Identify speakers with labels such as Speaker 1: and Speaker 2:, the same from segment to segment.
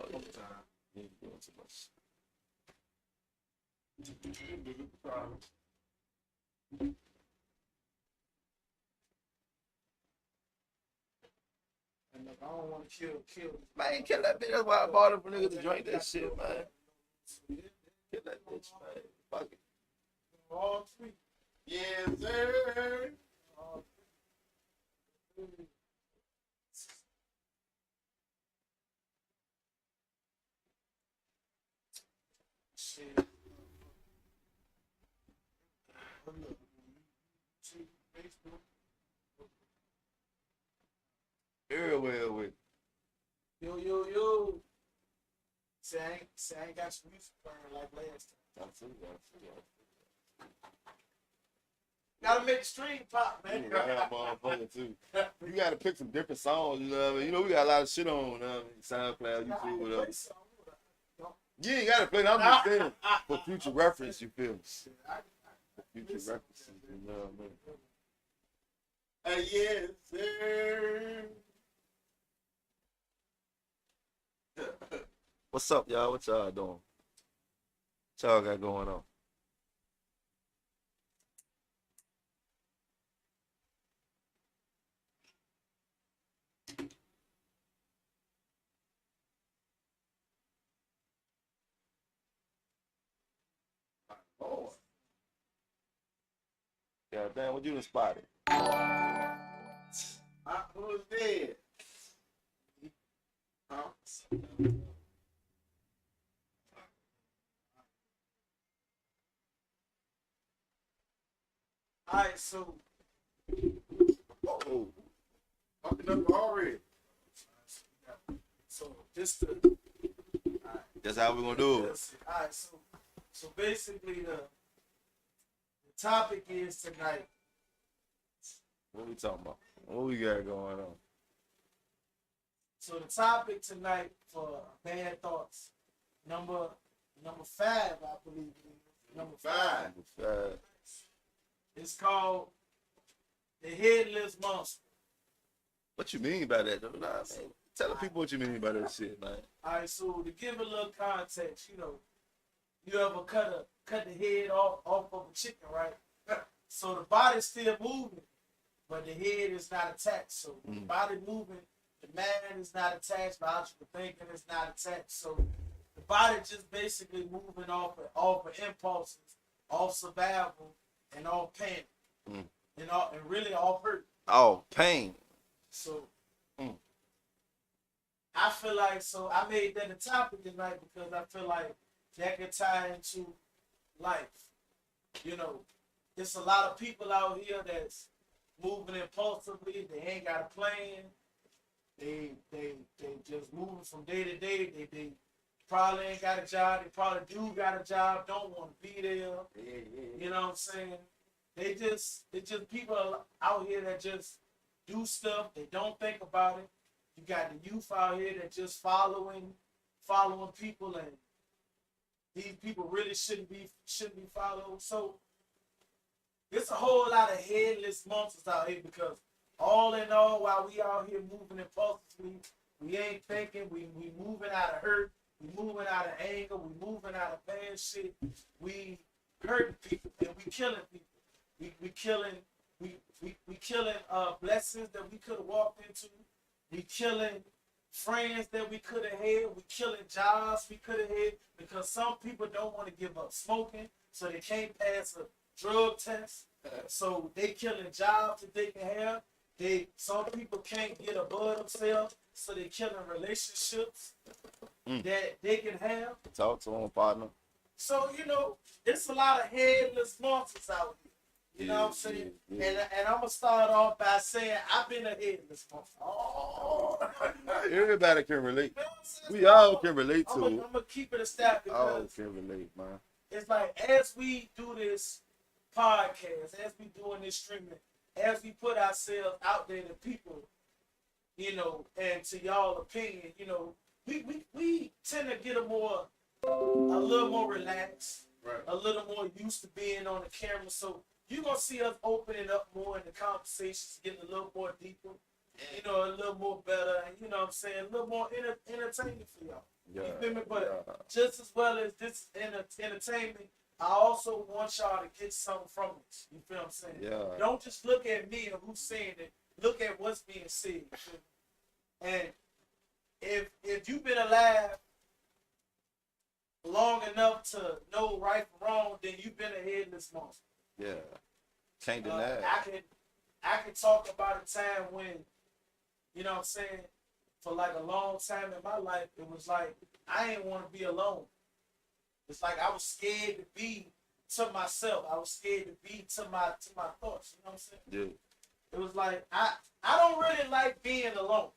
Speaker 1: Oh, yeah. You ain't doing too much.
Speaker 2: And look, I don't want to kill.
Speaker 1: Man, kill that bitch. That's why I bought it for niggas to drink that shit, man. Kill that bitch, man. Fuck it.
Speaker 2: All three.
Speaker 3: Yes, sir.
Speaker 2: All three. Shit. Facebook.
Speaker 1: Everywhere with.
Speaker 2: Yo. Say I ain't got your music playing like last time. Gotta make the stream pop, man.
Speaker 1: Yeah, motherfucker too. You gotta pick some different songs, you know what I mean? You know, we got a lot of shit on SoundCloud, YouTube, whatever. You ain't gotta play, I'm just saying for future reference, you feel me? For future references, you know what I mean?
Speaker 3: Yes, sir.
Speaker 1: What's up, y'all? What y'all doing? What y'all got going on?
Speaker 3: Lord.
Speaker 1: Yeah, damn, what you done spotted?
Speaker 3: Who's dead? Huh?
Speaker 2: Alright, so
Speaker 3: Oh, fucking up already.
Speaker 2: just to
Speaker 1: That's how we gonna do it.
Speaker 2: Alright, so basically the topic is tonight.
Speaker 1: What we talking about? What we got going on?
Speaker 2: So the topic tonight for Bad Thoughts, number 5, I believe it is. Number 5. It's called The Headless Monster.
Speaker 1: What you mean by that, though? Nah, man. Tell the people what you mean by that shit, man.
Speaker 2: Alright, so to give a little context, you ever cut the head off of a chicken, right? So the body's still moving, but the head is not attached. So the body moving, the man is not attached, logical thinking is not attached. So the body just basically moving off of impulses, off survival, and off pain, and really off hurt.
Speaker 1: Oh, pain.
Speaker 2: So I feel like, I made that a topic tonight because I feel like that could tie into life. There's a lot of people out here that's moving impulsively. They ain't got a plan. They just moving from day to day. They probably ain't got a job. They probably do got a job. Don't want to be there. You know what I'm saying? They just people out here that just do stuff. They don't think about it. You got the youth out here that just following people, and these people really shouldn't be followed. So there's a whole lot of headless monsters out here because all in all, while we out here moving impulsively, we ain't thinking. We moving out of hurt. We moving out of anger. We moving out of bad shit. We hurting people and we killing people. We killing blessings that we could have walked into. We killing friends that we could have had. We killing jobs we could have had because some people don't want to give up smoking, so they can't pass a drug test. So they killing jobs that they can have. Some people can't get above themselves, so they killing relationships that they can have.
Speaker 1: Talk to them, partner.
Speaker 2: So it's a lot of headless monsters out here. You know what I'm saying? Yeah. And I'm gonna start off by saying I've been a headless monster. Oh.
Speaker 1: Everybody can relate. We all can relate to it.
Speaker 2: I'm gonna keep it a step because
Speaker 1: all can relate, man.
Speaker 2: It's like as we do this podcast, as we doing this streaming, as we put ourselves out there to people, and to y'all opinion, we tend to get a little more relaxed,
Speaker 3: right,
Speaker 2: a little more used to being on the camera. So you're gonna see us opening up more in the conversations, getting a little more deeper. you know, a little more better, and you know what I'm saying, a little more entertainment for y'all.
Speaker 1: Yeah.
Speaker 2: You feel me? But
Speaker 1: yeah.
Speaker 2: just as well as this entertainment, I also want y'all to get something from it. You feel what I'm saying?
Speaker 1: Yeah.
Speaker 2: Don't just look at me and who's saying it. Look at what's being said. You feel me? And if you've been alive long enough to know right from wrong, then you've been a headless monster.
Speaker 1: Yeah. Can't deny it.
Speaker 2: I can talk about a time when, you know what I'm saying, for like a long time in my life, it was like I didn't want to be alone. It's like I was scared to be to myself. I was scared to be to my thoughts. You know what I'm saying?
Speaker 1: Yeah.
Speaker 2: It was like I don't really like being alone.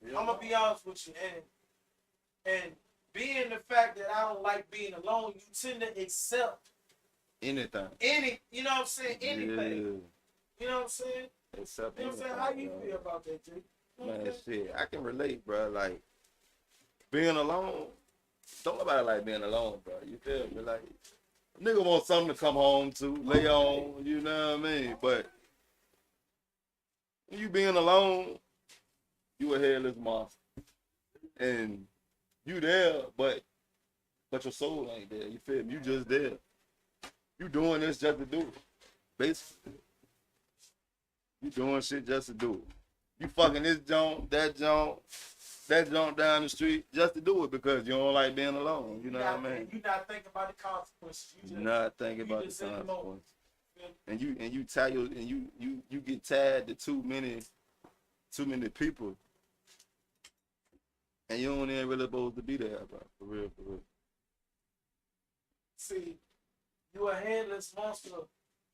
Speaker 1: Yeah.
Speaker 2: I'm gonna be honest with you, and being the fact that I don't like being alone, you tend to accept
Speaker 1: Anything.
Speaker 2: you know what I'm saying, anything. You know what I'm saying?
Speaker 1: Except
Speaker 2: You know what I'm saying? How you feel about that, Jay? You know what I'm
Speaker 1: Man,
Speaker 2: saying?
Speaker 1: shit, I can relate, bro. Like, being alone, don't nobody like being alone, bro. You feel me? Like, nigga want something to come home to, lay on, you know what I mean? But when you being alone, you a headless monster. And you there, but your soul ain't there. You feel me? You just there. You doing this just to do it. Basically. You doing shit just to do it. You fucking this junk, that junk down the street just to do it because you don't like being alone. You know what I mean?
Speaker 2: You not thinking about the consequences. You just,
Speaker 1: not thinking about the consequences. And you get tired to too many people, and you don't even really supposed to be there, bro. For real.
Speaker 2: See, you a headless monster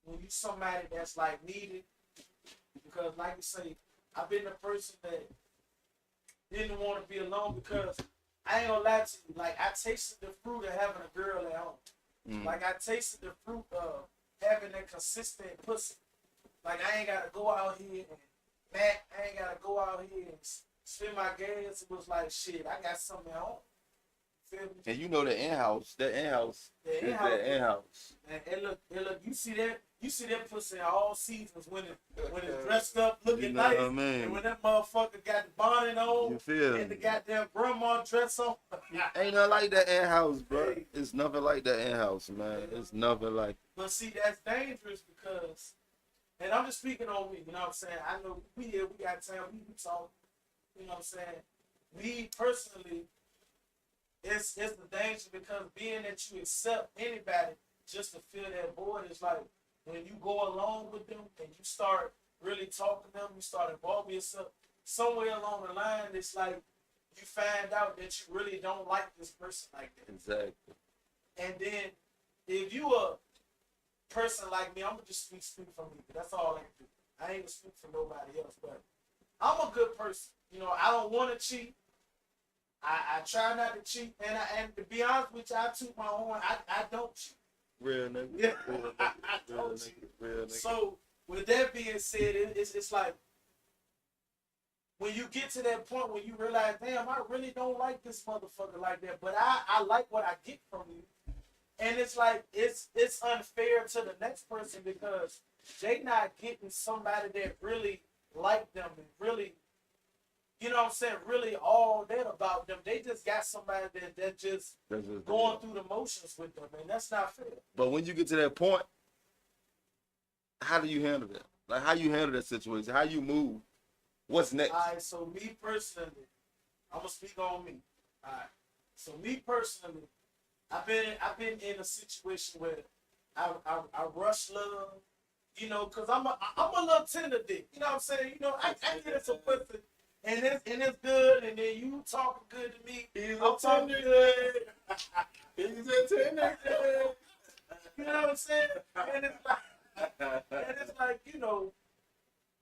Speaker 2: when you somebody that's like needed. Because like you say, I've been the person that didn't want to be alone because I ain't gonna lie to you. Like I tasted the fruit of having a girl at home. Like I tasted the fruit of having a consistent pussy. Like I ain't gotta go out here and I ain't gotta go out here and spend my gas. It was like shit. I got something at home. Feel me?
Speaker 1: And you know the in-house is the in-house.
Speaker 2: And look, you see that pussy in all seasons when it's dressed up, looking
Speaker 1: You know
Speaker 2: nice,
Speaker 1: what I mean?
Speaker 2: and when that motherfucker got the bonnet on,
Speaker 1: You feel
Speaker 2: and the
Speaker 1: me?
Speaker 2: goddamn grandma dress on.
Speaker 1: Ain't nothing like that in-house, bro. It's nothing like that in-house, man. It's nothing like.
Speaker 2: But see, that's dangerous because, and I'm just speaking on me. You know what I'm saying? I know we got time, we talk. You know what I'm saying? Me personally. It's the danger because being that you accept anybody just to fill that void is like when you go along with them and you start really talking to them, you start involving yourself, somewhere along the line, it's like you find out that you really don't like this person like that.
Speaker 1: Exactly.
Speaker 2: And then if you a person like me, I'm gonna just speak for me. That's all I can do. I ain't gonna speak for nobody else, but I'm a good person. You know, I don't want to cheat. I try not to cheat, and to be honest with you, I toot my horn. I don't cheat.
Speaker 1: Real nigga.
Speaker 2: Yeah,
Speaker 1: Real nigga.
Speaker 2: I
Speaker 1: Real
Speaker 2: don't
Speaker 1: nigga.
Speaker 2: cheat.
Speaker 1: Real nigga.
Speaker 2: So with that being said, it's like when you get to that point where you realize, damn, I really don't like this motherfucker like that, but I like what I get from you, and it's like it's unfair to the next person because they not getting somebody that really like them and really. You know what I'm saying? Really all that about them. They just got somebody that just going through the motions with them, and that's not fair.
Speaker 1: But when you get to that point, how do you handle that? Like how you handle that situation? How you move? What's next?
Speaker 2: All right, so me personally, I'm gonna speak on me. All right. So me personally, I've been in a situation where I rush love, you know, cause I'm a little tender dick. You know what I'm saying? You know, I get some pussy. And it's good, and then you talking good to me. I'm talking good.
Speaker 3: He's a tender.
Speaker 2: You know what I'm saying? And it's like, you know,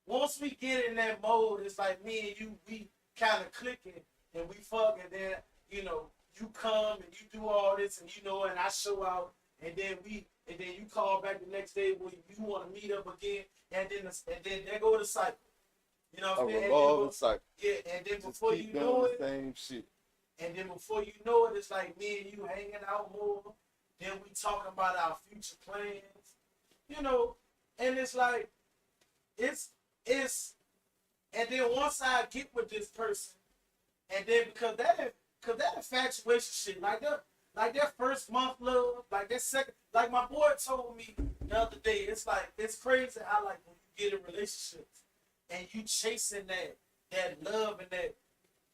Speaker 2: once we get in that mode, it's like me and you, we kind of clicking and we fuck, and then you know, you come and you do all this, and you know, and I show out, and then you call back the next day when you want to meet up again, and then there go the cycle. You know what I'm saying?
Speaker 1: Revolving cycle.
Speaker 2: Yeah, and then
Speaker 1: Just
Speaker 2: before
Speaker 1: keep
Speaker 2: you
Speaker 1: doing
Speaker 2: know
Speaker 1: the
Speaker 2: it,
Speaker 1: same shit.
Speaker 2: and then before you know it, it's like me and you hanging out more. Then we talking about our future plans, you know. And it's like, it's And then once I get with this person, and then because that infatuation shit, like that first month love, like that second, like my boy told me the other day, it's crazy how like when you get in relationships and you chasing that love and that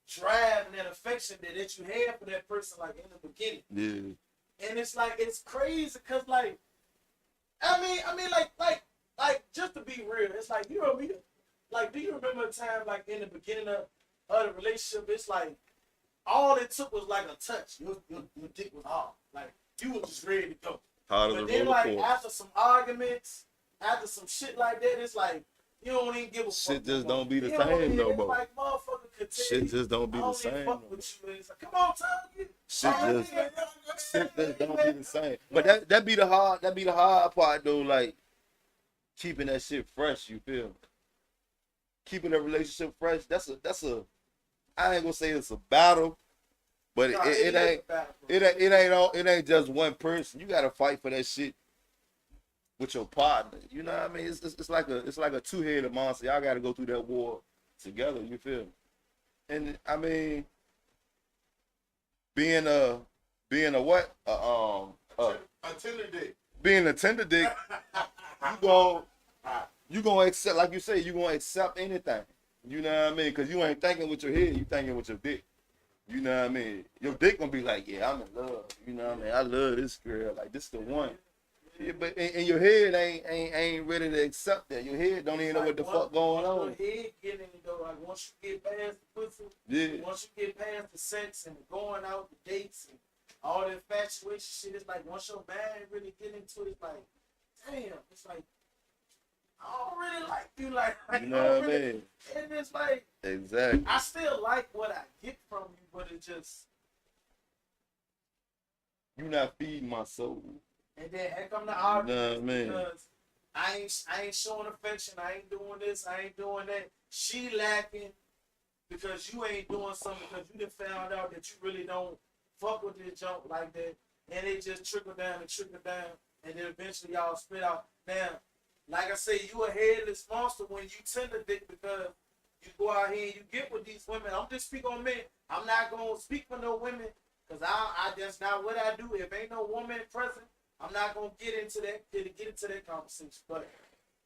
Speaker 2: drive and that affection that you have for that person like in the beginning.
Speaker 1: Yeah.
Speaker 2: And it's like it's crazy because like I mean like just to be real, it's like you know me like do you remember a time like in the beginning of the relationship, it's like all it took was like a touch. Your dick was hard. Like you was just ready to go.
Speaker 1: Harder
Speaker 2: But
Speaker 1: than
Speaker 2: then
Speaker 1: roller
Speaker 2: like
Speaker 1: coaster.
Speaker 2: after some arguments, after some shit like that, it's like you don't even give a fuck.
Speaker 1: Shit just
Speaker 2: no more.
Speaker 1: don't be the
Speaker 2: You know what I
Speaker 1: same
Speaker 2: mean?
Speaker 1: no
Speaker 2: It's
Speaker 1: more.
Speaker 2: like motherfucker could tell
Speaker 1: Shit
Speaker 2: you,
Speaker 1: just don't be
Speaker 2: I
Speaker 1: the
Speaker 2: don't even
Speaker 1: same.
Speaker 2: fuck with you. It's like, come on, Tug.
Speaker 1: Shit just don't be the same. But that be the hard part though, like keeping that shit fresh, you feel me? Keeping a relationship fresh, that's a I ain't gonna say it's a battle, but
Speaker 2: Nah,
Speaker 1: it ain't
Speaker 2: bad,
Speaker 1: it ain't just one person. You gotta fight for that shit with your partner. You know what I mean? It's like a two-headed monster. Y'all gotta go through that war together, you feel me? And I mean being a what?
Speaker 3: A tender dick.
Speaker 1: Being a tender dick, you gonna accept, like you say, you gonna accept anything. You know what I mean? Cause you ain't thinking with your head, you thinking with your dick. You know what I mean? Your dick gonna be like, yeah, I'm in love. You know what I mean? I love this girl. Like this the one. Yeah, but in your head ain't ready to accept that. Your head don't even know what the fuck going on.
Speaker 2: Your head getting though, like once you get past the pussy,
Speaker 1: Yeah.
Speaker 2: once you get past the sex and the going out, the dates and all the infatuation shit, it's like once your mind really get into it, it's like, damn, it's like I don't really like you, like
Speaker 1: You know what I
Speaker 2: really,
Speaker 1: mean?
Speaker 2: and it's like
Speaker 1: Exactly.
Speaker 2: I still like what I get from you, but it just
Speaker 1: You not feeding my soul.
Speaker 2: and then here come the
Speaker 1: You
Speaker 2: argument
Speaker 1: know what I mean?
Speaker 2: because I ain't showing affection, I ain't doing this, I ain't doing that. She lacking because you ain't doing something because you done found out that you really don't fuck with this junk like that, and it just trickle down, and then eventually y'all split out. Now, like I say, you a headless monster when you tender dick because you go out here and you get with these women. I'm just speaking on men. I'm not gonna speak for no women because I that's not what I do. If ain't no woman present, I'm not gonna get into that conversation. But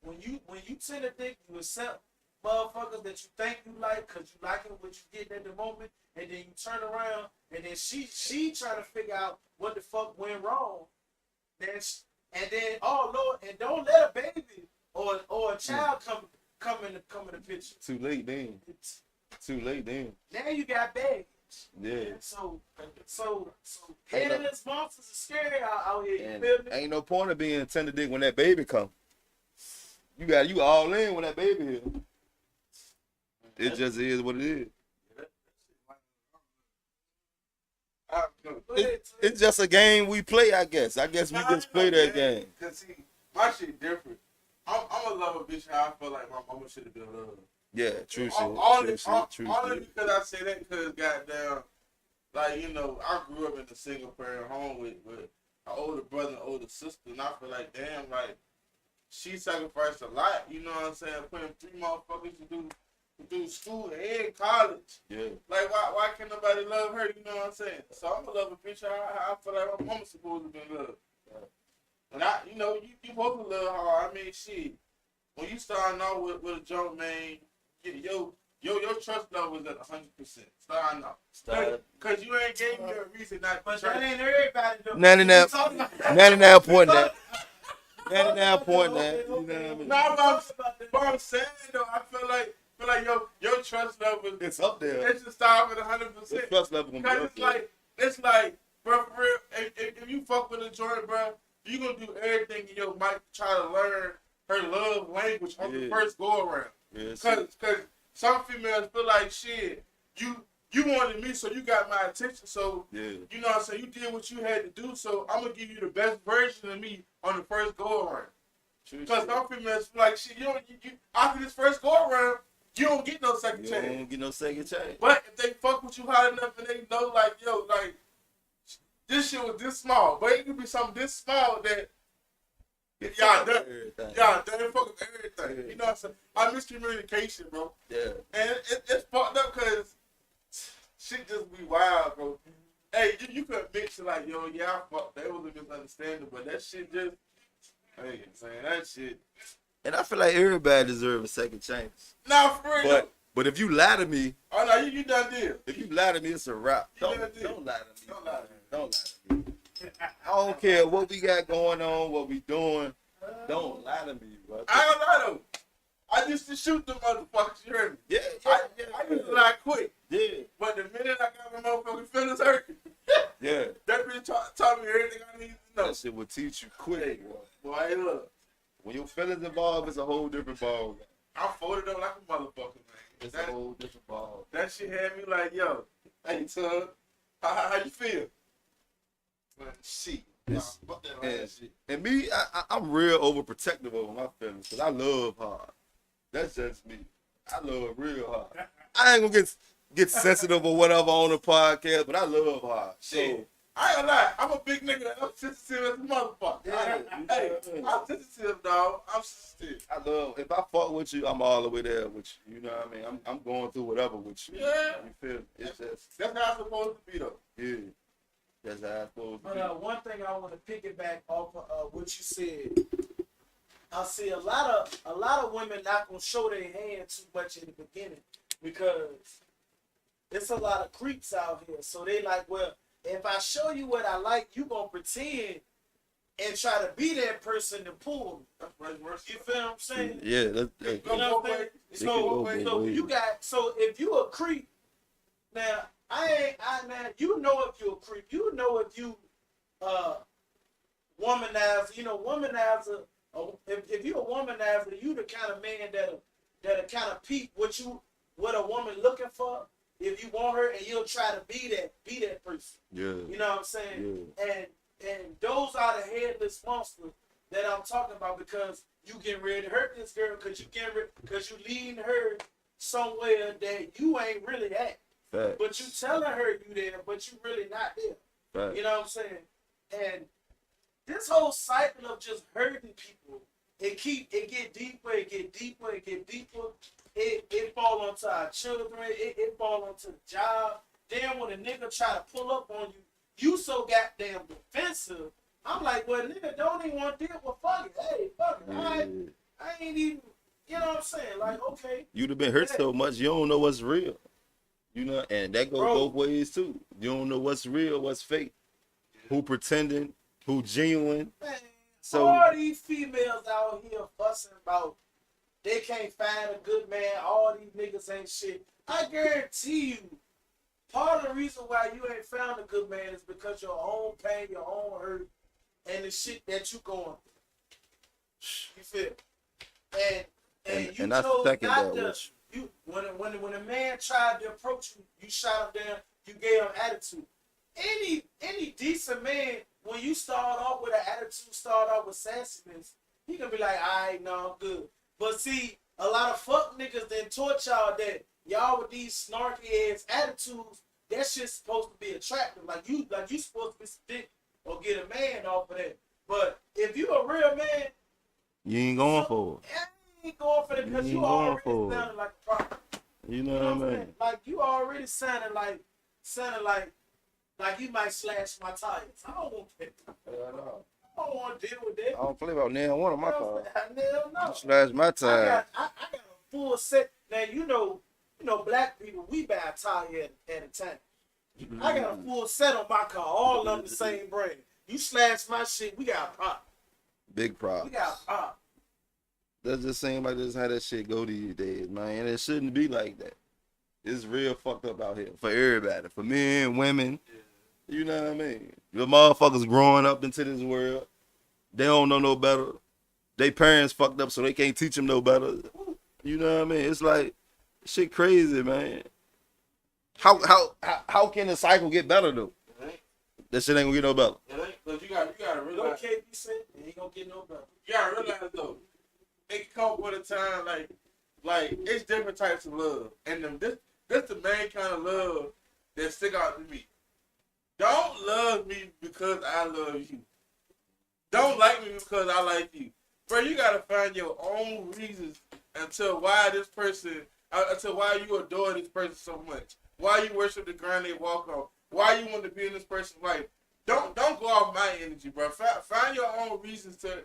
Speaker 2: when you tender dick, you accept motherfuckers that you think you like because you liking what you getting at the moment, and then you turn around and then she trying to figure out what the fuck went wrong. And then oh Lord, and don't let a baby or a child come in the picture.
Speaker 1: Too late then. Too late then.
Speaker 2: Now you got baggage.
Speaker 1: Yeah.
Speaker 2: So headless monsters are scary out here. You
Speaker 1: And
Speaker 2: feel me?
Speaker 1: ain't no point of being tender dick when that baby come. You all in when that baby here. It just is what it is. It's just a game we play, I guess. I guess we just play that game.
Speaker 3: Cause see, my shit different. I'm a lover bitch. How I feel like my mama should have been loved.
Speaker 1: Yeah, true shit.
Speaker 3: Only
Speaker 1: True shit.
Speaker 3: because I say that because goddamn, like you know, I grew up in a single parent home with an older brother and older sister, and I feel like damn, like she sacrificed a lot. You know what I'm saying? Putting 3 motherfuckers to do school and college.
Speaker 1: Yeah.
Speaker 3: Like why can't nobody love her? You know what I'm saying? So I'm a lover bitch. I feel like my mama's supposed to be loved. And you know, you supposed to love her. I mean, shit. When you starting out with a jump, man, your trust level is at 100%. Starting out. Cause you ain't gave me a reason not to
Speaker 2: But
Speaker 3: trust.
Speaker 2: that ain't everybody though.
Speaker 1: 99 point that. 99 point that. You know what I mean?
Speaker 3: No, but I'm saying though, I feel like your trust level
Speaker 1: It's up there.
Speaker 3: it should start with
Speaker 1: The
Speaker 3: 100%.
Speaker 1: trust level gonna be
Speaker 3: Cause
Speaker 1: up there.
Speaker 3: it's like, bro, for real, if you fuck with a joint, bro, you gonna do everything in your might to try to learn her love language on the first go around.
Speaker 1: Yes.
Speaker 3: Cause some females feel like shit, you wanted me, so you got my attention, so
Speaker 1: Yeah.
Speaker 3: you know what I'm saying, you did what you had to do, so I'm gonna give you the best version of me on the first go around. Because some females feel like shit, you after this first go around, you don't get no second
Speaker 1: You
Speaker 3: chance.
Speaker 1: don't get no second chance.
Speaker 3: But if they fuck with you hard enough and they know, like, yo, like, this shit was this small, but it could be something this small that Y'all done,
Speaker 1: everything.
Speaker 3: y'all done fuck with everything. You know what I'm saying? I miscommunication, bro.
Speaker 1: Yeah.
Speaker 3: And it's fucked up because shit just be wild, bro. Hey, you could admit to like, yo, yeah, I fucked. That was a misunderstanding, but that shit just, hey, saying that shit.
Speaker 1: And I feel like everybody deserves a second chance.
Speaker 3: Nah, for real.
Speaker 1: But if you lie to me,
Speaker 3: Oh no, you done deal.
Speaker 1: if you lie to me, it's a wrap.
Speaker 3: You
Speaker 1: Don't
Speaker 3: done did.
Speaker 1: lie to me.
Speaker 3: Don't lie to me.
Speaker 1: Don't lie to me. I don't care what we got going on, what we doing. Don't lie to me, bro.
Speaker 3: I don't lie though. I used to shoot them motherfuckers, you heard me?
Speaker 1: Yeah,
Speaker 3: I used to lie quick.
Speaker 1: yeah,
Speaker 3: But the minute I got my motherfucking feelings hurt,
Speaker 1: yeah.
Speaker 3: that bitch taught me everything I need to know.
Speaker 1: That shit will teach you quick, boy.
Speaker 3: Boy, hey, look.
Speaker 1: When your feelings involved, it's a whole different ball.
Speaker 3: I folded up like a motherfucker, man.
Speaker 1: It's a whole different ball.
Speaker 3: That shit had me like, yo, hey, son, how you feel? Man, shit.
Speaker 1: It's-
Speaker 3: Fuck that right shit.
Speaker 1: And me, I'm real overprotective over my feelings because I love hard. That's just me. I love real hard. I ain't gonna get sensitive or whatever on the podcast, but I love hard.
Speaker 3: Shit.
Speaker 1: So,
Speaker 3: I ain't gonna lie, I'm a big nigga. I'm sensitive as a motherfucker.
Speaker 1: Yeah.
Speaker 3: Hey, I'm sensitive, dog. I'm sensitive.
Speaker 1: I love, if I fuck with you, I'm all the way there with you. You know what I mean? I'm going through whatever with you.
Speaker 3: Yeah.
Speaker 1: You feel me? It's just,
Speaker 3: That's how it's supposed to be, though.
Speaker 1: yeah. That's how it's supposed to be.
Speaker 2: But one thing I want to piggyback off of what you said, I see a lot of women not gonna show their hand too much in the beginning because it's a lot of creeps out here. So they like, well, if I show you what I like, you gonna pretend and try to be that person to pull me.
Speaker 3: That's right, mercy.
Speaker 2: You feel what I'm saying?
Speaker 1: Yeah,
Speaker 3: Go
Speaker 2: You know what I'm saying?
Speaker 1: It can go both
Speaker 2: So
Speaker 1: ways.
Speaker 2: you got, so if you a creep, now man, you know if you a creep, you know if you womanizer, you know, womanizer. If you a womanizer, you the kind of man that'll kind of peep what a woman looking for. If you want her, and you'll try to be that person.
Speaker 1: Yeah.
Speaker 2: You know what I'm saying? And those are the headless monsters that I'm talking about because you getting ready to hurt this girl because you leading her somewhere that you ain't really at.
Speaker 1: Fact.
Speaker 2: But you telling her you there, but you really not there.
Speaker 1: Fact.
Speaker 2: You know what I'm saying? And this whole cycle of just hurting people, it get deeper, it get deeper, it get deeper. It fall onto our children, it fall onto the job. Then when a nigga try to pull up on you, you so goddamn defensive. I'm like, well, nigga, don't even want to deal with fuck it. Hey, fuck it. I ain't even, you know what I'm saying? Like, okay.
Speaker 1: You'd have been hurt so much, you don't know what's real. You know, and that goes both ways too. You don't know what's real, what's fake. Who pretending, who genuine.
Speaker 2: Man,
Speaker 1: So
Speaker 2: all these females out here fussing about they can't find a good man. All these niggas ain't shit. I guarantee you, part of the reason why you ain't found a good man is because your own pain, your own hurt, and the shit that you going through. You feel? And you
Speaker 1: I
Speaker 2: chose
Speaker 1: second
Speaker 2: not
Speaker 1: that
Speaker 2: to.
Speaker 1: with
Speaker 2: You when a man tried to approach you, you shot him down. You gave him attitude. Any decent man, when you start off with an attitude, start off with sassiness, he gonna be like, all right, no, I'm good. But see, a lot of fuck niggas then taught y'all that y'all with these snarky ass attitudes, that shit's supposed to be attractive. Like you supposed to be stick or get a man off of that. But if you a real man,
Speaker 1: you ain't going for it.
Speaker 2: I ain't going for it because
Speaker 1: You
Speaker 2: you
Speaker 1: ain't going
Speaker 2: already
Speaker 1: for it.
Speaker 2: sounding like a problem.
Speaker 1: You know what I mean?
Speaker 2: Like you already sounding like you might slash my tires. I don't want that. I don't want to deal with that.
Speaker 1: I don't play about nail one of my
Speaker 2: Hell
Speaker 1: cars.
Speaker 2: no.
Speaker 1: Slash my
Speaker 2: I
Speaker 1: tire.
Speaker 2: got a full set. Now you know black people, we buy a tire at a time. I got a full set on my car, all under the same brand. You slash my shit, we got a problem.
Speaker 1: Big
Speaker 2: We
Speaker 1: problem.
Speaker 2: got a problem.
Speaker 1: That just seems like this how that shit go these days, man. It shouldn't be like that. It's real fucked up out here for everybody, for men, women. You know what I mean? The motherfuckers growing up into this world, they don't know no better. They parents fucked up, so they can't teach them no better. You know what I mean? It's like shit crazy, man. How can the cycle get better though? That shit ain't gonna get no better.
Speaker 3: It ain't, cause you gotta
Speaker 2: No
Speaker 3: realize.
Speaker 2: KP said, it ain't gonna get no better.
Speaker 3: You gotta realize though, it come with a time like it's different types of love, and this the main kind of love that stick out to me. Don't love me because I love you. Don't like me because I like you. Bro, you gotta find your own reasons until why this person, until why you adore this person so much. Why you worship the ground they walk on. Why you want to be in this person's life. Don't go off my energy, bro. Find your own reasons to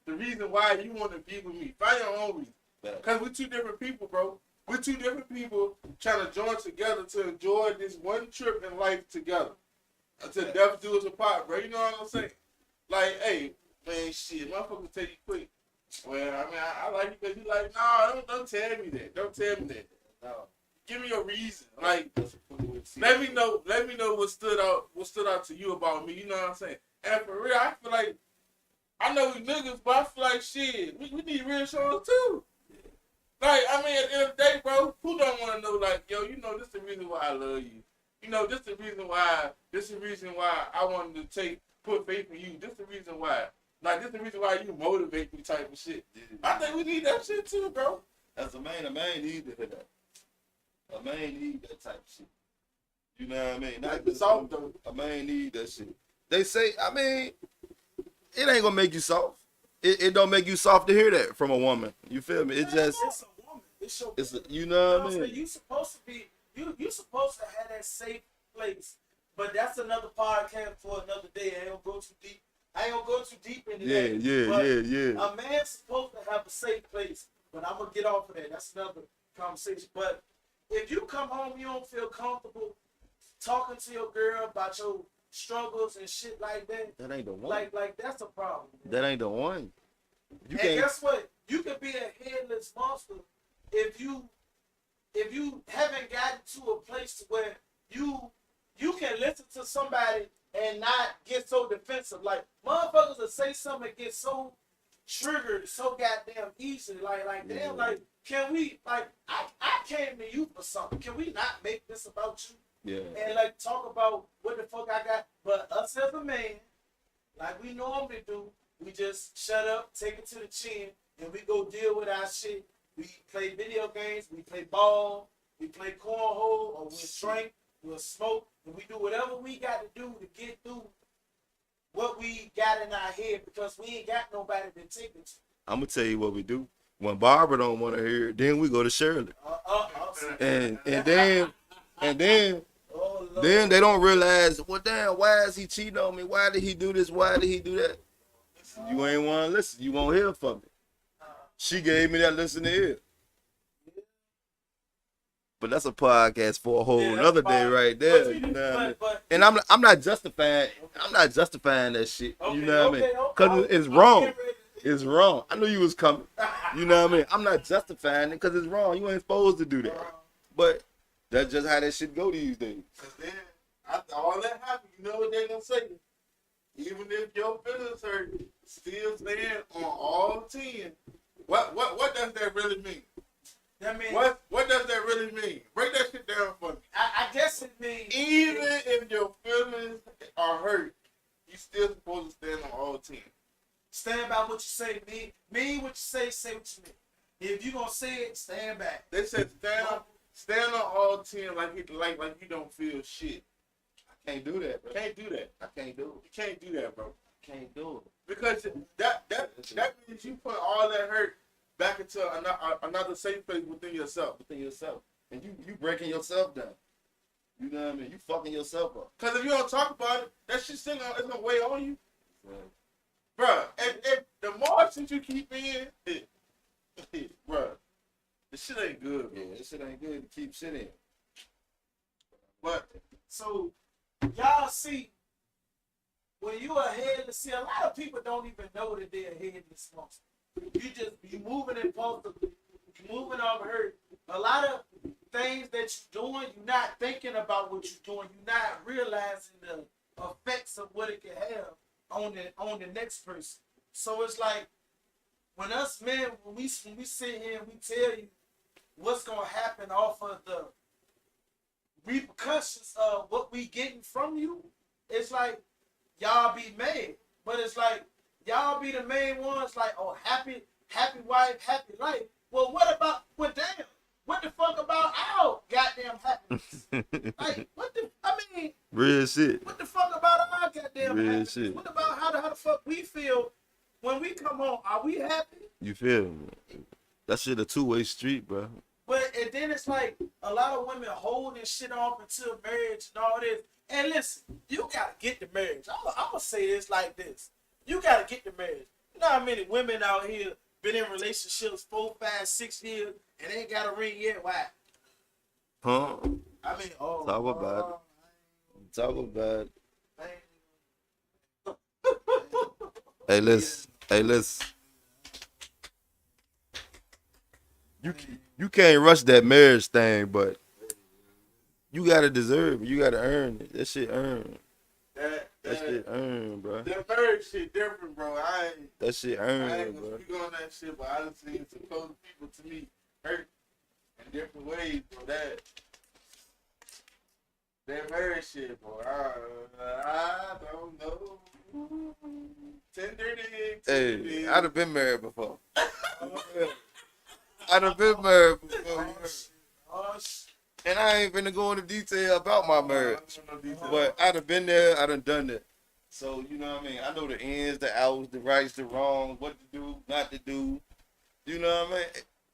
Speaker 3: the reason why you want to be with me. Find your own reason. Because we're two different people, bro. We're two different people trying to join together to enjoy this one trip in life together. Until death do us apart, bro. You know what I'm saying? Like, hey, man, shit, motherfuckers tell you quick. Well, I mean, I like you because you like, no, don't tell me that. Don't tell me that. No. Give me a reason. Like, let me know what stood out to you about me. You know what I'm saying? And for real, I feel like, I know we niggas, but I feel like, shit, we need reassurance too. Like, I mean, at the end of the day, bro, who don't want to know, like, yo, you know, this is the reason why I love you. You know, this is the reason why I wanted to put faith in you. This is the reason why. Like, this is the reason why you motivate me type of shit. I think we need that shit too, bro.
Speaker 1: As a man need to hear that. A man need that type of shit. You know what I mean? Not just soft though. A man need that shit. They say, I mean, it ain't gonna make you soft. It don't make you soft to hear that from a woman. You feel me? It just
Speaker 2: it's a woman. It's your
Speaker 1: you know what I mean?
Speaker 2: You supposed to be you supposed to have that safe place. But that's another podcast for another day. I ain't gonna go too deep into that. Yeah. A man's supposed to have a safe place. But I'm gonna get off of that. That's another conversation. But if you come home, you don't feel comfortable talking to your girl about your struggles and shit like that.
Speaker 1: That ain't the one.
Speaker 2: Like that's a problem. Man.
Speaker 1: That ain't the one.
Speaker 2: And guess what? You can be a headless monster if you haven't gotten to a place where you can listen to somebody and not get so defensive. Like motherfuckers will say something and get so triggered so goddamn easily. Like damn, like can we I came to you for something. Can we not make this about you? Yeah. And like talk about what the fuck I got. But us as a man, like we normally do, we just shut up, take it to the chin, and we go deal with our shit. We play video games, we play ball, we play cornhole, or we'll drink, we'll smoke, and we do whatever we got to do to get through what we got in our head because we ain't got nobody to take it to.
Speaker 1: I'm gonna tell you what we do. When Barbara don't want to hear it, then we go to Shirley. And then then they don't realize, well, damn, why is he cheating on me? Why did he do this? Why did he do that? You ain't want to listen. You won't hear from me. She gave me that listen to ear. But that's a podcast for a whole another day right there. You know what I mean? And I'm not justifying that shit. You know what I mean? Because it's wrong. It's wrong. I knew you was coming. You know what I mean? I'm not justifying it because it's wrong. You ain't supposed to do that. But that's just how that shit go these days.
Speaker 3: Because then, after all that happened, you know what they gonna say? Even if your feelings hurt, still stand on all 10. What does that really mean?
Speaker 2: That means
Speaker 3: what does that really mean? Break that shit down for me.
Speaker 2: I guess it means
Speaker 3: even if your feelings are hurt, you still supposed to stand on all 10.
Speaker 2: Stand by what you say. Mean what you say what you mean. If you gonna say it, stand back.
Speaker 3: They said stand on all 10 like you don't feel shit.
Speaker 1: I can't do that, bro.
Speaker 3: Can't do that.
Speaker 1: I can't do it.
Speaker 3: You can't do that, bro.
Speaker 1: Can't do it.
Speaker 3: Because that means you put all that hurt back into another safe place within yourself.
Speaker 1: And you breaking yourself down. You know what I mean? You fucking yourself up.
Speaker 3: Because if you don't talk about it, that shit still it's gonna weigh on you. Right. Bruh, if the more shit you keep in, bruh, this shit ain't good. Bro.
Speaker 1: Yeah, this shit ain't good to keep shit in.
Speaker 3: But
Speaker 2: so y'all see, when you are headless, see a lot of people don't even know that they're headless monster. You moving impulsively, you moving off hurt. A lot of things that you're doing, you're not thinking about what you're doing. You're not realizing the effects of what it can have on the next person. So it's like when us men, when we sit here and we tell you what's gonna happen off of the repercussions of what we getting from you, it's like y'all be mad, but it's like y'all be the main ones. Like, oh, happy wife, happy life. Well, damn, what the fuck about our goddamn happiness? Like, I mean,
Speaker 1: real shit.
Speaker 2: What the fuck about our goddamn
Speaker 1: real
Speaker 2: happiness?
Speaker 1: shit.
Speaker 2: What about how the fuck we feel when we come home? Are we happy?
Speaker 1: You feel me? That shit a two-way street, bro.
Speaker 2: But and then it's like a lot of women holding shit off until marriage and all this. And listen, you gotta get the marriage. I'm gonna say this like this: you gotta get the marriage. You know how many women out here been in relationships 4, 5, 6 years and ain't got a ring yet? Why?
Speaker 1: Huh?
Speaker 2: I mean, oh,
Speaker 1: Talk about it. Talk about it. Hey, listen. Hey, listen. You can't rush that marriage thing, but you gotta deserve it. You gotta earn it. That shit earned. That shit earned, bro.
Speaker 3: That marriage shit different, bro.
Speaker 1: That shit
Speaker 3: I
Speaker 1: earned,
Speaker 3: ain't
Speaker 1: bro.
Speaker 3: gonna speak on that shit, but I done seen some close people to me hurt in different ways, bro. That marriage shit, bro. I don't know. Tender dick.
Speaker 1: Hey, I'd have been married before. I'd have been married before.
Speaker 2: oh, shit.
Speaker 1: And I ain't finna go into detail about my marriage. But I'd have been there, I done it. So, you know what I mean? I know the ins, the outs, the rights, the wrongs, what to do, not to do. You know what I mean?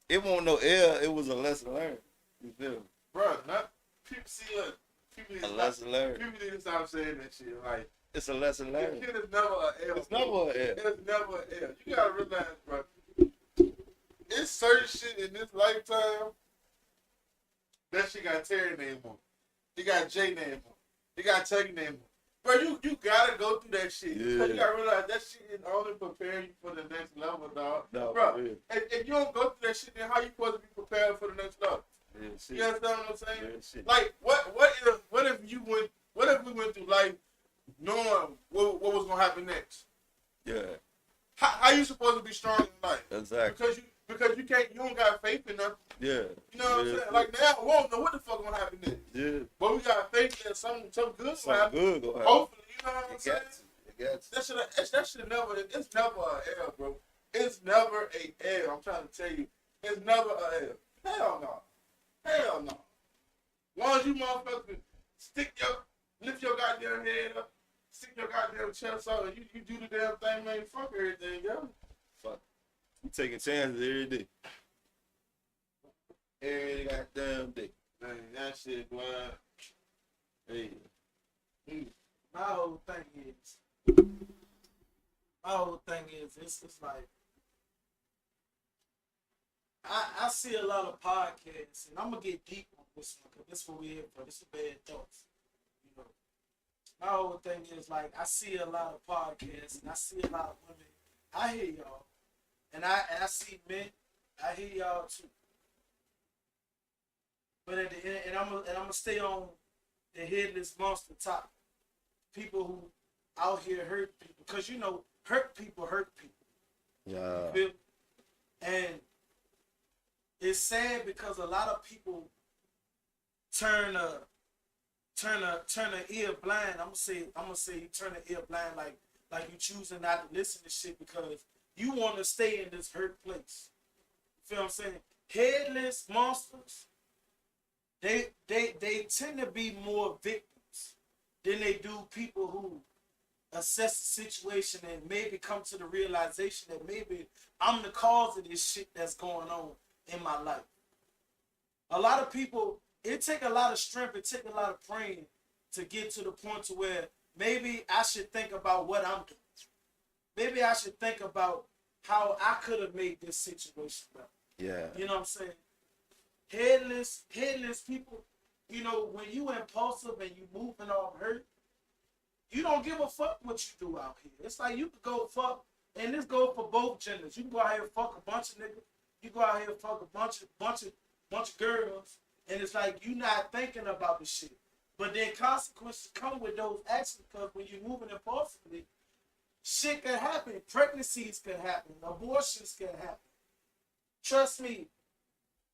Speaker 1: It wasn't no error, it was a lesson learned. You feel me?
Speaker 3: Bro, not people see look. People need
Speaker 1: A
Speaker 3: to
Speaker 1: lesson
Speaker 3: stop.
Speaker 1: learned.
Speaker 3: People need to stop saying that shit. Like
Speaker 1: It's a lesson
Speaker 3: this
Speaker 1: learned.
Speaker 3: shit is never an L.
Speaker 1: It's never an L.
Speaker 3: It's never an L. You gotta realize, bro. It's certain shit in this lifetime that shit got Terry name on. It got J name on. It got Tuggy name on. Bro, you gotta go through that shit.
Speaker 1: Yeah.
Speaker 3: You gotta realize that shit is only preparing you for the next level, dog.
Speaker 1: No,
Speaker 3: Bro,
Speaker 1: for real.
Speaker 3: if you don't go through that shit, then how you supposed to be prepared for the next level?
Speaker 1: Real shit.
Speaker 3: You understand what I'm saying?
Speaker 1: Real shit.
Speaker 3: Like, what if we went through life knowing what was gonna happen next?
Speaker 1: Yeah,
Speaker 3: How you supposed to be strong in life?
Speaker 1: exactly.
Speaker 3: Because you don't got faith in nothing.
Speaker 1: Yeah.
Speaker 3: You know what I'm saying? Like now we don't know what the fuck gonna happen next.
Speaker 1: Yeah.
Speaker 3: But we got faith that something good gonna
Speaker 1: Something
Speaker 3: happen.
Speaker 1: good gonna happen.
Speaker 3: Hopefully, you know what I'm
Speaker 1: It
Speaker 3: saying?
Speaker 1: got to. It got to.
Speaker 3: That shit never it's never a L, bro. It's never a L. I'm trying to tell you. It's never a L. Hell no. Hell no. As long as you motherfuckers lift your goddamn head up, stick your goddamn chest out, and you do the damn thing, man, fuck everything, yo.
Speaker 1: Fuck. You taking chances every day. Every goddamn day.
Speaker 3: Man, that shit, boy.
Speaker 1: Hey.
Speaker 2: My whole thing is, it's like, I see a lot of podcasts, and I'm gonna get deep on this one, because this is what we're here for. This is bad thoughts. You know, my whole thing is like, I see a lot of podcasts, and I see a lot of women. I hear y'all, and I see men. I hear y'all too. But at the end, and I'm gonna stay on the headless monster topic. People who out here hurt people, because you know, hurt people hurt people.
Speaker 1: Yeah.
Speaker 2: You feel me? And it's sad because a lot of people turn a ear blind. I'm gonna say you turn an ear blind, like you choosing not to listen to shit because you want to stay in this hurt place. You feel what I'm saying? Headless monsters. They tend to be more victims than they do people who assess the situation and maybe come to the realization that maybe I'm the cause of this shit that's going on in my life. A lot of people, it take a lot of strength, it take a lot of praying to get to the point to where maybe I should think about what I'm doing. Maybe I should think about how I could have made this situation better.
Speaker 1: Yeah.
Speaker 2: You know what I'm saying? Headless people, you know, when you impulsive and you moving off hurt, you don't give a fuck what you do out here. It's like you could go fuck, and this go for both genders. You can go out here and fuck a bunch of niggas. You go out here and fuck a bunch of girls, and it's like you not thinking about the shit. But then consequences come with those actions because when you're moving impulsively, shit can happen. Pregnancies can happen. Abortions can happen. Trust me.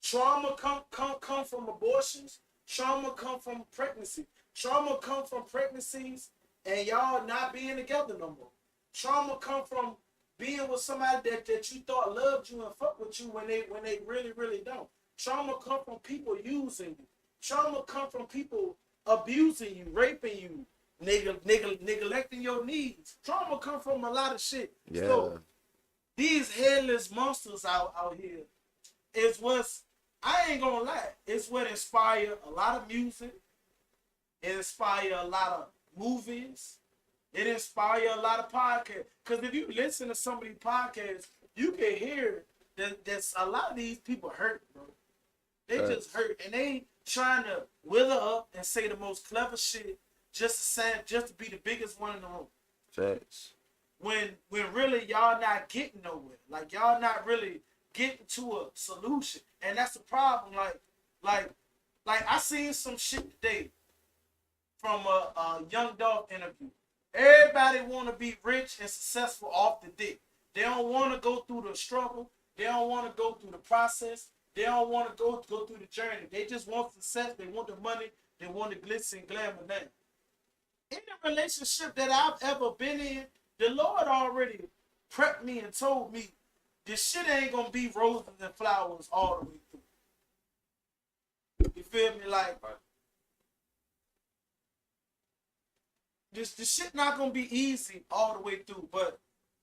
Speaker 2: Trauma come from abortions. Trauma come from pregnancy. Trauma come from pregnancies and y'all not being together no more. Trauma come from being with somebody that you thought loved you and fuck with you when they really, really don't. Trauma come from people using you. Trauma come from people abusing you, raping you, neglecting your needs. Trauma come from a lot of shit.
Speaker 1: Yeah.
Speaker 2: So these headless monsters out here is what's, I ain't gonna lie, it's what inspire a lot of music. It inspire a lot of movies. It inspire a lot of podcasts. Because if you listen to some of these podcasts, you can hear that a lot of these people hurt, bro. They just hurt. And they trying to wither up and say the most clever shit just to be the biggest one in the room.
Speaker 1: Facts.
Speaker 2: When really y'all not getting nowhere. Like y'all not really getting to a solution. And that's the problem. Like I seen some shit today from a Young Dog interview. Everybody want to be rich and successful off the dick. They don't want to go through the struggle. They don't want to go through the process. They don't want to go through the journey. They just want success. They want the money. They want the glitz and glamour now. In the relationship that I've ever been in, the Lord already prepped me and told me this shit ain't going to be roses and flowers all the way through. You feel me? Like, this shit not going to be easy all the way through. But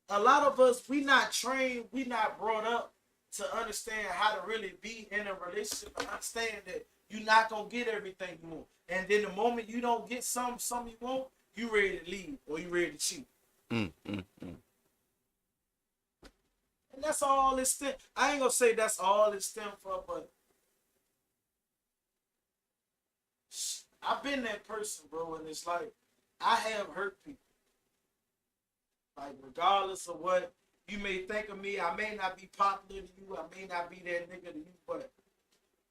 Speaker 2: a lot of us, we not trained, we not brought up to understand how to really be in a relationship and understand that you're not going to get everything you want. And then the moment you don't get something you want, you ready to leave or you ready to cheat. And that's all it's stem. I ain't going to say that's all it's stem for, but I've been that person, bro, and it's like, I have hurt people. Like, regardless of what you may think of me, I may not be popular to you, I may not be that nigga to you, but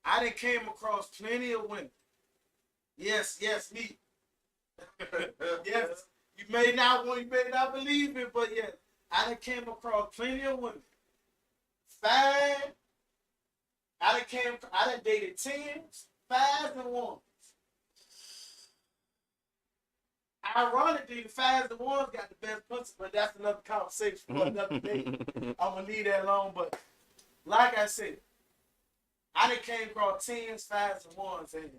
Speaker 2: I done came across plenty of women. Yes, me. Yes, you may not believe it, but yes, I done came across plenty of women. Fine. I done dated 10s, 5s, and 1s. Ironically, the 5s and 1s got the best pussy, but that's another conversation for another day. I'm gonna leave that alone, but like I said, I done came across 10s, 5s, and 1s, and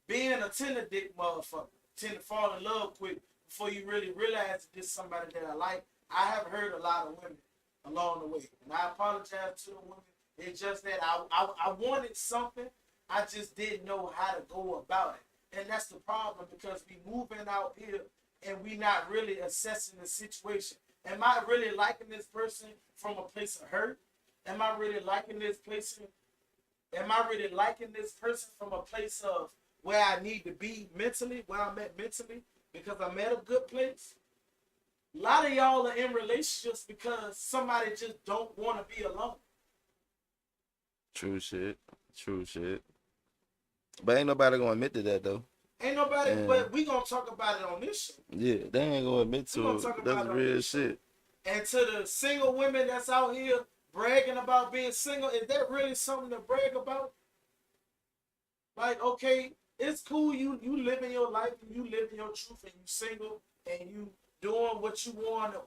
Speaker 2: being a tender dick motherfucker, tend to fall in love quick before you really realize that this is somebody that I like. I have heard a lot of women along the way, and I apologize to the women. It's just that I wanted something, I just didn't know how to go about it. And that's the problem, because we moving out here and we not really assessing the situation. Am I really liking this person from a place of hurt? Am I really liking this person? Am I really liking this person from a place of where I need to be mentally, where I'm at mentally, because I'm at a good place? A lot of y'all are in relationships because somebody just don't want to be alone.
Speaker 1: True shit. But ain't nobody gonna admit to that though.
Speaker 2: Ain't nobody, but we gonna talk about it on this show.
Speaker 1: Yeah, they ain't gonna admit to it. That's real shit.
Speaker 2: And to the single women that's out here bragging about being single, is that really something to brag about? Like, okay, it's cool, you living your life and you living your truth and you single and you doing what you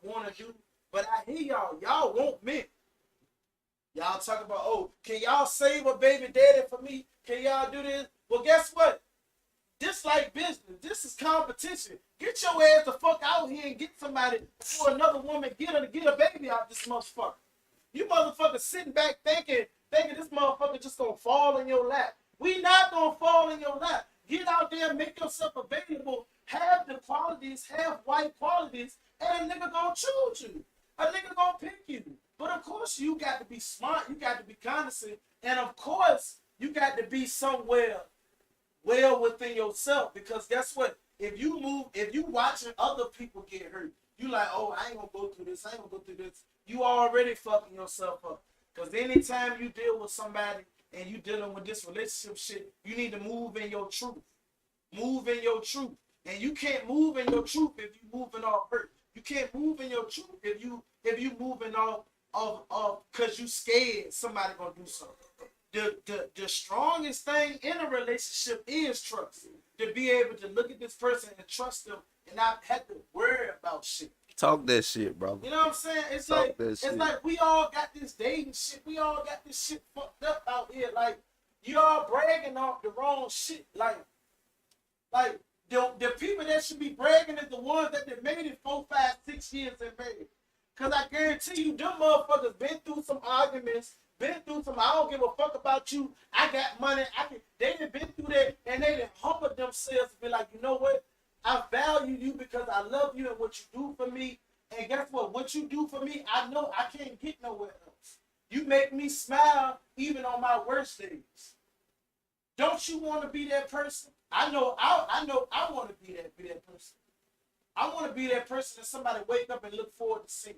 Speaker 2: wanna do. But I hear y'all want men. Y'all talk about, oh, can y'all save a baby daddy for me? Can y'all do this? Well, guess what? This like business. This is competition. Get your ass the fuck out here and get somebody before another woman get a baby out this motherfucker. You motherfuckers sitting back thinking this motherfucker just gonna fall in your lap. We not gonna fall in your lap. Get out there, make yourself available, have the qualities, have white qualities, and a nigga gonna choose you. A nigga gonna pick you. But of course you got to be smart, you got to be cognizant, and of course you got to be somewhere well within yourself, because guess what? If you watching other people get hurt, you like, oh, I ain't gonna go through this, you already fucking yourself up. Because anytime you deal with somebody and you dealing with this relationship shit, you need to move in your truth. Move in your truth. And you can't move in your truth if you moving off hurt. You can't move in your truth if you moving off of because you scared somebody gonna do something. The strongest thing in a relationship is trust. To be able to look at this person and trust them and not have to worry about shit.
Speaker 1: Talk that shit, bro.
Speaker 2: You know what I'm saying? It's like we all got this dating shit. We all got this shit fucked up out here. Like, you all bragging off the wrong shit. Like The people that should be bragging is the ones that made it 4, 5, 6 years and made it. Cause I guarantee you, them motherfuckers been through some arguments, been through some. I don't give a fuck about you. I got money. They done been through that, and they done humbled themselves to be like, you know what? I value you because I love you and what you do for me. And guess what? What you do for me, I know I can't get nowhere else. You make me smile even on my worst days. Don't you want to be that person? I know I want to be that person. I want to be that person that somebody wake up and look forward to see.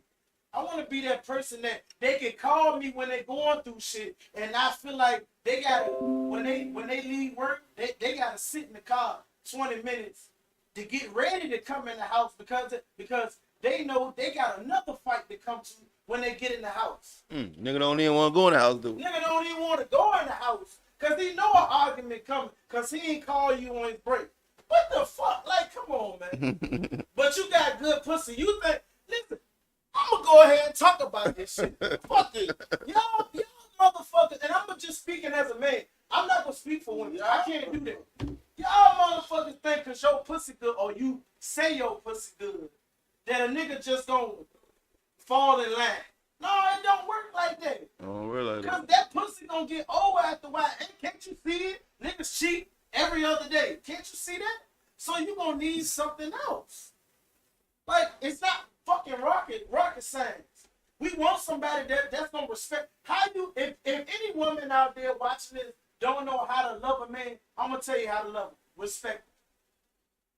Speaker 2: I want to be that person that they can call me when they're going through shit, and I feel like they gotta when they leave work, they gotta sit in the car 20 minutes to get ready to come in the house because they know they got another fight to come to when they get in the house.
Speaker 1: Nigga don't even want to go in the house, dude.
Speaker 2: Nigga don't even want to go in the house because he know an argument coming because he ain't call you on his break. What the fuck? Like, come on, man. But you got good pussy. You think, listen, I'm going to go ahead and talk about this shit. Fuck it. Y'all motherfuckers, and I'm just speaking as a man. I'm not going to speak for women. I can't do that. Y'all motherfuckers think because your pussy good or you say your pussy good that a nigga just going to fall in line. No, it don't work like that.
Speaker 1: I don't realize
Speaker 2: because that pussy going to get over after a while. And can't you see it? Niggas cheat every other day. Can't you see that? So you gonna need something else. Like, it's not fucking rocket science. We want somebody that's gonna respect. How you if any woman out there watching this don't know how to love a man, I'm gonna tell you how to love him. Respect him.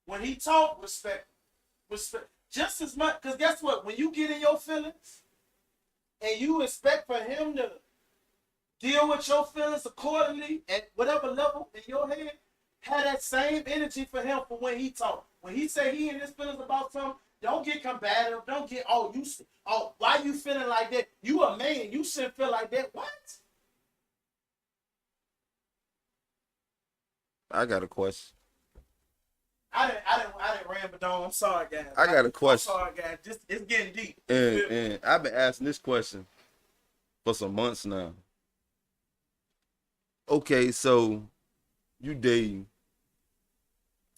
Speaker 2: When he talk, respect him. Respect just as much, because guess what? When you get in your feelings and you expect for him to deal with your feelings accordingly at whatever level in your head, have that same energy for him for when he talk. When he say he in his feelings about something, don't get combative. Don't get, why you feeling like that? You a man. You shouldn't feel like that. What?
Speaker 1: I got a question.
Speaker 2: I didn't ramble on. I'm sorry, guys.
Speaker 1: I got a question.
Speaker 2: I'm sorry, guys. It's getting deep.
Speaker 1: And I've been asking this question for some months now. Okay, so you dating,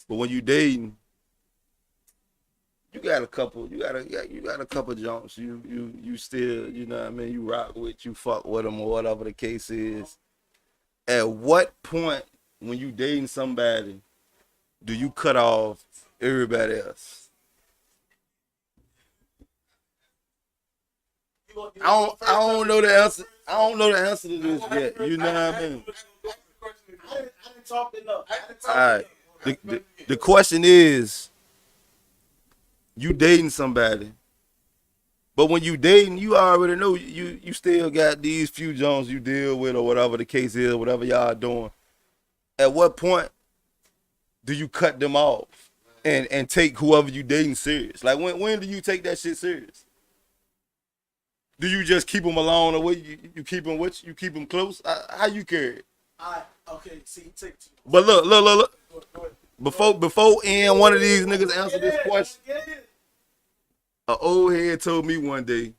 Speaker 1: but when you dating, you got a couple jumps. You still, you know what I mean, you rock with, you fuck with them or whatever the case is. At what point when you dating somebody do you cut off everybody else? I don't know the answer. I don't know the answer to this yet. You know what I mean?
Speaker 2: I didn't talk enough.
Speaker 1: All right. The question is, you dating somebody, but when you dating, you already know you still got these few Jones you deal with or whatever the case is, whatever y'all doing. At what point do you cut them off and take whoever you dating serious? Like when do you take that shit serious? Do you just keep them along, or you keep them with you? You keep them close? How you carry it?
Speaker 2: Okay. See, take two.
Speaker 1: But look.
Speaker 2: Go ahead.
Speaker 1: Before one of these niggas answer this question, an old head told me one day,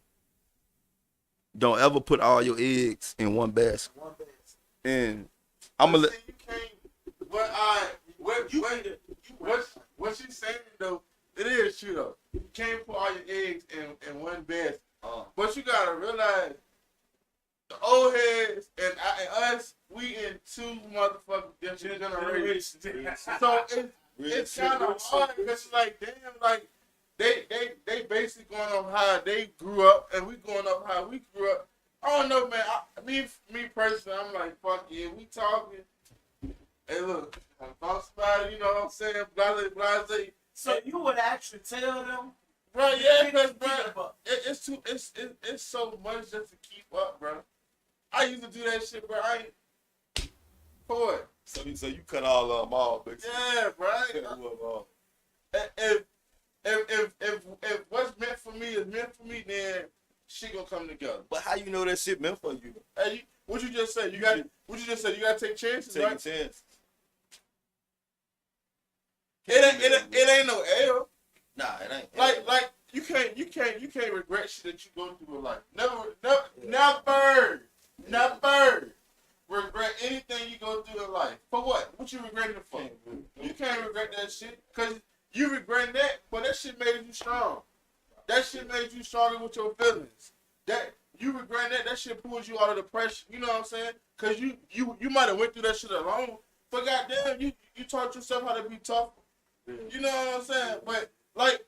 Speaker 1: don't ever put all your eggs in one basket. And I'm gonna let.
Speaker 3: You can't. What she's saying though, it is true though. You can't put all your eggs in one basket. But you gotta realize the old heads and us, we in two motherfucking different generations. So it's kind of hard because it's like, damn, like they basically going off how they grew up and we going off how we grew up. I don't know, man. Me personally, I'm like, fuck yeah, we talking. Hey, look, I thought about it, you know what I'm saying? Blase.
Speaker 2: So you would actually tell them?
Speaker 3: Bro, yeah, because, bro, it's so much just to keep up, bro. I used to do that shit, bro. I ain't for it.
Speaker 1: So you cut all of them off, basically.
Speaker 3: Yeah, bro. If what's meant for me is meant for me, then shit gonna come together.
Speaker 1: But how you know that shit meant for you?
Speaker 3: Hey, what you just said? You gotta take chances,
Speaker 1: Take
Speaker 3: right?
Speaker 1: chances.
Speaker 3: It ain't no L.
Speaker 1: Nah, it ain't.
Speaker 3: Like you can't regret shit that you go through in life. Never regret anything you go through in life. For what? What you regretting it for?
Speaker 1: You
Speaker 3: can't regret that shit. Cause you regret that, but that shit made you strong. That shit made you stronger with your feelings. That you regret that shit pulls you out of depression. You know what I'm saying? Cause you might have went through that shit alone. But goddamn, you taught yourself how to be tough. You know what I'm saying? But like,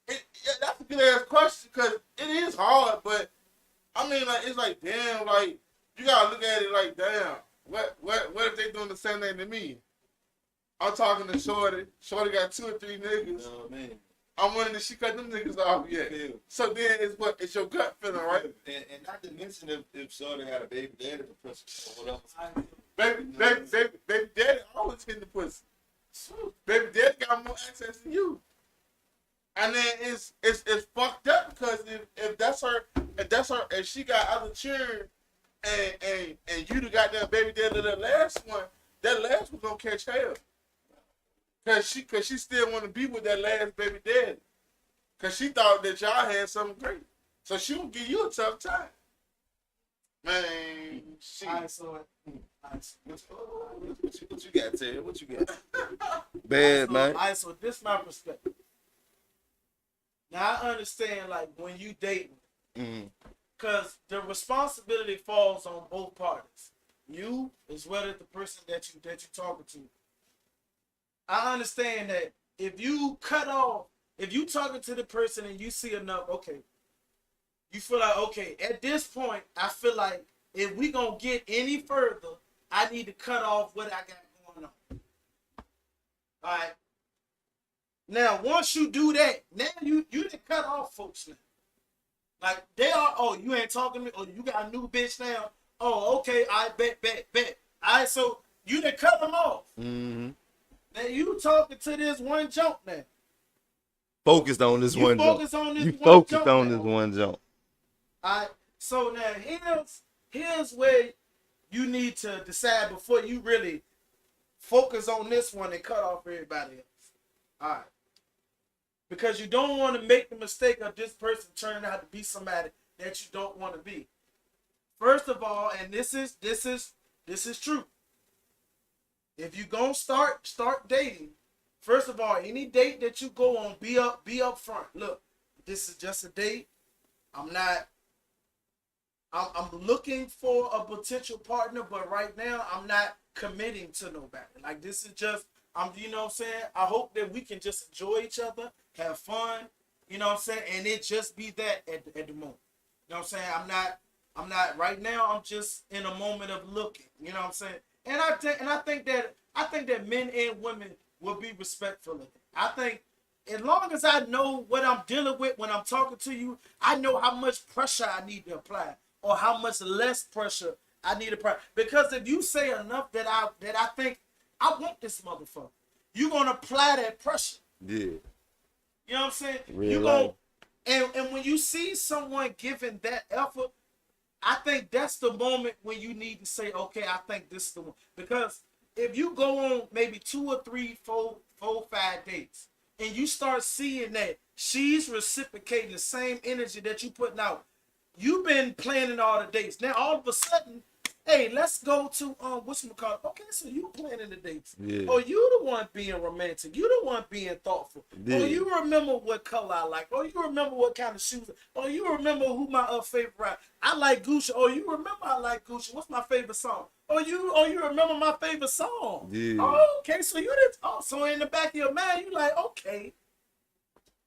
Speaker 3: that's a good ass question because it is hard. But I mean, like, it's like damn, like you gotta look at it like damn. What if they doing the same thing to me? I'm talking to Shorty. Shorty got 2 or 3 niggas.
Speaker 1: Oh man.
Speaker 3: I'm wondering if she cut them niggas off yet.
Speaker 1: Yeah.
Speaker 3: So then it's your gut feeling, right?
Speaker 1: And not to mention if Shorty had a baby daddy for pussy or whatever.
Speaker 3: Baby daddy always hitting the pussy. Baby daddy got more access than you. And then it's fucked up because if that's her if she got other children and you the goddamn baby daddy of that last one gonna catch hell. Cause she still wanna be with that last baby daddy. Cause she thought that y'all had something great. So she gonna give you a tough time. Man, shit.
Speaker 2: All right, so
Speaker 1: What you got, Ted? What you got? Bad, man.
Speaker 2: All right, so this my perspective. Now I understand, like, when you dating, because the responsibility falls on both parties. You as well as the person that you talking to. I understand that if you cut off, if you talking to the person and you see enough, okay, you feel like, okay, at this point, I feel like if we gonna get any further, I need to cut off what I got going on. All right. Now, once you do that, now you done cut off folks now. Like, they are, oh, you ain't talking to me, oh, you got a new bitch now. Oh, okay, I bet. All right, so you done cut them off.
Speaker 1: Mm-hmm.
Speaker 2: Now, you talking to this one jump now.
Speaker 1: Focused on this one jump.
Speaker 2: You
Speaker 1: focused on this one jump.
Speaker 2: All right, so now here's where you need to decide before you really focus on this one and cut off everybody else. All right. Because you don't want to make the mistake of this person turning out to be somebody that you don't want to be. First of all, and this is true. If you gonna start dating, first of all, any date that you go on, be up front. Look, this is just a date. I'm looking for a potential partner, but right now I'm not committing to nobody. Like, this is just, you know what I'm saying? I hope that we can just enjoy each other, have fun, you know what I'm saying? And it just be that at the moment. You know what I'm saying? I'm not right now, I'm just in a moment of looking, you know what I'm saying? And I think that men and women will be respectful of it. I think as long as I know what I'm dealing with when I'm talking to you, I know how much pressure I need to apply or how much less pressure I need to apply. Because if you say enough that I think I want this motherfucker, you're gonna apply that pressure.
Speaker 1: Yeah.
Speaker 2: You know what I'm saying?
Speaker 1: Real
Speaker 2: You
Speaker 1: life.
Speaker 2: and when you see someone giving that effort, I think that's the moment when you need to say, okay, I think this is the one. Because if you go on maybe 2 or 3, 4, 5 dates, and you start seeing that she's reciprocating the same energy that you putting out, you've been planning all the dates. Now all of a sudden, hey, let's go to whatchamacallit. Okay, so you planning the dates.
Speaker 1: Yeah.
Speaker 2: Oh, you the one being romantic. You the one being thoughtful.
Speaker 1: Yeah.
Speaker 2: Oh, you remember what color I like. Oh, you remember what kind of shoes. Oh, you remember who my favorite rapper. I like Gucci. Oh, you remember I like Gucci. What's my favorite song? Oh, you remember my favorite song.
Speaker 1: Yeah.
Speaker 2: Oh, okay, so you did. Oh, so in the back of your mind, you like, okay,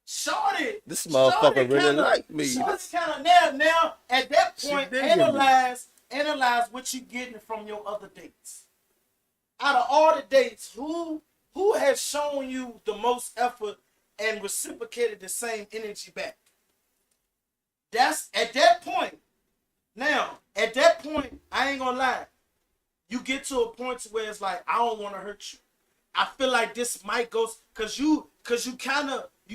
Speaker 2: shorty.
Speaker 1: This motherfucker really like me.
Speaker 2: Shorty kind of now at that point, analyze what you getting from your other dates. Out of all the dates, who has shown you the most effort and reciprocated the same energy back? That's at that point. Now, at that point, I ain't gonna lie. You get to a point where it's like, I don't want to hurt you. I feel like this might go, cause you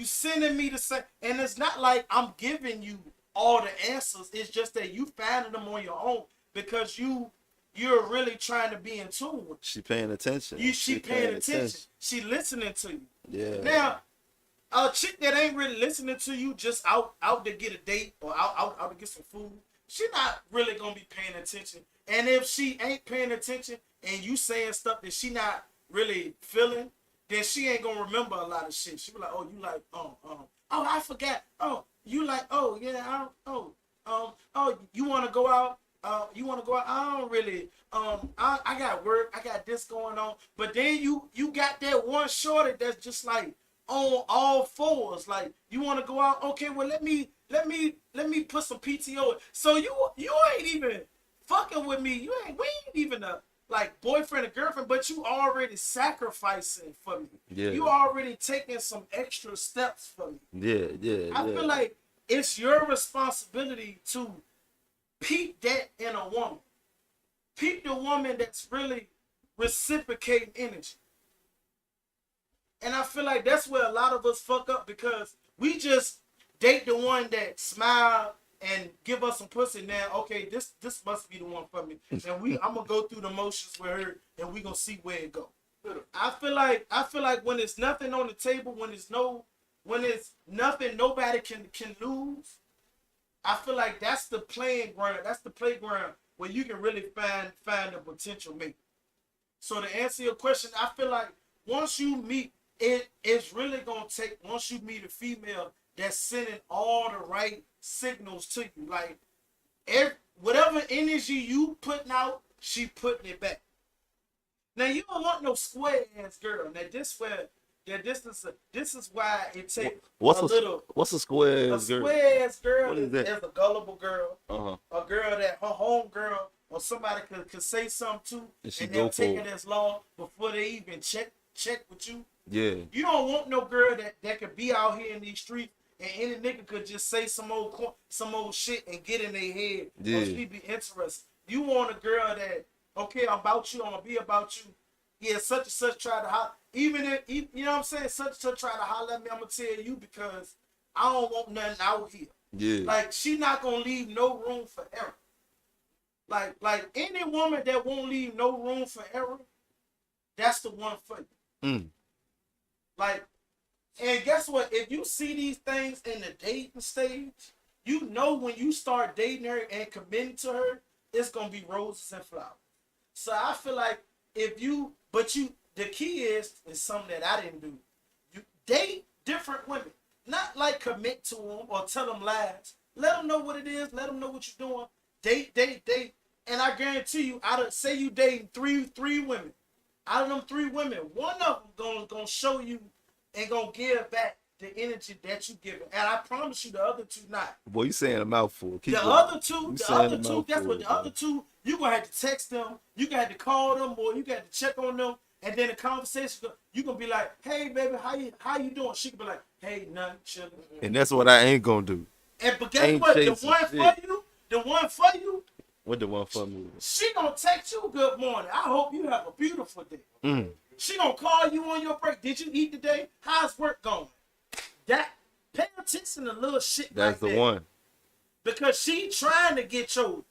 Speaker 2: sending me to say, and it's not like I'm giving you all the answers. It's just that you finding them on your own because you're really trying to be in tune with.
Speaker 1: She paying attention.
Speaker 2: She paying attention. She listening to you.
Speaker 1: Yeah.
Speaker 2: Now, a chick that ain't really listening to you, just out to get a date or out to get some food, she not really gonna be paying attention. And if she ain't paying attention and you saying stuff that she not really feeling, then she ain't gonna remember a lot of shit. She be like, oh, you like, oh, I forgot. Oh, you like, oh, yeah, oh, you want to go out? You want to go out? I don't really. I got work. I got this going on. But then you got that one shorty that's just like on all fours. Like, you want to go out? Okay, well let me put some PTO. So you ain't even fucking with me. We ain't even a like boyfriend or girlfriend, but you already sacrificing for me.
Speaker 1: Yeah.
Speaker 2: You already taking some extra steps for me.
Speaker 1: Yeah.
Speaker 2: I feel like it's your responsibility to peep that in a woman. Peep the woman that's really reciprocating energy. And I feel like that's where a lot of us fuck up, because we just date the one that smile and give us some pussy. Now, okay, this must be the one for me. And I'm gonna go through the motions with her, and we gonna see where it go. I feel like when there's nothing on the table, when there's nothing nobody can lose, I feel like that's the playing ground. That's the playground where you can really find a potential mate. So to answer your question, I feel like once you meet, it's really gonna take, once you meet a female that's sending all the right signals to you, like whatever energy you putting out, she putting it back. Now you don't want no square ass girl. Now this is why it takes
Speaker 1: what's a square ass girl?
Speaker 2: A square ass girl
Speaker 1: is that?
Speaker 2: a gullible girl.
Speaker 1: Uh-huh.
Speaker 2: A girl that her home girl or somebody could say something to, and they'll take it as long before they even check with you.
Speaker 1: Yeah.
Speaker 2: You don't want no girl that could be out here in these streets and any nigga could just say some old shit and get in their head.
Speaker 1: Yeah.
Speaker 2: Or she be interested. You want a girl that, okay, I'm about you, I'm gonna be about you. Yeah, such and such try to holler. Even if, you know what I'm saying, such and such try to holler at me, I'm gonna tell you, because I don't want nothing out here.
Speaker 1: Yeah.
Speaker 2: Like, she not gonna leave no room for error. Like any woman that won't leave no room for error, that's the one for you.
Speaker 1: Mm.
Speaker 2: Like, and guess what? If you see these things in the dating stage, you know when you start dating her and committing to her, it's gonna be roses and flowers. So I feel like the key is something that I didn't do. You date different women, not like commit to them or tell them lies. Let them know what it is. Let them know what you're doing. Date, and I guarantee you, say you dating three women. Out of them 3 women, one of them gonna show you and gonna give back the energy that you give it. And I promise you, the other 2 not.
Speaker 1: Boy, you saying a mouthful.
Speaker 2: The other two, guess what? The other 2, you gonna have to text them, you gonna have to call them, or you got to check on them, and then the conversation, you gonna be like, "Hey, baby, how you doing?" She can be like, "Hey, nothing, chilling."
Speaker 1: And that's what I ain't gonna do.
Speaker 2: But guess what? The one for you.
Speaker 1: What the one for me?
Speaker 2: She gonna text you good morning. I hope you have a beautiful day.
Speaker 1: Mm.
Speaker 2: She gonna call you on your break. Did you eat today? How's work going? Pay attention to little shit.
Speaker 1: That's
Speaker 2: like
Speaker 1: the
Speaker 2: that.
Speaker 1: one.
Speaker 2: Because she trying to get chose.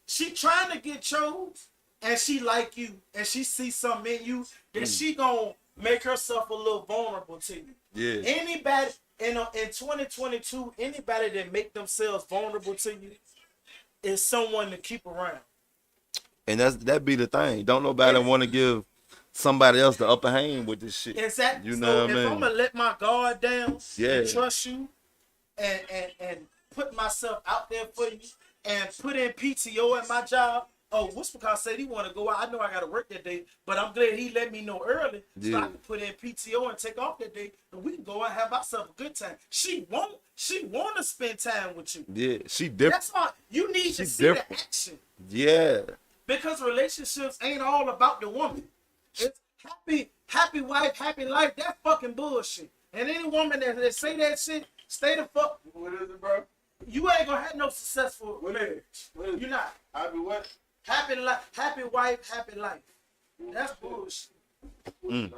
Speaker 2: She trying to get chose, and she like you, and she see something in you that she gonna make herself a little vulnerable to you.
Speaker 1: Yeah.
Speaker 2: Anybody in 2022, anybody that make themselves vulnerable to you is someone to keep around.
Speaker 1: And that be the thing. Don't nobody want to give somebody else the upper hand with this shit.
Speaker 2: Exactly.
Speaker 1: You know
Speaker 2: so
Speaker 1: what I mean?
Speaker 2: if I'm gonna let my guard down and
Speaker 1: Yeah.
Speaker 2: trust you and put myself out there for you and put in PTO at my job. Oh, Whispercar said he want to go out. I know I got to work that day, but I'm glad he let me know early so I can put in PTO and take off that day, and we can go and have ourselves a good time. She want to spend time with you.
Speaker 1: Yeah, she different.
Speaker 2: That's all. You need to see
Speaker 1: different.
Speaker 2: the action.
Speaker 1: Yeah.
Speaker 2: Because relationships ain't all about the woman. It's happy wife, happy life. That's fucking bullshit. And any woman that say that shit, stay the fuck.
Speaker 3: What is it, bro?
Speaker 2: You ain't gonna have no successful marriage. You're not.
Speaker 3: I be what?
Speaker 2: Happy wife, happy life. That's bullshit.
Speaker 1: Mm.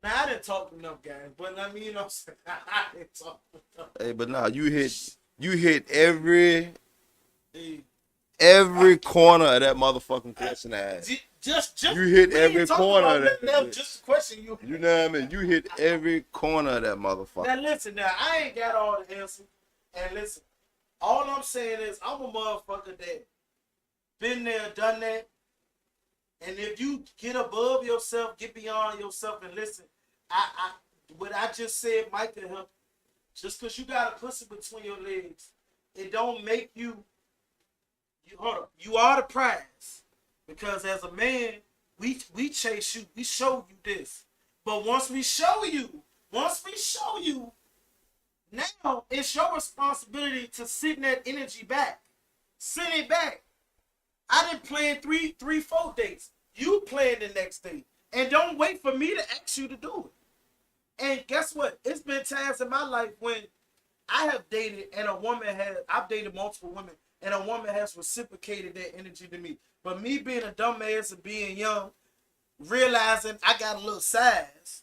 Speaker 2: Now I didn't talk enough, guys, but I mean, you know what I'm saying? I didn't talk enough.
Speaker 1: Hey, but nah, you hit every
Speaker 2: Hey,
Speaker 1: corner of that motherfucking question I asked.
Speaker 2: just
Speaker 1: You hit
Speaker 2: we ain't
Speaker 1: every
Speaker 2: talking
Speaker 1: corner
Speaker 2: about
Speaker 1: of that
Speaker 2: nothing else,
Speaker 1: bitch.
Speaker 2: just a question you.
Speaker 1: You know what I mean? You hit every corner of that motherfucker.
Speaker 2: Now listen, I ain't got all the answers. And listen, all I'm saying is I'm a motherfucker that been there, done that. And if you get above yourself, get beyond yourself, and listen, what I just said might could help. Just because you got a pussy between your legs, it don't make you. You hold up. You are the prize, because as a man, we chase you. We show you this. But once we show you, now it's your responsibility to send that energy back. Send it back. I didn't plan three, 4 dates. You plan the next day. And don't wait for me to ask you to do it. And guess what? It's been times in my life when I have dated and I've dated multiple women and a woman has reciprocated that energy to me. But me being a dumbass and being young, realizing I got a little size,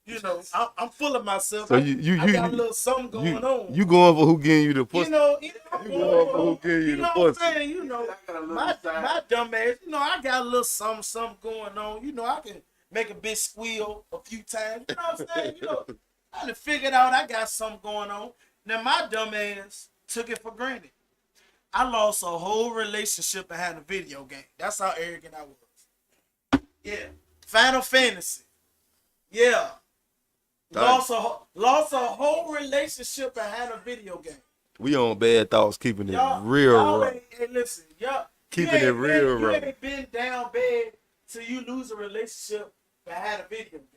Speaker 2: you know, I'm full of myself.
Speaker 1: So
Speaker 2: I got a little something going on.
Speaker 1: You going for who getting you the pussy?
Speaker 2: You know,
Speaker 1: You going for who getting you the
Speaker 2: what I'm
Speaker 1: pussy?
Speaker 2: saying? You know, my dumb ass, you know, I got a little something going on. You know, I can make a bitch squeal a few times. You know what I'm saying? You know, I done figured out I got something going on. Now, my dumb ass took it for granted. I lost a whole relationship behind a video game. That's how arrogant I was. Yeah. Final Fantasy. Yeah. Lost a whole relationship behind a video game.
Speaker 1: We on bad thoughts, keeping it
Speaker 2: Y'all
Speaker 1: real rough.
Speaker 2: Hey, listen, y'all.
Speaker 1: Keeping it real rough.
Speaker 2: You ain't been down bad till you lose a relationship behind a video game.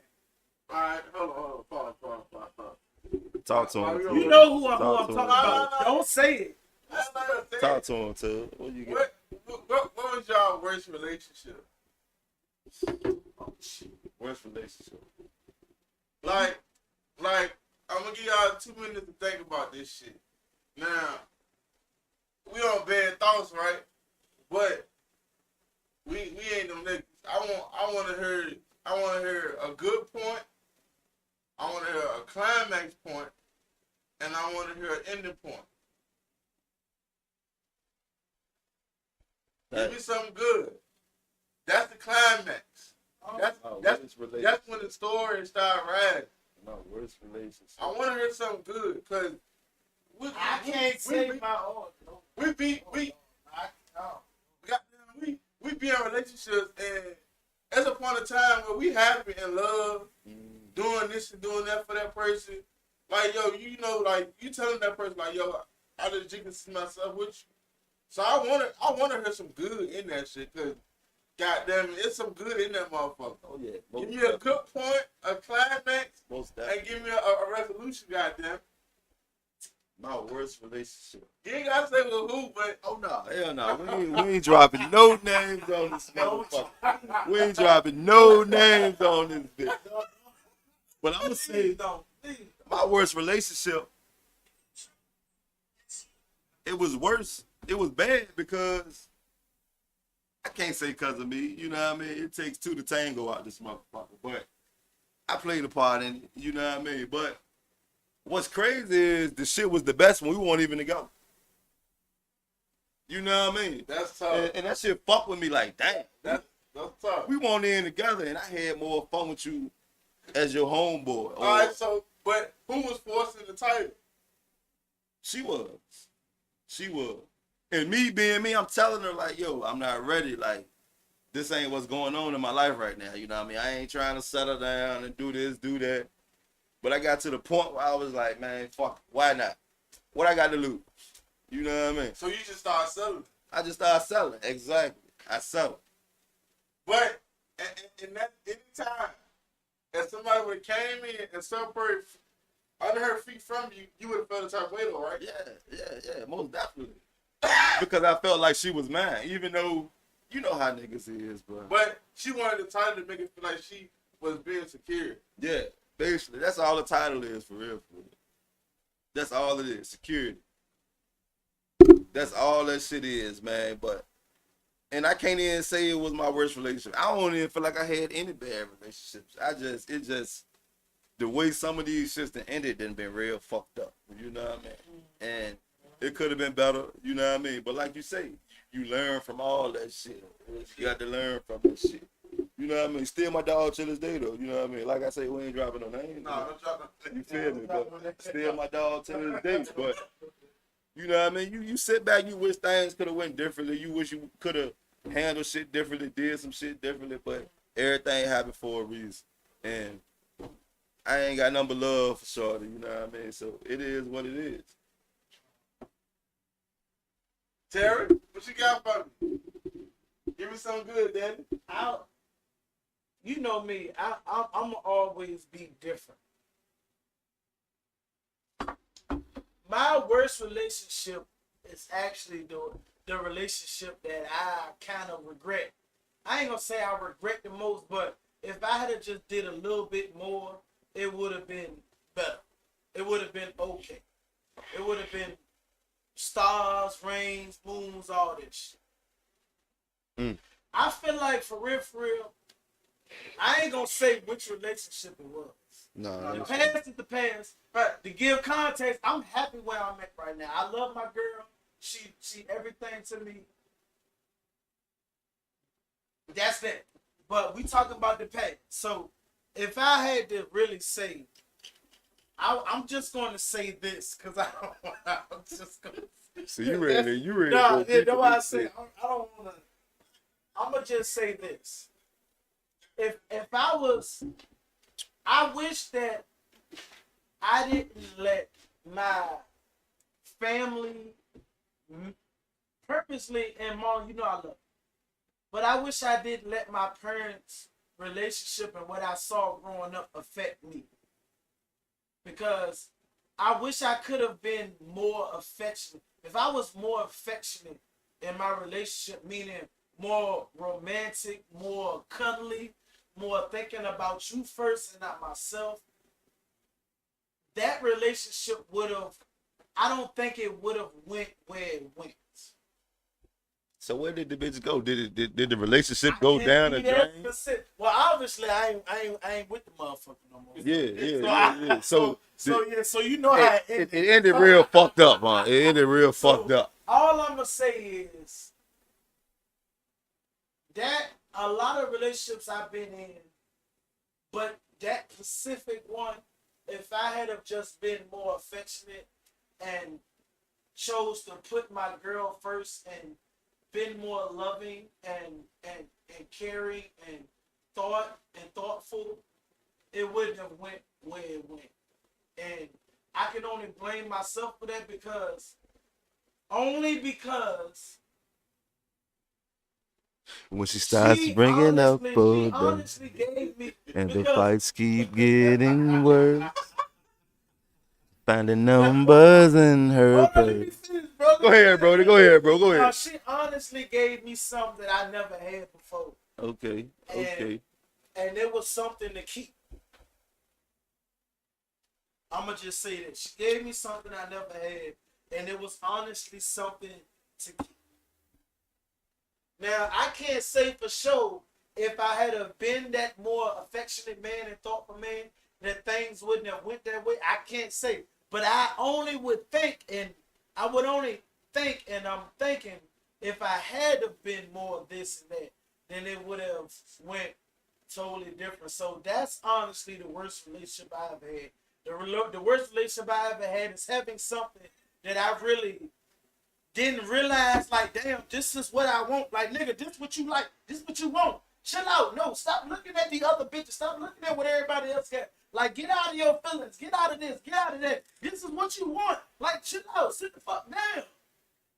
Speaker 3: All right, hold on, pause.
Speaker 1: Talk to him.
Speaker 2: You know who I'm
Speaker 1: Talk to
Speaker 2: talking
Speaker 1: him.
Speaker 2: about. Don't say it.
Speaker 1: Talk to him, too. What you get?
Speaker 3: What was y'all worst relationship?
Speaker 1: Worst relationship.
Speaker 3: Like, I'm gonna give y'all 2 minutes to think about this shit. Now, we on bad thoughts, right? But we ain't them niggas. I want to hear a good point. I want to hear a climax point, and I want to hear an ending point. Give me something good. That's the climax. That's when the story start riding.
Speaker 1: My worst relationship.
Speaker 3: I want to hear something good, cause
Speaker 2: I can't say my own.
Speaker 3: we be in relationships, and there's a point of time where we happy in love, doing this and doing that for that person. Like, yo, you know, like, you telling that person, like, yo, I just can see myself with you. So I wanna hear some good in that shit, cause goddamn it, it's some good in that motherfucker.
Speaker 1: Oh yeah.
Speaker 3: Give me a good point, a climax,
Speaker 1: Most
Speaker 3: and
Speaker 1: definitely.
Speaker 3: give me a resolution, goddamn.
Speaker 1: My worst relationship.
Speaker 3: You ain't gotta say with who, but
Speaker 1: Oh no, hell no. We ain't dropping no names on this motherfucker. We ain't dropping no names on this bitch. But I'm gonna say my worst relationship. It was worse. It was bad because I can't say because of me. You know what I mean? It takes two to tango out this motherfucker. But I played a part in it. You know what I mean? But what's crazy is the shit was the best when we weren't even together. You know what I mean?
Speaker 3: that's tough.
Speaker 1: And that shit fuck with me like, damn.
Speaker 3: That's tough.
Speaker 1: We weren't in together, and I had more fun with you as your homeboy.
Speaker 3: All right, so, but who was forcing the title?
Speaker 1: She was. And me being me, I'm telling her, like, yo, I'm not ready. Like, this ain't what's going on in my life right now. You know what I mean? I ain't trying to settle down and do this, do that. But I got to the point where I was like, man, fuck, why not? What I got to lose? You know what I mean?
Speaker 3: So you just started selling.
Speaker 1: I just started selling. Exactly. I sell.
Speaker 3: But in that anytime, if somebody would have came in and separated under her feet from you, you would have felt the type of way though, right?
Speaker 1: Yeah, most definitely. Because I felt like she was mine, even though you know how niggas is, bro.
Speaker 3: But she wanted the title to make it feel like she was being secure.
Speaker 1: Yeah, basically, that's all the title is for real. That's all it is, security. That's all that shit is, man. And I can't even say it was my worst relationship. I don't even feel like I had any bad relationships. It just, the way some of these shits that ended done been real fucked up. You know what I mean? And it could have been better, you know what I mean? But like you say, you learn from all that shit. You got to learn from that shit. You know what I mean? Still my dog till this day, though. You know what I mean? Like I say, we ain't dropping no names.
Speaker 3: No, I'm dropping.
Speaker 1: You feel me? But still my dog till this day. But you know what I mean? You sit back, you wish things could have went differently. You wish you could have handled shit differently, did some shit differently, but everything happened for a reason. And I ain't got nothing but love for Shorty, you know what I mean? So it is what it is.
Speaker 3: Terry, what you got for me? Give me something good, Daddy.
Speaker 2: You know me. I'm always be different. My worst relationship is actually the relationship that I kind of regret. I ain't gonna say I regret the most, but if I had just did a little bit more, it would have been better. It would have been okay. It would have been stars, rains, moons, all this shit. I feel like for real, I ain't gonna say which relationship it was.
Speaker 1: No,
Speaker 2: The past is the past. But to give context, I'm happy where I'm at right now. I love my girl. She everything to me. That's that. But we talking about the past. So if I had to really say, I'm just going to say this because I'm just going to.
Speaker 1: So you ready?
Speaker 2: No, that's why I say I don't want to. I'm gonna just say this. If I wish that I didn't let my family purposely, and Mom, you know I love you, but I wish I didn't let my parents' relationship and what I saw growing up affect me. Because I wish I could have been more affectionate. If I was more affectionate in my relationship, meaning more romantic, more cuddly, more thinking about you first and not myself, that relationship would have, I don't think it would have went where it went.
Speaker 1: So where did the bitch go? Did the relationship go down the drain?
Speaker 2: Well, obviously I ain't with the motherfucker no more.
Speaker 1: Yeah.
Speaker 2: So you know how
Speaker 1: it ended real fucked up, huh? It ended real fucked up.
Speaker 2: All I'm gonna say is that a lot of relationships I've been in, but that specific one, if I had have just been more affectionate and chose to put my girl first and been more loving and caring and thoughtful, it wouldn't have went where it went. And I can only blame myself for that because
Speaker 1: when she starts bringing up
Speaker 2: she honestly gave me,
Speaker 1: and the fights keep getting worse, finding numbers in her purse. Go ahead, bro. Go ahead.
Speaker 2: She honestly gave me something that I never had before.
Speaker 1: Okay.
Speaker 2: And it was something to keep. I'm going to just say that. She gave me something I never had, and it was honestly something to keep. Now, I can't say for sure if I had have been that more affectionate man and thoughtful man, that things wouldn't have went that way. I can't say. But I only would think, and I would only think, and I'm thinking, if I had have been more this and that, then it would have went totally different. So that's honestly the worst relationship I ever had. The worst relationship I ever had is having something that I really didn't realize, like, damn, this is what I want. Like, nigga, this what you like. This what you want. Chill out. No, stop looking at the other bitches. Stop looking at what everybody else got. Like, get out of your feelings. Get out of this. Get out of that. This is what you want. Like, chill out. Sit the fuck down.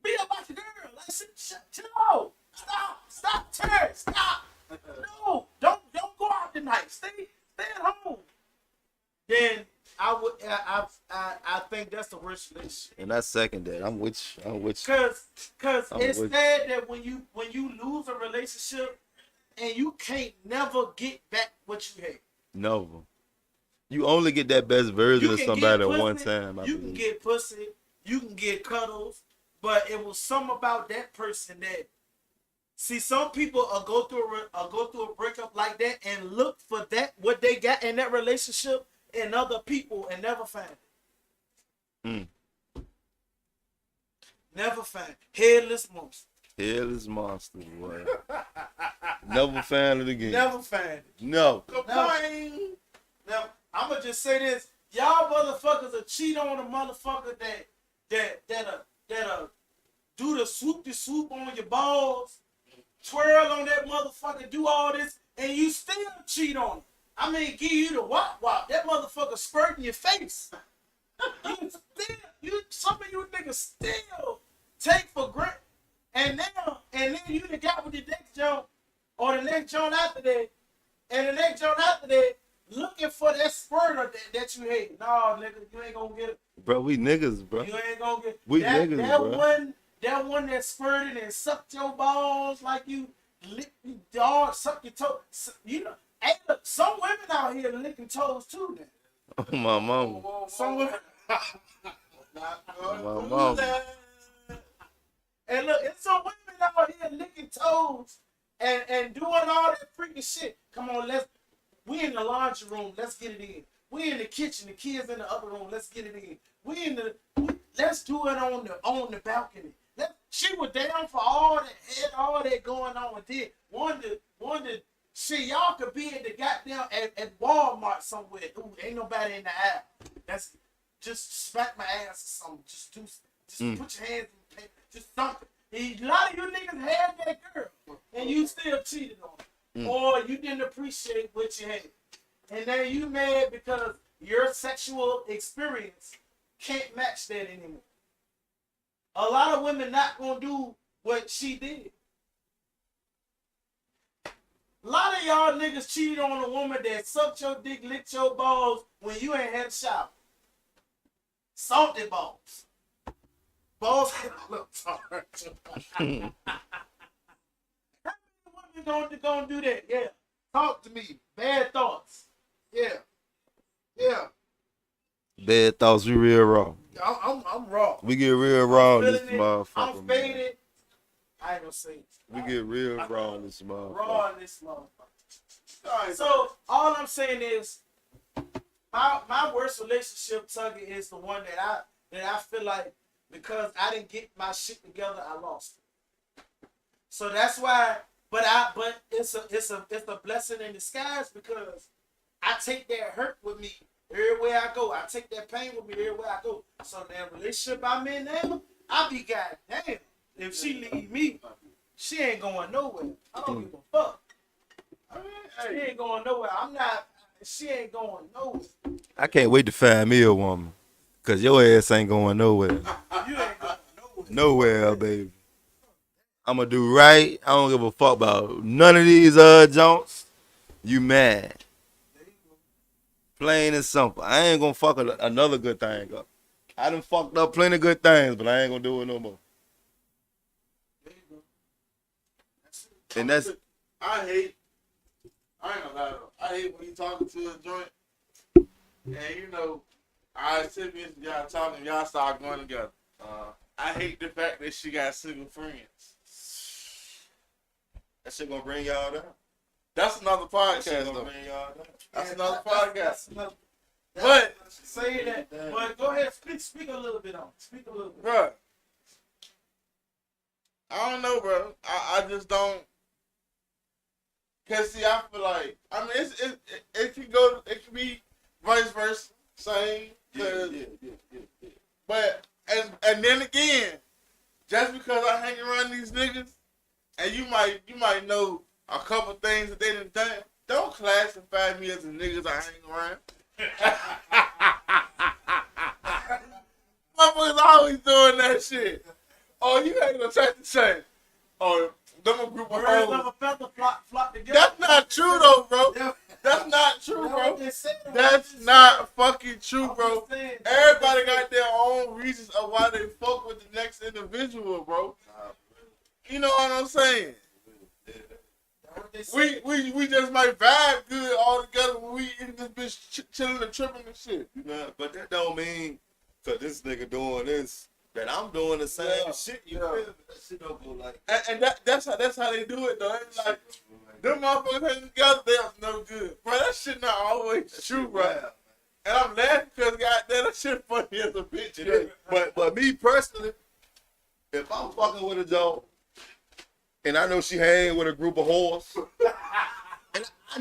Speaker 2: Be about your girl. Like, chill out. Stop, Terry. Stop. No, don't go out tonight. Stay at home. Then I think that's the worst relationship.
Speaker 1: And I second that. I'm with you.
Speaker 2: Cause it's sad that when you lose a relationship and you can't never get back what you had.
Speaker 1: No. You only get that best version of somebody at one time.
Speaker 2: You can get pussy, you can get cuddles, but it was something about that person that. See, some people go through a breakup like that and look for that what they got in that relationship in other people and never find it. Never find it. Headless monster, boy.
Speaker 1: Never found it again.
Speaker 2: Never find it.
Speaker 1: No.
Speaker 2: Now, I'm gonna just say this: y'all motherfuckers will cheat on a motherfucker that do the swoop on your balls. twirl on that motherfucker, do all this, and you still cheat on it. I mean, give you the wop. That motherfucker spurt in your face. Some of you niggas still take for granted. And then you done got with the next joint, or the next joint after that, and the next joint after that, looking for that spurter that you hate. No, nigga, you ain't gonna get it.
Speaker 1: Bro, we niggas, bro.
Speaker 2: You ain't gonna get
Speaker 1: We niggas, bro.
Speaker 2: That one that spurted and sucked your balls like you lick your dog, suck your toe. You know, hey, look, some women out here licking toes too. Then.
Speaker 1: Oh, my mama.
Speaker 2: Some women.
Speaker 1: My mama.
Speaker 2: And look, it's some women out here licking toes and doing all that freaking shit. Come on, we in the laundry room, let's get it in. We in the kitchen, the kids in the other room, let's get it in. Let's do it on the balcony. She was down for all that going on with it. Wonder, shit, y'all could be at the goddamn at Walmart somewhere. Ooh, ain't nobody in the aisle. That's just smack my ass or something. Just put your hands in the paper. Just something. A lot of you niggas had that girl, and you still cheated on her. Or you didn't appreciate what you had. And then you mad because your sexual experience can't match that anymore. A lot of women not gonna do what she did. A lot of y'all niggas cheated on a woman that sucked your dick, licked your balls when you ain't had a shower. Salty balls. Balls. Look, sorry. How many women gonna do that? Yeah. Talk to me. Bad thoughts. Yeah.
Speaker 1: Bad thoughts, we real raw.
Speaker 2: I'm raw.
Speaker 1: We get real raw in this motherfucker.
Speaker 2: I'm faded. I ain't gonna say it.
Speaker 1: We get real raw in this motherfucker.
Speaker 2: Raw in this motherfucker. So all I'm saying is, my worst relationship, Tuggy, is the one that I feel like because I didn't get my shit together, I lost it. So that's why. But it's a blessing in disguise because I take that hurt with me everywhere I go. I take that pain with me everywhere I go. So that relationship I'm in now, I be goddamn. If she leave me, she ain't going nowhere. I don't give a fuck. She ain't going nowhere. She ain't going nowhere.
Speaker 1: I can't wait to find me a woman. Cause your ass ain't going nowhere.
Speaker 2: You ain't going nowhere.
Speaker 1: Nowhere, baby. I'ma do right. I don't give a fuck about none of these jonts. You mad. Plain and simple. I ain't gonna fuck another good thing up. I done fucked up plenty of good things, but I ain't gonna do it no more.
Speaker 2: There you go.
Speaker 1: And that's
Speaker 3: I ain't gonna lie though. I hate when you talking to a joint and you know, I sit with y'all talking, y'all start going together. I hate the fact that she got single friends.
Speaker 1: that shit gonna bring y'all down.
Speaker 3: That's another
Speaker 1: That shit
Speaker 3: podcast
Speaker 1: gonna
Speaker 3: though.
Speaker 1: bring y'all down.
Speaker 3: That's another podcast.
Speaker 2: But
Speaker 3: But
Speaker 2: say that. But go ahead, speak a little bit on. Speak a little bit.
Speaker 3: bro, I don't know, bro. I just don't. Cause see, I feel like it can be vice versa, same.
Speaker 1: Yeah.
Speaker 3: But and then again, just because I hang around these niggas, and you might know a couple things that they done, don't classify me as the niggas I hang around. Motherfuckers always doing that shit. Oh, you ain't gonna take the same. Oh, them a group of
Speaker 2: Birds
Speaker 3: hoes.
Speaker 2: of a feather flock together.
Speaker 3: That's not true though, bro. That's not true, bro. That's not fucking true, bro. Everybody got their own reasons of why they fuck with the next individual, bro. You know what I'm saying? We just might vibe good all together when we in this bitch chilling and tripping and shit.
Speaker 1: You know, but that don't mean cause this nigga doing this that I'm doing the same shit. You feel me? That shit don't go like
Speaker 3: And that's how they do it though. It's like them motherfuckers hanging together, they was no good. Bro, that shit not always true, bro. And I'm laughing because goddamn that shit funny as a bitch.
Speaker 1: it is. But me personally, if I'm fucking with a dog and I know she hang with a group of whores, and I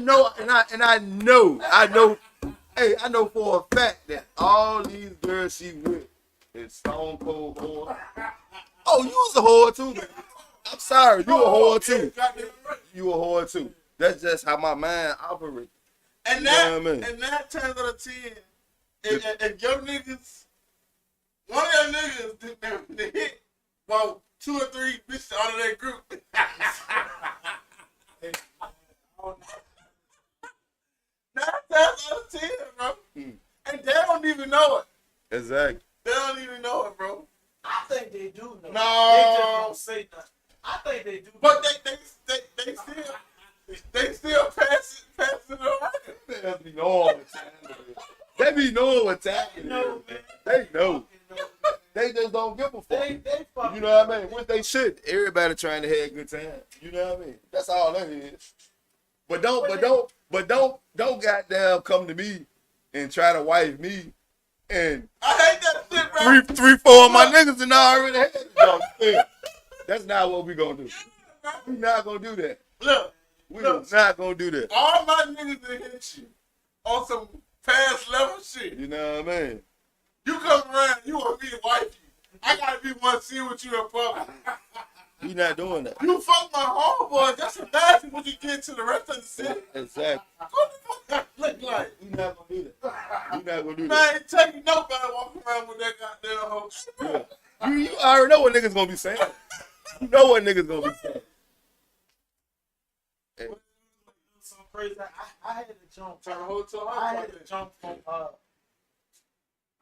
Speaker 1: know for a fact that all these girls she with is stone cold whore. Oh, you was a whore too, man. I'm sorry, you a whore too.
Speaker 3: Goddamn right.
Speaker 1: You a whore too. That's just how my mind operates.
Speaker 3: And
Speaker 1: You know
Speaker 3: that,
Speaker 1: what I mean?
Speaker 3: and 9 times out of 10, if your niggas, one of your niggas, they hit about 2 or 3 bitches out of that group. 9 times out of 10, bro. And they don't even know it.
Speaker 1: Exactly.
Speaker 3: They don't even know it, bro.
Speaker 2: I think they do know.
Speaker 3: No.
Speaker 2: They just don't say nothing. I think they do.
Speaker 3: But they still pass it around.
Speaker 1: They be knowing what time it is. They be knowing what time it is.
Speaker 2: No, man.
Speaker 1: They know.
Speaker 2: You know,
Speaker 1: They just don't give a fuck.
Speaker 2: they fucking
Speaker 1: You know what I mean? Which they should. Everybody trying to have a good time. You know what I mean? That's all that is. But don't goddamn come to me and try to wife me and
Speaker 3: I hate that shit, bro.
Speaker 1: three, 4 of my niggas and I already had it. No, yeah. That's not what we gonna do. We not gonna do that.
Speaker 3: Look,
Speaker 1: We
Speaker 3: Look.
Speaker 1: not gonna do that.
Speaker 3: all my niggas that hit you on some past level shit.
Speaker 1: You know what I mean?
Speaker 3: You come around, you want me to wife you. I gotta be one scene with you in public.
Speaker 1: We not doing that.
Speaker 3: You fuck my homeboy. Just imagine what you get to the rest of the city.
Speaker 1: Exactly.
Speaker 3: What the fuck that look like?
Speaker 1: We not gonna do that. We not gonna do
Speaker 3: Man,
Speaker 1: that.
Speaker 3: I ain't taking nobody walking around with that goddamn hoe.
Speaker 1: Yeah. You already know what niggas gonna be saying. You know what niggas gonna be saying.
Speaker 2: some crazy. I had to jump.
Speaker 3: Trying to hold to
Speaker 2: I had to jump from.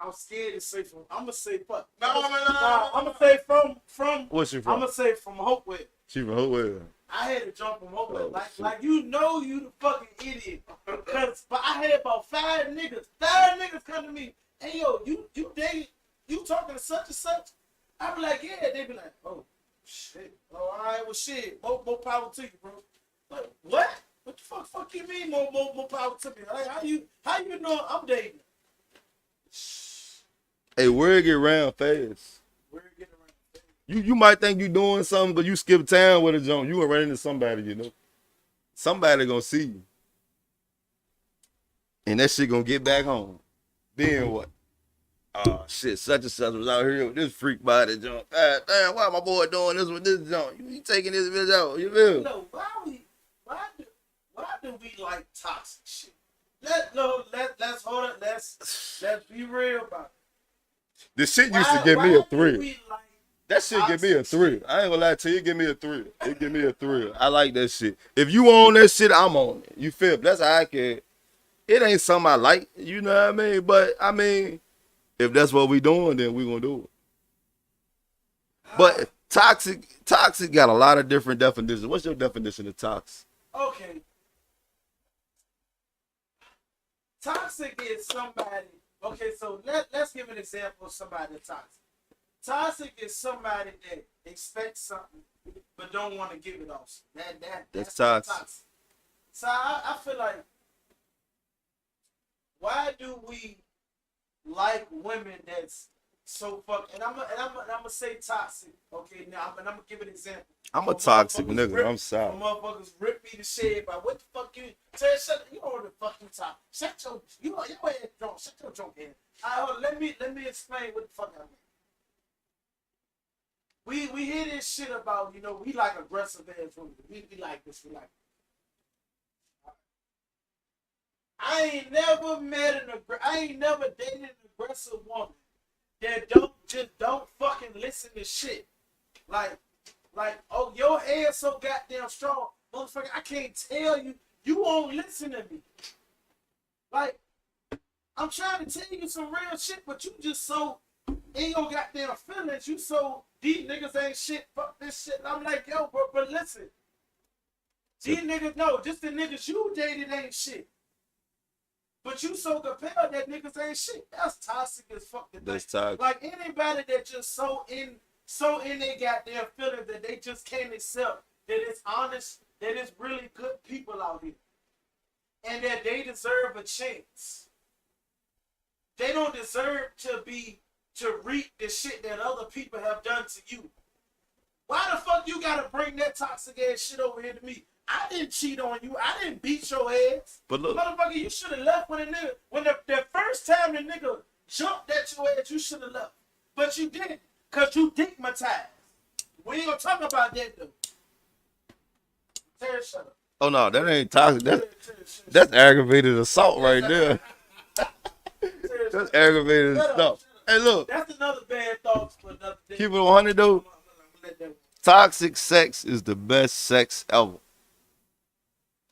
Speaker 2: I'm scared to say from. I'm gonna say fuck.
Speaker 3: No.
Speaker 2: I'm gonna say from.
Speaker 1: What's she
Speaker 2: I'm
Speaker 1: from?
Speaker 2: gonna say from Hopewell.
Speaker 1: She from Hopewell.
Speaker 2: I had to jump from Hopewell.
Speaker 1: Oh, shit.
Speaker 2: Like you know you the fucking idiot. But I had about 5 niggas. 5 niggas come to me. Hey yo, you dating? You talking to such and such? I be like, yeah. They be like, oh shit. Oh, all right, well shit. More power to you, bro. Like, what? What the fuck you mean more power to me? Like, how you know I'm dating?
Speaker 1: Hey, word get round fast.
Speaker 2: We're getting around.
Speaker 1: You might think you doing something, but you skip town with a jump. You gonna run into somebody, you know. Somebody gonna see you. And that shit gonna get back home. Then what? Oh shit, such and such was out here with this freak body jump. God damn, why my boy doing this with this jump? You taking this bitch out, you feel?
Speaker 2: No, why do we like toxic shit? Let's hold it. Let's be real about it.
Speaker 1: This shit used to give me a thrill.
Speaker 2: We like
Speaker 1: That shit give me a thrill. I ain't gonna lie to you, it give me a thrill. It give me a thrill. I like that shit. If you on that shit, I'm on it. You feel me? That's how I can. It ain't something I like, you know what I mean? But I mean, if that's what we doing, then we gonna do it. But toxic got a lot of different definitions. What's your definition of toxic?
Speaker 2: Okay. Toxic is somebody. Okay, so let's give an example of somebody that's toxic. Toxic is somebody that expects something but don't want to give it off. That's
Speaker 1: toxic.
Speaker 2: So I feel like, why do we like women that's so fuck? And I'm gonna say toxic. Okay, now I'm gonna give an example.
Speaker 1: I'm a toxic nigga. I'm sorry.
Speaker 2: Motherfuckers rip me to shit about what the fuck you tell shut you know the fuck you talk. Shut your your head drunk. Shut your drunk head. Hold on, let me explain what the fuck I mean. We hear this shit about, you know, we like aggressive ass women. We like this, we like. I ain't never dated an aggressive woman that don't fucking listen to shit. Like, oh, your hair so goddamn strong, motherfucker. I can't tell you. You won't listen to me. Like, I'm trying to tell you some real shit, but you just so in your goddamn feelings. You so these niggas ain't shit. Fuck this shit. And I'm like, yo, bro, but listen. These niggas, no, just the niggas you dated ain't shit. But you so compelled that niggas ain't shit. That's toxic as fuck.
Speaker 1: That's toxic.
Speaker 2: Like anybody that just so in their goddamn feelings that they just can't accept that it's honest, that it's really good people out here. And that they deserve a chance. They don't deserve to reap the shit that other people have done to you. Why the fuck you gotta bring that toxic ass shit over here to me? I didn't cheat on you. I didn't beat your ass.
Speaker 1: But look,
Speaker 2: motherfucker, you should have left when the first time the nigga jumped at your ass, you should have left. But you didn't, cause you digmatized. We ain't gonna talk about that though. Terry, shut up.
Speaker 1: Oh no, that ain't toxic.
Speaker 2: Terry, Terry,
Speaker 1: That's aggravated assault right there.
Speaker 2: Terry,
Speaker 1: That's aggravated
Speaker 2: shut up,
Speaker 1: assault.
Speaker 2: shut up.
Speaker 1: Hey, look,
Speaker 2: That's another bad thought for another day.
Speaker 1: keep it 100 though.
Speaker 2: I'm gonna let that-
Speaker 1: Toxic sex is the best sex ever.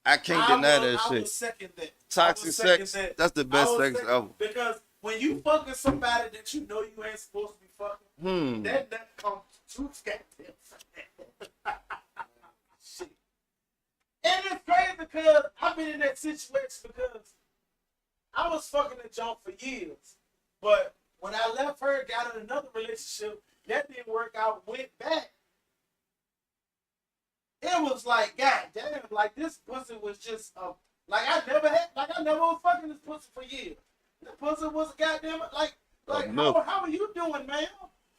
Speaker 1: I can't
Speaker 2: I
Speaker 1: deny
Speaker 2: will-
Speaker 1: that
Speaker 2: I will
Speaker 1: shit.
Speaker 2: second that. I
Speaker 1: Toxic
Speaker 2: will second
Speaker 1: sex,
Speaker 2: that.
Speaker 1: that's the
Speaker 2: I
Speaker 1: best
Speaker 2: will
Speaker 1: sex
Speaker 2: second-
Speaker 1: ever.
Speaker 2: Because when you fucking somebody that you know you ain't supposed to be fucking, that comes too goddamn. Shit. And it's crazy because I've been in that situation because I was fucking the junk for years. But when I left her, got in another relationship, that didn't work out, went back. It was like, god damn, like this pussy was just like I never was fucking this pussy for years. The pussy was goddamn how are you doing, man?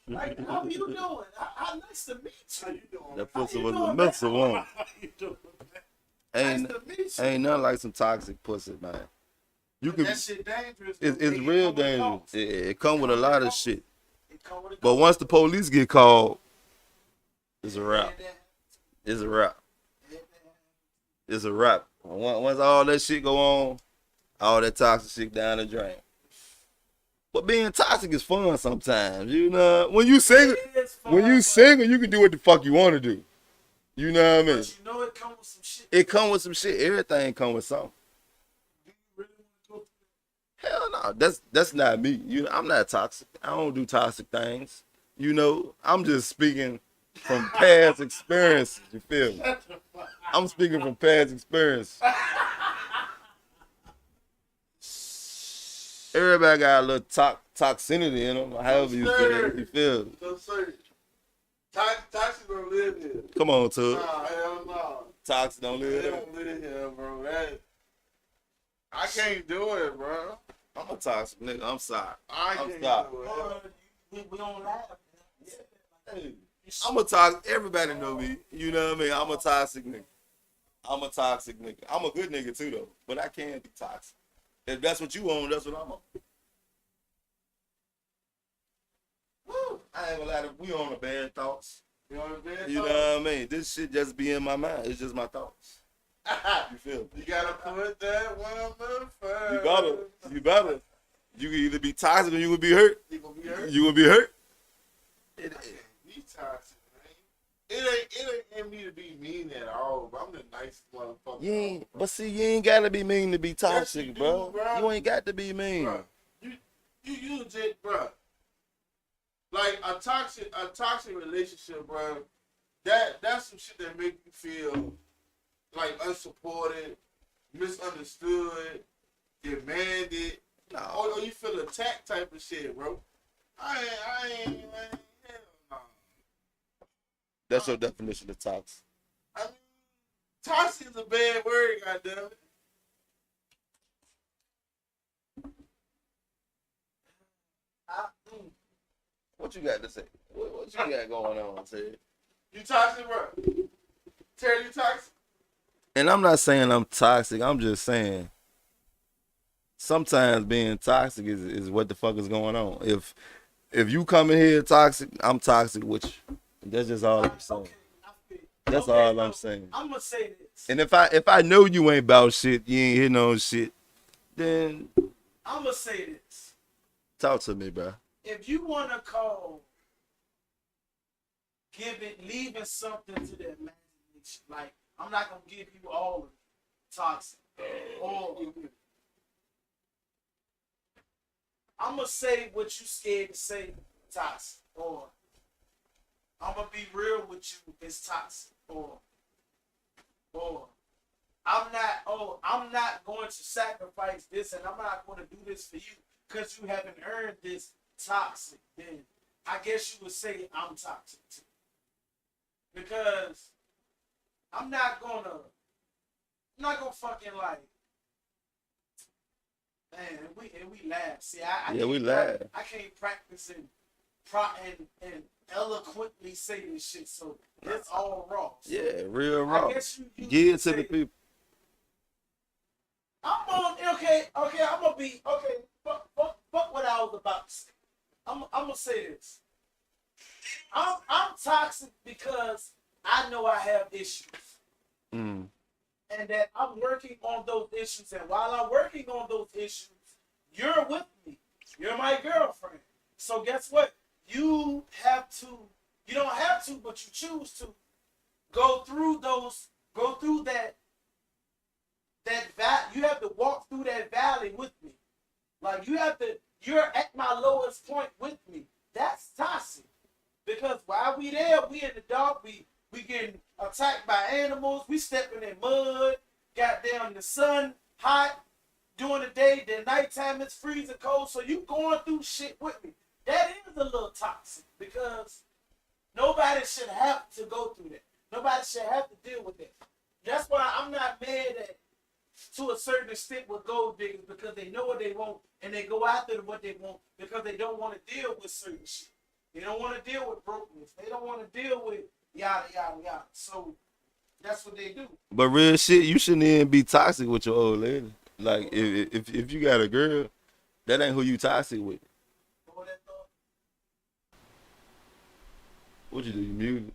Speaker 2: Like how are you doing? How nice to meet you. How you doing?
Speaker 1: That pussy
Speaker 2: How you
Speaker 1: was a
Speaker 2: doing,
Speaker 1: missile
Speaker 2: man?
Speaker 1: one.
Speaker 2: How you doing, man?
Speaker 1: Ain't
Speaker 2: Nice to meet you.
Speaker 1: ain't nothing like some toxic pussy, man. You can.
Speaker 2: That shit dangerous.
Speaker 1: It's real dangerous. It come with a lot of shit.
Speaker 2: It come with a
Speaker 1: But
Speaker 2: cost.
Speaker 1: once the police get called, it's a wrap. It's a wrap. It's a wrap. Once all that shit go on, all that toxic shit down the drain. But being toxic is fun sometimes, you know. When you single, you can do what the fuck you want to do. You know what I mean?
Speaker 2: But you know it come with some shit.
Speaker 1: It come with some shit. Everything come with something.
Speaker 2: Do you really want to go
Speaker 1: Hell no, that's not me. You know, I'm not toxic. I don't do toxic things. You know, I'm just speaking from past experiences. You feel me? I'm speaking from past experience. Everybody got a little toxicity in them, however you say it. You feel me?
Speaker 3: No, sir. Toxic don't live here.
Speaker 1: Come on, Tug.
Speaker 3: Nah, hell no.
Speaker 1: Toxic don't live
Speaker 3: They
Speaker 1: there.
Speaker 3: don't live here, bro. I can't do it, bro.
Speaker 1: I'm a toxic nigga. I'm sorry.
Speaker 3: I
Speaker 1: I'm
Speaker 3: can't
Speaker 1: sorry.
Speaker 3: do it.
Speaker 2: We don't laugh.
Speaker 1: Hey, I'm a toxic. Everybody know me. You know what I mean? I'm a toxic nigga. I'm a toxic nigga. I'm a good nigga too, though. But I can't be toxic. If that's what you want, that's what I'm on. Woo. I ain't gonna lie to we on the bad thoughts.
Speaker 3: You know what I'm saying?
Speaker 1: You know what I mean? This shit just be in my mind. It's just my thoughts. You feel me?
Speaker 3: You gotta put that woman first.
Speaker 1: You better. You can either be toxic or you will be hurt.
Speaker 3: You gonna be hurt?
Speaker 1: You will be hurt.
Speaker 3: Be toxic, man. It ain't in me to be mean at all, but I'm the nicest motherfucker.
Speaker 1: But see, you ain't gotta be mean to be toxic,
Speaker 3: you do,
Speaker 1: bro.
Speaker 3: bro.
Speaker 1: You ain't got to be mean.
Speaker 3: Bro, you legit, bro. Like a toxic relationship, bro. That's some shit that make you feel like unsupported, misunderstood, demanded, or you feel attacked type of shit, bro. I ain't, man. Hell no.
Speaker 1: That's your definition of toxic.
Speaker 3: I mean, toxic is a bad word, goddammit.
Speaker 1: What you got to say? What you got going on, Terry?
Speaker 3: You toxic, bro? Terry, you toxic?
Speaker 1: And I'm not saying I'm toxic. I'm just saying sometimes being toxic is what the fuck is going on. If you come in here toxic, I'm toxic with you. That's just all I'm saying. That's all I'm saying.
Speaker 2: I'm gonna say this.
Speaker 1: And if I know you ain't about shit, you ain't hitting on shit, then
Speaker 2: I'm gonna say this.
Speaker 1: Talk to me, bro.
Speaker 2: If you wanna call leaving something to the imagination, like I'm not gonna give you all of it, toxic, or I'm gonna say what you scared to say, toxic, or I'm gonna be real with you, it's toxic, or I'm not going to sacrifice this, and I'm not going to do this for you because you haven't earned this, toxic. Then I guess you would say I'm toxic too, because I'm not gonna fucking like, man. And we laugh. See,
Speaker 1: We laugh.
Speaker 2: I can't practice and eloquently say this shit, so it's all raw. So
Speaker 1: Yeah, real raw.
Speaker 2: I guess you
Speaker 1: Give it to
Speaker 2: say,
Speaker 1: the people.
Speaker 2: I'm on. Okay. I'm gonna be okay. Fuck what I was about to say. I'm gonna say this. I'm toxic because I know I have issues.
Speaker 1: Mm.
Speaker 2: And that I'm working on those issues. And while I'm working on those issues, you're with me. You're my girlfriend. So guess what? You have to, you don't have to, but you choose to go through you have to walk through that valley with me. Like you're at my lowest point with me. That's toxic. Because while we there, we in the dark, we getting attacked by animals, we stepping in mud, goddamn the sun hot during the day, then nighttime it's freezing cold, so you going through shit with me. That is a little toxic because nobody should have to go through that. Nobody should have to deal with that. That's why I'm not mad at to a certain extent with gold diggers because they know what they want and they go after what they want because they don't want to deal with certain shit. They don't want to deal with brokenness. They don't want to deal with yada yada yada. So that's what they do.
Speaker 1: But real shit, you shouldn't even be toxic with your old lady. Like if you got a girl, that ain't who you toxic with. What you do? You mute it?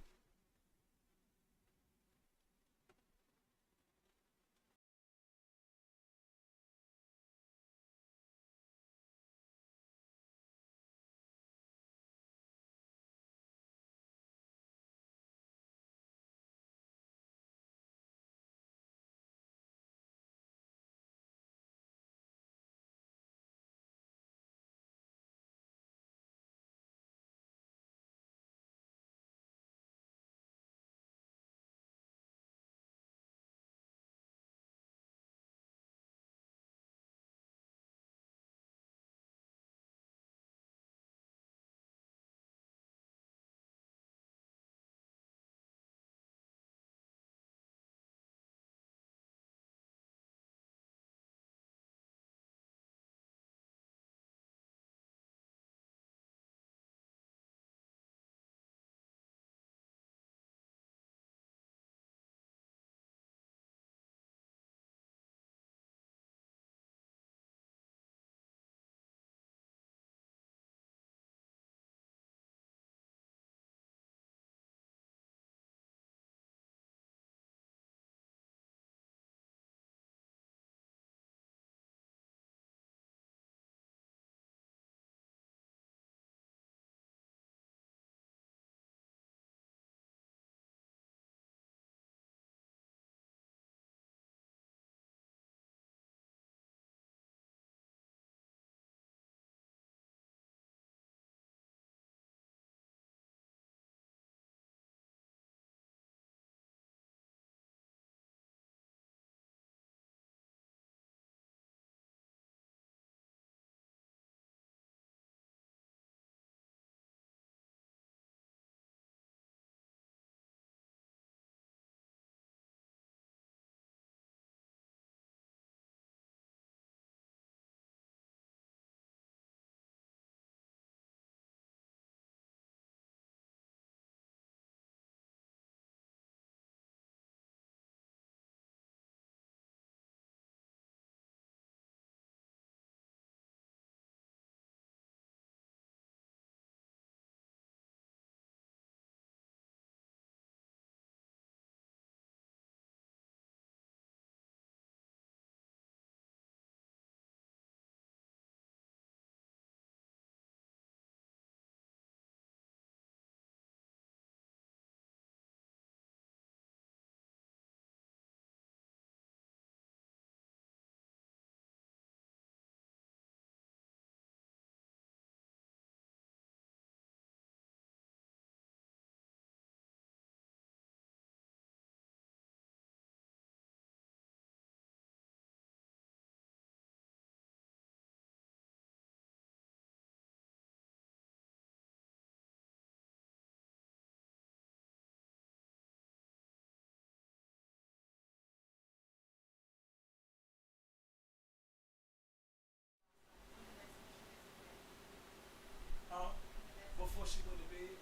Speaker 2: Before she go to bed,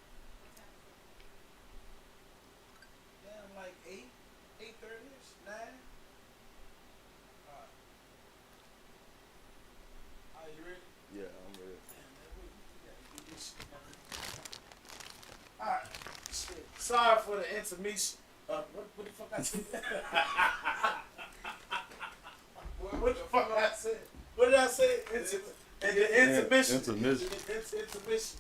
Speaker 2: damn, like 8:30ish, 9. Are you ready?
Speaker 1: Yeah, I'm ready.
Speaker 2: Damn, man, we gotta do this shit, man. All right, shit. Sorry for the intermission. What the fuck I said? What the fuck I said? What did I say? Intermission.
Speaker 1: Intermission.
Speaker 2: Intermission.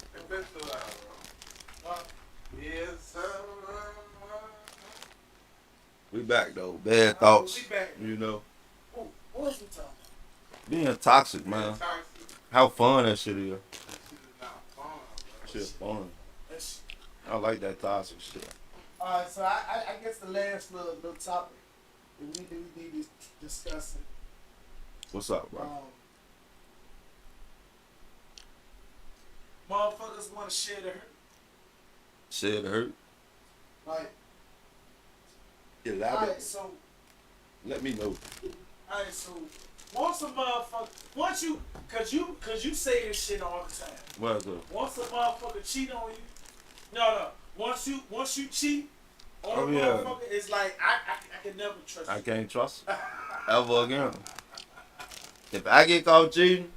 Speaker 3: Yes, sir.
Speaker 1: We back though. Bad thoughts.
Speaker 2: We back.
Speaker 1: You know.
Speaker 2: What was we talking
Speaker 1: Being toxic, man. How fun that shit is. Shit fun.
Speaker 2: about?
Speaker 1: I like that toxic shit.
Speaker 2: Alright, so I guess the last little topic that we need to discuss it.
Speaker 1: What's up, bro?
Speaker 2: Motherfuckers want to share the hurt.
Speaker 1: Shit hurt.
Speaker 2: Like,
Speaker 1: Elaborate.
Speaker 2: alright, so
Speaker 1: Let me know.
Speaker 2: Alright, so once a motherfucker, cause you say this shit all the time.
Speaker 1: What's up?
Speaker 2: Once a motherfucker cheat on you, no. Once you cheat on a
Speaker 1: yeah.
Speaker 2: motherfucker, it's like I can never trust
Speaker 1: I
Speaker 2: you.
Speaker 1: can't trust you ever again. If I get caught cheating,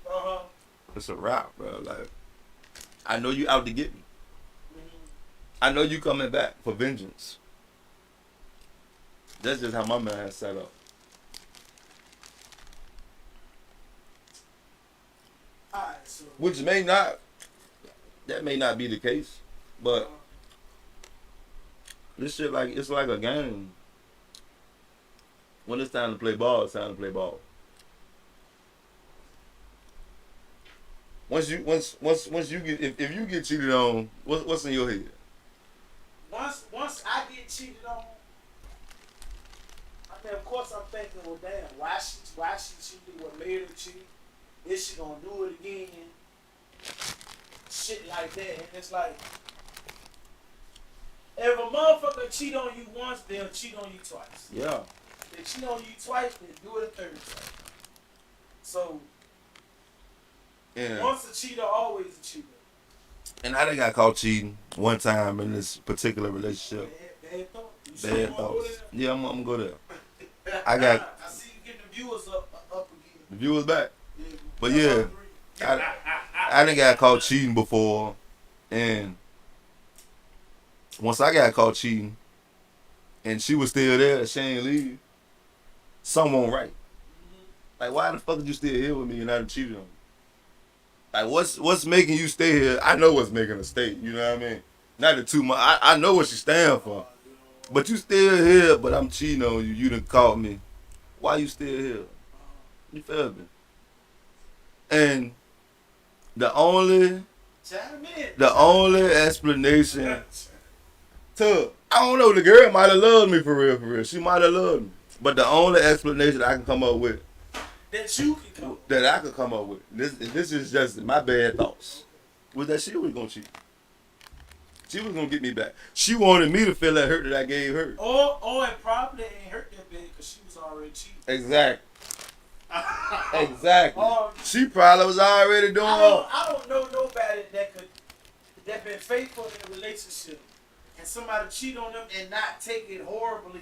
Speaker 1: it's a wrap, bro. Like, I know you out to get me. I know you coming back for vengeance. That's just how my mind set up.
Speaker 2: Alright, so
Speaker 1: Which that may not be the case, but this shit it's like a game. When it's time to play ball, it's time to play ball. Once you get if you get cheated on, what's in your head?
Speaker 2: once I get cheated on, I mean, of course I'm thinking, well, damn, why she cheated? What made her cheat? Is she gonna do it again? Shit like that, and it's like, if a motherfucker cheat on you once, they'll cheat on you twice.
Speaker 1: Yeah.
Speaker 2: They cheat on you twice, they do it a third time. So
Speaker 1: Yeah.
Speaker 2: once a cheater, always a cheater.
Speaker 1: And I done got caught cheating one time in this particular relationship.
Speaker 2: Bad thought. You sure
Speaker 1: Bad
Speaker 2: you wanna go
Speaker 1: thoughts.
Speaker 2: there?
Speaker 1: Yeah, I'm gonna go there.
Speaker 2: I
Speaker 1: got-
Speaker 2: see you getting the viewers up again.
Speaker 1: The viewers back.
Speaker 2: Yeah,
Speaker 1: But yeah, I done got caught cheating before, and once I got caught cheating, and she was still there, she ain't leave, something won't right. Like, why the fuck did you still here with me and I done cheated on you? Like, what's making you stay here? I know what's making her stay. You know what I mean? Not the 2 months. I know what she stand for. But you still here, but I'm cheating on you. You done caught me. Why you still here? You feel me? And the only explanation to, I don't know, the girl might have loved me for real. She might have loved me. But the only explanation I can come up with, that I could come up with, this is just my bad thoughts, was that she was gonna cheat. She was gonna get me back. She wanted me to feel that hurt that I gave her.
Speaker 2: Or it probably ain't hurt that bad because she was already cheating.
Speaker 1: Exactly. Exactly.
Speaker 2: Oh,
Speaker 1: She probably was already doing
Speaker 2: I don't know nobody that been faithful in a relationship and somebody cheat on them and not take it horribly,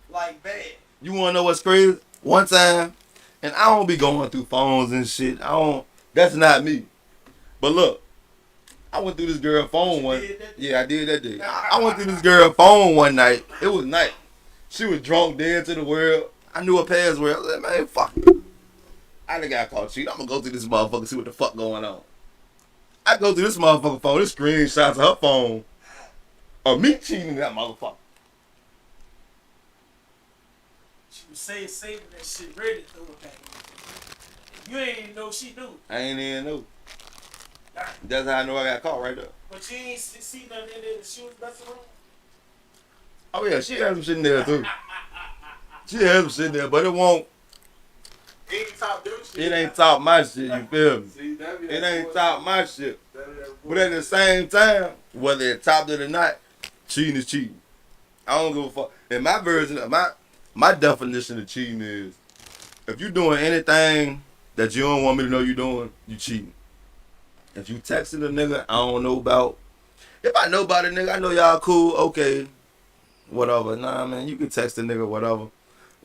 Speaker 2: like bad.
Speaker 1: You wanna know what's crazy? One time, and I don't be going through phones and shit. That's not me. But look, I went through this girl phone one. Yeah, I did that day. I went through this girl phone one night. It was night. She was drunk, dead to the world. I knew her password. I was like, man, fuck it. I done got caught cheating. I'm gonna go through this motherfucker, see what the fuck going on. I go through this motherfucker phone. This screenshots of her phone of me cheating that motherfucker.
Speaker 2: She was saving that shit ready to throw it back. You ain't even know she knew.
Speaker 1: I ain't even know. That's how I know I got caught right there.
Speaker 2: But you ain't see nothing in there that she was messing around?
Speaker 1: Oh yeah, she had some shit in there too. She had some shit in there, but it won't. It ain't top my shit, you feel me? It ain't top my shit. But at the same time, whether it topped it or not, cheating is cheating. I don't give a fuck. And my version of my definition of cheating is, if you doing anything that you don't want me to know you doing, you cheating. If you texting a nigga I don't know about, if I know about a nigga, I know y'all cool, okay, whatever. Nah, man, you can text a nigga, whatever.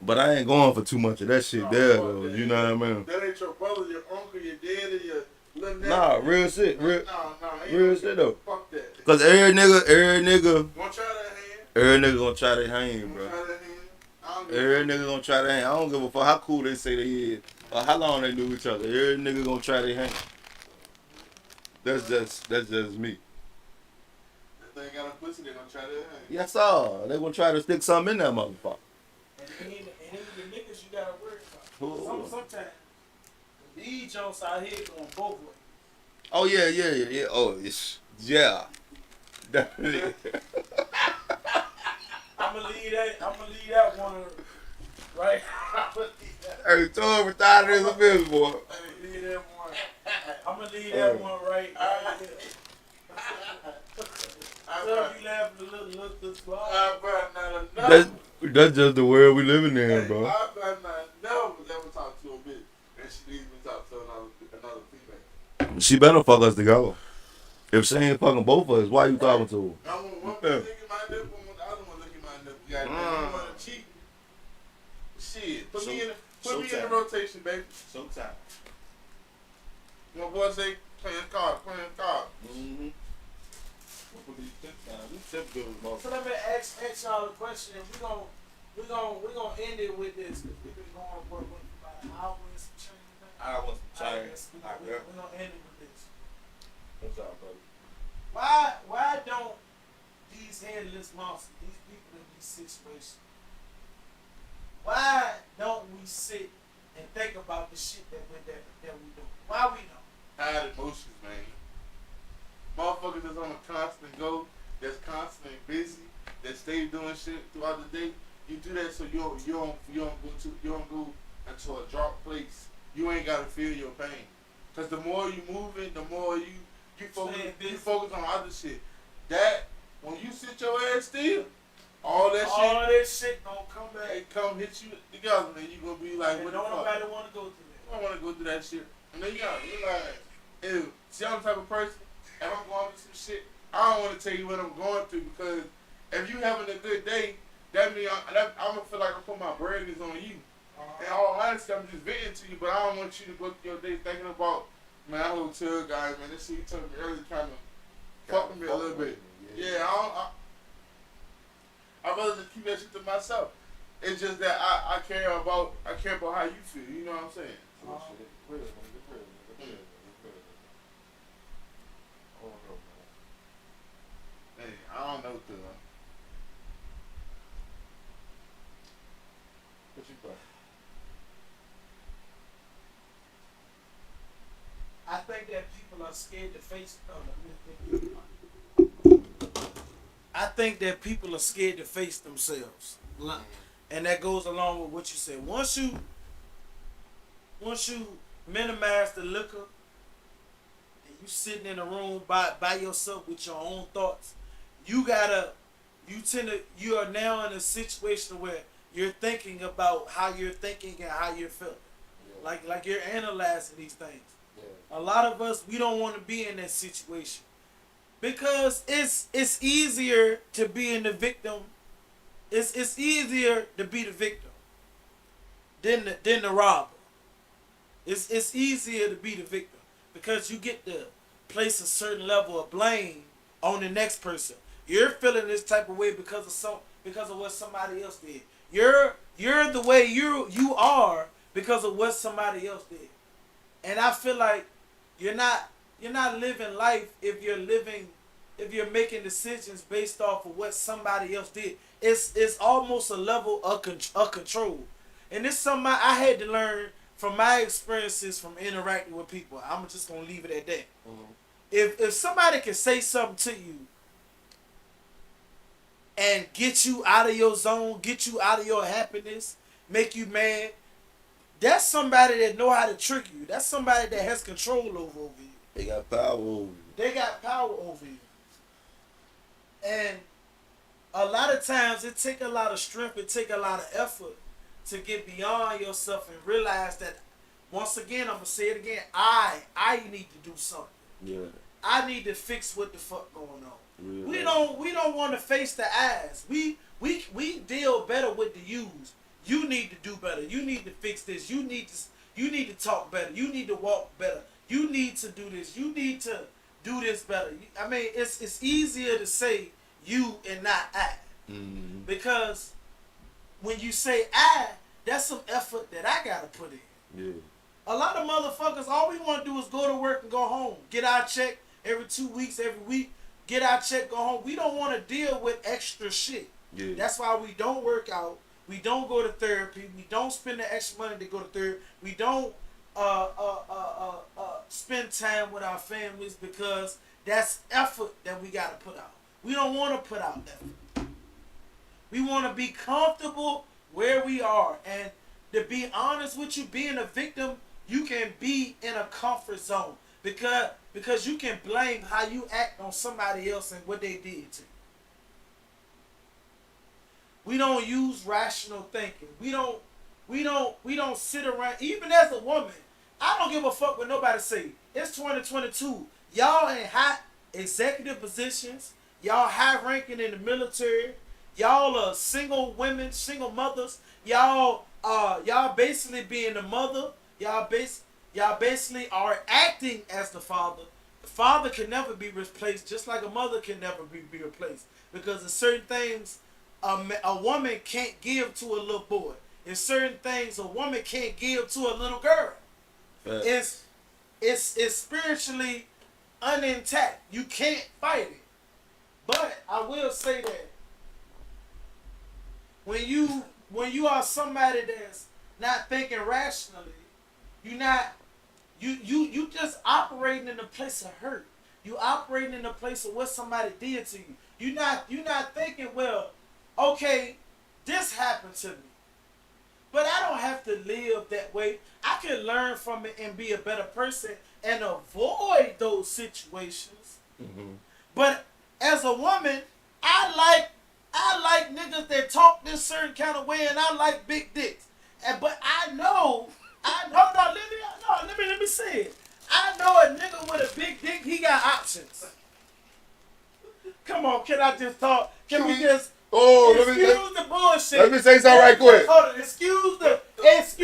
Speaker 1: But I ain't going for too much of that shit there, though. You know what I mean?
Speaker 3: That ain't your brother, your uncle, your daddy, your little nephew.
Speaker 1: Nah, real shit. Real
Speaker 3: Nah,
Speaker 1: shit, though.
Speaker 3: Fuck that.
Speaker 1: Cause every nigga,
Speaker 3: Wanna try that hand?
Speaker 1: Every nigga gonna try to hang,
Speaker 3: I'm
Speaker 1: bro.
Speaker 3: trying to hang. I don't give
Speaker 1: Every
Speaker 3: a
Speaker 1: nigga gonna try to hang. I don't give a fuck how cool they say they is or how long they knew each other. Every nigga gonna try to hang. That's just me.
Speaker 3: If they ain't got a pussy, they gonna try to hang.
Speaker 1: Yes, sir. They gonna try to stick something in that motherfucker.
Speaker 2: And then the niggas you gotta worry about.
Speaker 1: Who?
Speaker 2: Sometimes these jokes out here going both ways.
Speaker 1: Oh yeah. Oh, yeah. Definitely.
Speaker 2: I'ma leave that one right. I'ma leave that.
Speaker 1: Hey, Tom retired as a business boy.
Speaker 2: Leave that one. I'ma leave that one right here. So you laughing a little slow.
Speaker 3: I better not enough.
Speaker 1: That's just the world we living in,
Speaker 3: Hey,
Speaker 1: bro.
Speaker 3: I better not never ever talk to a bitch and she leaves me talk to another female.
Speaker 1: She better fuck us together. If she ain't fucking both of us, why you talking to her?
Speaker 3: I want one bitch look at my nipple, the other one look at my nipple. Goddamn, you want to cheat? Shit, put me in the rotation, baby.
Speaker 1: Sometimes.
Speaker 3: My boy say playing cards.
Speaker 1: Mm-hmm.
Speaker 2: So let me ask y'all a question. We gonna end it with this. We've been going for about an hour and some change.
Speaker 1: I want some change.
Speaker 2: We're gonna end it with this.
Speaker 1: What's up, buddy?
Speaker 2: Why don't these headless monsters, these people in these situations, why don't we sit and think about the shit that we do? Why we don't?
Speaker 3: Hide emotions, man. Motherfuckers that's on a constant go, that's constantly busy, that stay doing shit throughout the day. You do that so you don't go into a dark place. You ain't gotta feel your pain. Cause the more you moving, the more you focus on other shit. That when you sit your ass still, all that
Speaker 2: shit gonna come back.
Speaker 3: it come hit you together, man. You gonna be like,
Speaker 2: And
Speaker 3: what
Speaker 2: don't
Speaker 3: the fuck?
Speaker 2: nobody wanna go through that.
Speaker 3: I don't want to go through that shit. And then you gotta realize, ew, see, I'm the type of person, if I'm going through some shit, I don't want to tell you what I'm going through because if you having a good day, that means I'm going to feel like I'm putting my burdens on you. And all honesty, I'm just venting to you, but I don't want you to go through your day thinking about, man, that hotel guy, man, this shit you told me earlier kind of fucked with me a little bit. Yeah, I'd rather just keep that shit to myself. It's just that I care about how you feel, you know what I'm saying? Hey, I don't know, cuz.
Speaker 1: What you got?
Speaker 2: I think that people are scared to face. I think that people are scared to face themselves, and that goes along with what you said. Once you minimize the liquor, and you sitting in a room by yourself with your own thoughts, you are now in a situation where you're thinking about how you're thinking and how you're feeling, like you're analyzing these things. A lot of us, we don't want to be in that situation because it's easier to be in the victim. It's easier to be the victim than the robber. It's easier to be the victim because you get to place a certain level of blame on the next person. You're feeling this type of way because of what somebody else did. You're the way you are because of what somebody else did. And I feel like you're not living life if you're making decisions based off of what somebody else did. It's almost a level of control. And it's something I had to learn from my experiences from interacting with people. I'm just gonna leave it at that.
Speaker 1: Mm-hmm.
Speaker 2: If somebody can say something to you and get you out of your zone, get you out of your happiness, make you mad, that's somebody that know how to trick you. That's somebody that has control over you.
Speaker 1: They got power over you.
Speaker 2: They got power over you. And a lot of times it take a lot of strength, it take a lot of effort to get beyond yourself and realize that, once again, I'm going to say it again, I need to do something.
Speaker 1: Yeah.
Speaker 2: I need to fix what the fuck going on.
Speaker 1: Yeah.
Speaker 2: We don't want to face the eyes. We deal better with the yous. You need to do better. You need to fix this. You need to talk better. You need to walk better. You need to do this. You need to do this better. I mean, it's easier to say you and not I.
Speaker 1: Mm-hmm.
Speaker 2: Because when you say I, that's some effort that I gotta put in.
Speaker 1: Yeah.
Speaker 2: A lot of motherfuckers, all we want to do is go to work and go home. Get our check every 2 weeks, every week. Get our check, go home. We don't want to deal with extra shit.
Speaker 1: Yeah.
Speaker 2: That's why we don't work out. We don't go to therapy. We don't spend the extra money to go to therapy. We don't spend time with our families because that's effort that we got to put out. We don't want to put out effort. We want to be comfortable where we are. And to be honest with you, being a victim, you can be in a comfort zone because you can blame how you act on somebody else and what they did to you. We don't use rational thinking. We don't sit around. Even as a woman, I don't give a fuck what nobody say. It's 2022. Y'all in hot executive positions. Y'all high ranking in the military. Y'all are single women, single mothers. Y'all basically being the mother. Y'all basically are acting as the father. The father can never be replaced, just like a mother can never be replaced. Because there's certain things a woman can't give to a little boy. There's certain things a woman can't give to a little girl. It's spiritually unintact. You can't fight it. But I will say that when you are somebody that's not thinking rationally, you just operating in a place of hurt. You operating in a place of what somebody did to you. You're not thinking, well, okay, this happened to me. But I don't have to live that way. I can learn from it and be a better person and avoid those situations.
Speaker 1: Mm-hmm.
Speaker 2: But as a woman, I like niggas that talk this certain kind of way, and I like big dicks. But I know, let me say it. I know a nigga with a big dick, he got options. Come on, can I just talk? Can we just excuse the bullshit?
Speaker 1: Let me say something right quick.
Speaker 2: Hold on, excuse.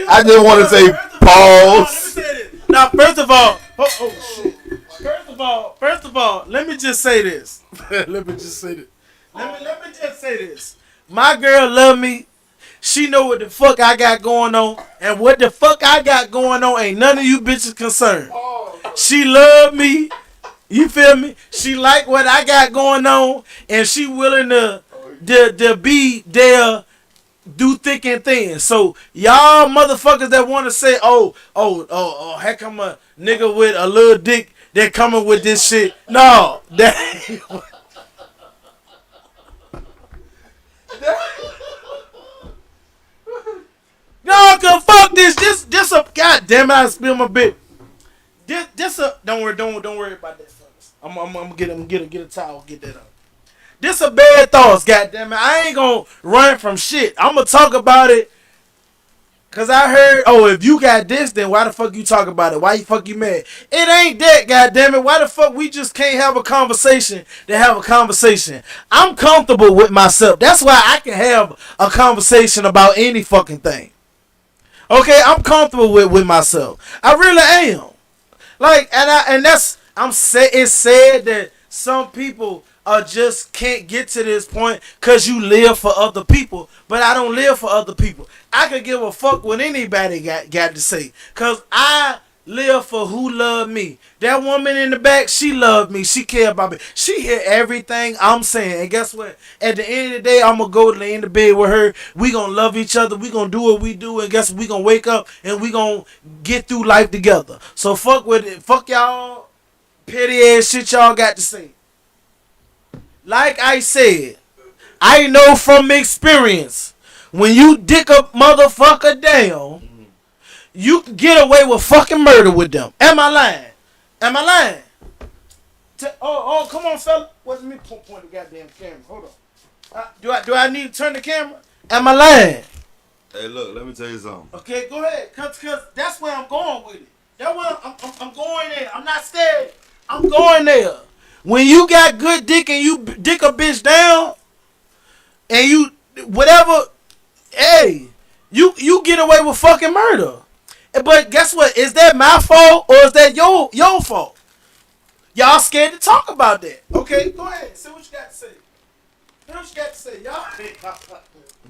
Speaker 1: I just want to say pause.
Speaker 2: Let me say this. Now, first of all, shit. First of all, let me just say this. Let me just say this. My girl love me. She know what the fuck I got going on, and what the fuck I got going on ain't none of you bitches concerned. She love me. You feel me? She like what I got going on, and she willing to be there, do thick and thin. So y'all motherfuckers that want to say, oh, how come a nigga with a little dick that coming with this shit? No, that. No, cause fuck this. This a goddamn it. I spill my bit. This a don't worry about that, fellas. I'm gonna get a towel, get that up. This a bad thoughts, goddamn it. I ain't gonna run from shit. I'm gonna talk about it. Cause I heard, if you got this, then why the fuck you talk about it? Why you fuck you mad? It ain't that, goddamn it. Why the fuck we just can't have a conversation to have a conversation? I'm comfortable with myself. That's why I can have a conversation about any fucking thing. Okay, I'm comfortable with myself. I really am. Like, it's sad that some people just can't get to this point because you live for other people. But I don't live for other people. I could give a fuck what anybody got to say. Because I live for who love me. That woman in the back, she loved me. She care about me. She hear everything I'm saying. And guess what? At the end of the day, I'm going to go lay in the bed with her. We going to love each other. We going to do what we do. And guess what? We going to wake up and we going to get through life together. So fuck with it. Fuck y'all petty ass shit y'all got to say. Like I said, I know from experience, when you dick a motherfucker down, you can get away with fucking murder with them. Am I lying? Come on, fella. Let me point the goddamn camera. Hold on. Do I need to turn the camera? Am I lying?
Speaker 1: Hey, look, let me tell you something.
Speaker 2: Okay, go ahead. Cause that's where I'm going with it. That's where I'm going there. I'm not scared. I'm going there. When you got good dick and you dick a bitch down, and you whatever, hey, you get away with fucking murder. But guess what? Is that my fault or is that your fault? Y'all scared to talk about that. Okay, go ahead. Say what you got to say. What you got to say? Y'all ain't.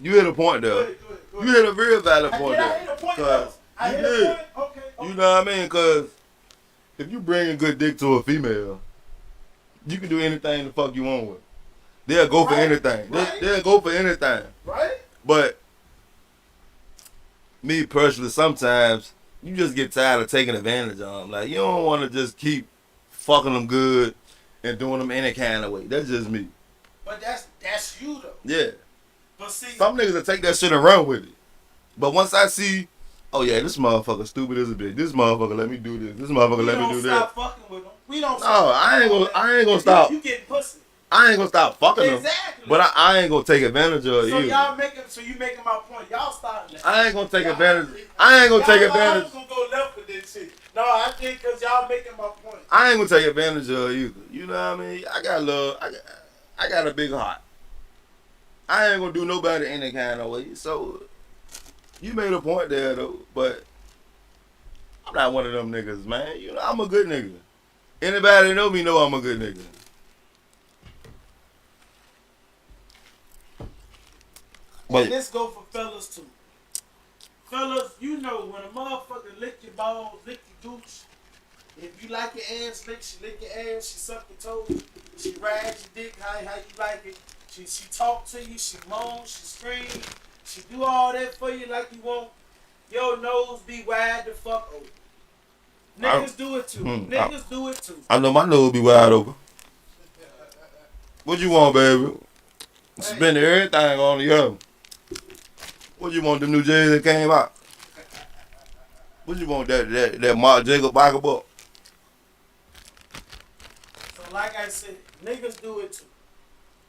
Speaker 1: You hit a point
Speaker 2: Go
Speaker 1: there.
Speaker 2: ahead, go ahead, go
Speaker 1: You
Speaker 2: ahead.
Speaker 1: hit a real valid point
Speaker 2: Did I
Speaker 1: there.
Speaker 2: hit a point?
Speaker 1: Cause
Speaker 2: I
Speaker 1: you
Speaker 2: hit a
Speaker 1: did.
Speaker 2: point? Okay.
Speaker 1: You know what I mean? Cause if you bring a good dick to a female, you can do anything the fuck you want with. They'll go for
Speaker 2: Right,
Speaker 1: anything.
Speaker 2: right.
Speaker 1: They'll go for anything.
Speaker 2: Right?
Speaker 1: But me personally, sometimes you just get tired of taking advantage of them. Like you don't want to just keep fucking them good and doing them any kind of way. That's just me.
Speaker 2: But that's you though.
Speaker 1: Yeah.
Speaker 2: But see,
Speaker 1: Some niggas will take that shit and run with it. But once I see, oh yeah, this motherfucker stupid as a bitch. This motherfucker let me do this. This motherfucker
Speaker 2: we
Speaker 1: let me
Speaker 2: don't
Speaker 1: do
Speaker 2: stop
Speaker 1: that.
Speaker 2: fucking with them. We don't.
Speaker 1: No, I ain't gonna
Speaker 2: You-
Speaker 1: stop.
Speaker 2: You getting pussy.
Speaker 1: I ain't gonna stop fucking them.
Speaker 2: Exactly.
Speaker 1: But I ain't gonna take advantage of it
Speaker 2: So
Speaker 1: either.
Speaker 2: y'all making. So you making my point. Y'all starting that.
Speaker 1: I ain't gonna take advantage. I ain't gonna take
Speaker 2: I
Speaker 1: advantage.
Speaker 2: was gonna go left with this shit. No, I think because y'all making my point.
Speaker 1: I ain't gonna take advantage of it either. You know what I mean? I got love. I got a big heart. I ain't gonna do nobody any kind of way. So you made a point there though, but I'm not one of them niggas, man. You know I'm a good nigga. Anybody that know me know I'm a good nigga.
Speaker 2: And this go for fellas too. Fellas, you know when a motherfucker lick your balls, lick your gooch. If you like your ass lick, she lick your ass, she suck your toes, she rides your dick how you like it. She talk to you, she moans, she screams, she do all that for you like you want. Your nose be wide the fuck open. Niggas do it too. Niggas do it too.
Speaker 1: I know my nose be wide open. What you want, baby? Spend everything on you. What you want? The new J's that came out. What you want? That Mark Jacob Biker book?
Speaker 2: So like I said, niggas do it too.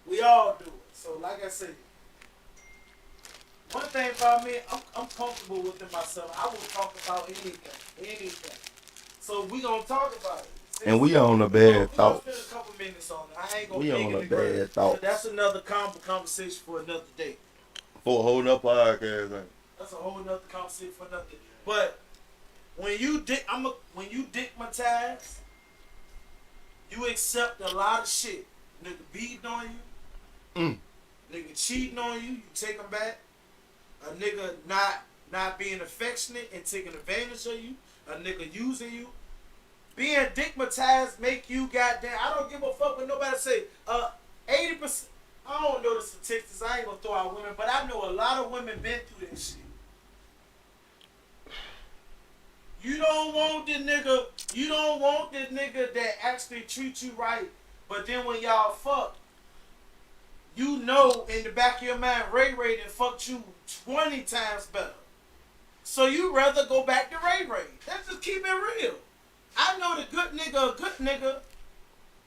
Speaker 2: We all do it. So like I said, one thing about me, I'm comfortable within myself. I will talk about anything. So we gonna talk about it.
Speaker 1: And we on the
Speaker 2: We
Speaker 1: bad
Speaker 2: gonna
Speaker 1: thoughts.
Speaker 2: spend a couple minutes on it. I ain't gonna
Speaker 1: We
Speaker 2: dig
Speaker 1: on
Speaker 2: in
Speaker 1: the
Speaker 2: the grave.
Speaker 1: bad thoughts.
Speaker 2: That's another conversation for another day.
Speaker 1: For a whole nother podcast, man.
Speaker 2: That's a whole nother conversation for another day. But when you dickmatize, you accept a lot of shit. Nigga beating on you. Nigga cheating on you. You take them back. A nigga not being affectionate and taking advantage of you. A nigga using you. Being dickmatized make you goddamn. I don't give a fuck what nobody say. 80%. I don't know the statistics. I ain't gonna throw out women, but I know a lot of women been through this shit. You don't want the nigga. You don't want the nigga that actually treats you right. But then when y'all fuck, you know in the back of your mind, Ray done fucked you 20 times better. So you rather go back to Ray. Let's just keep it real. I know the good nigga, a good nigga.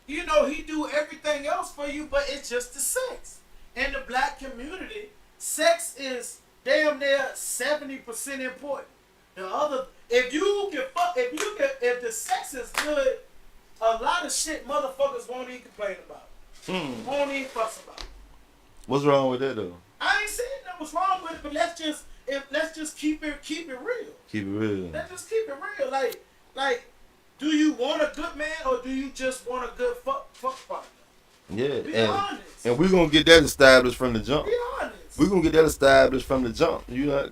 Speaker 2: You know he do everything else for you, but it's just the sex. In the black community, sex is damn near 70% important. The other, if the sex is good, a lot of shit motherfuckers won't even complain about. Won't even fuss about.
Speaker 1: What's wrong with that though?
Speaker 2: I ain't saying that was wrong with it, but let's just keep it real.
Speaker 1: Keep it real.
Speaker 2: Let's just keep it real. Like, do you want a good man or do you just want a good fuck partner?
Speaker 1: Yeah,
Speaker 2: Be honest.
Speaker 1: and we're gonna get that established from the jump.
Speaker 2: Be honest.
Speaker 1: We're gonna get that established from the jump. You know,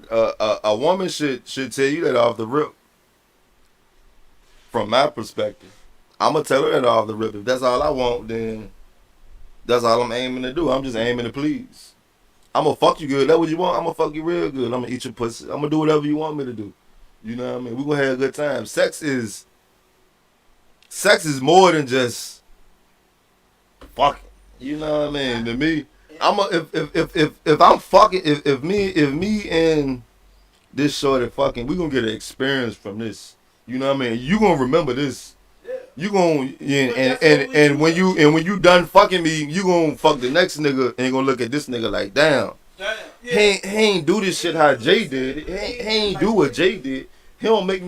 Speaker 1: a woman should tell you that off the rip. From my perspective, I'm gonna tell her that off the rip. If that's all I want, then that's all I'm aiming to do. I'm just aiming to please. I'm gonna fuck you good. That's what you want. I'm gonna fuck you real good. I'm gonna eat your pussy. I'm gonna do whatever you want me to do. You know what I mean? We're gonna have a good time. Sex is more than just fucking. You know what I mean? To me, if I'm fucking, if me and this shorty fucking, we gonna get an experience from this. You know what I mean? You gonna remember this.
Speaker 2: Yeah.
Speaker 1: You gonna and when you done fucking me, you gonna fuck the next nigga and you gonna look at this nigga like damn.
Speaker 2: Yeah.
Speaker 1: He ain't do this shit how Jay did it. He ain't do what Jay did. He don't make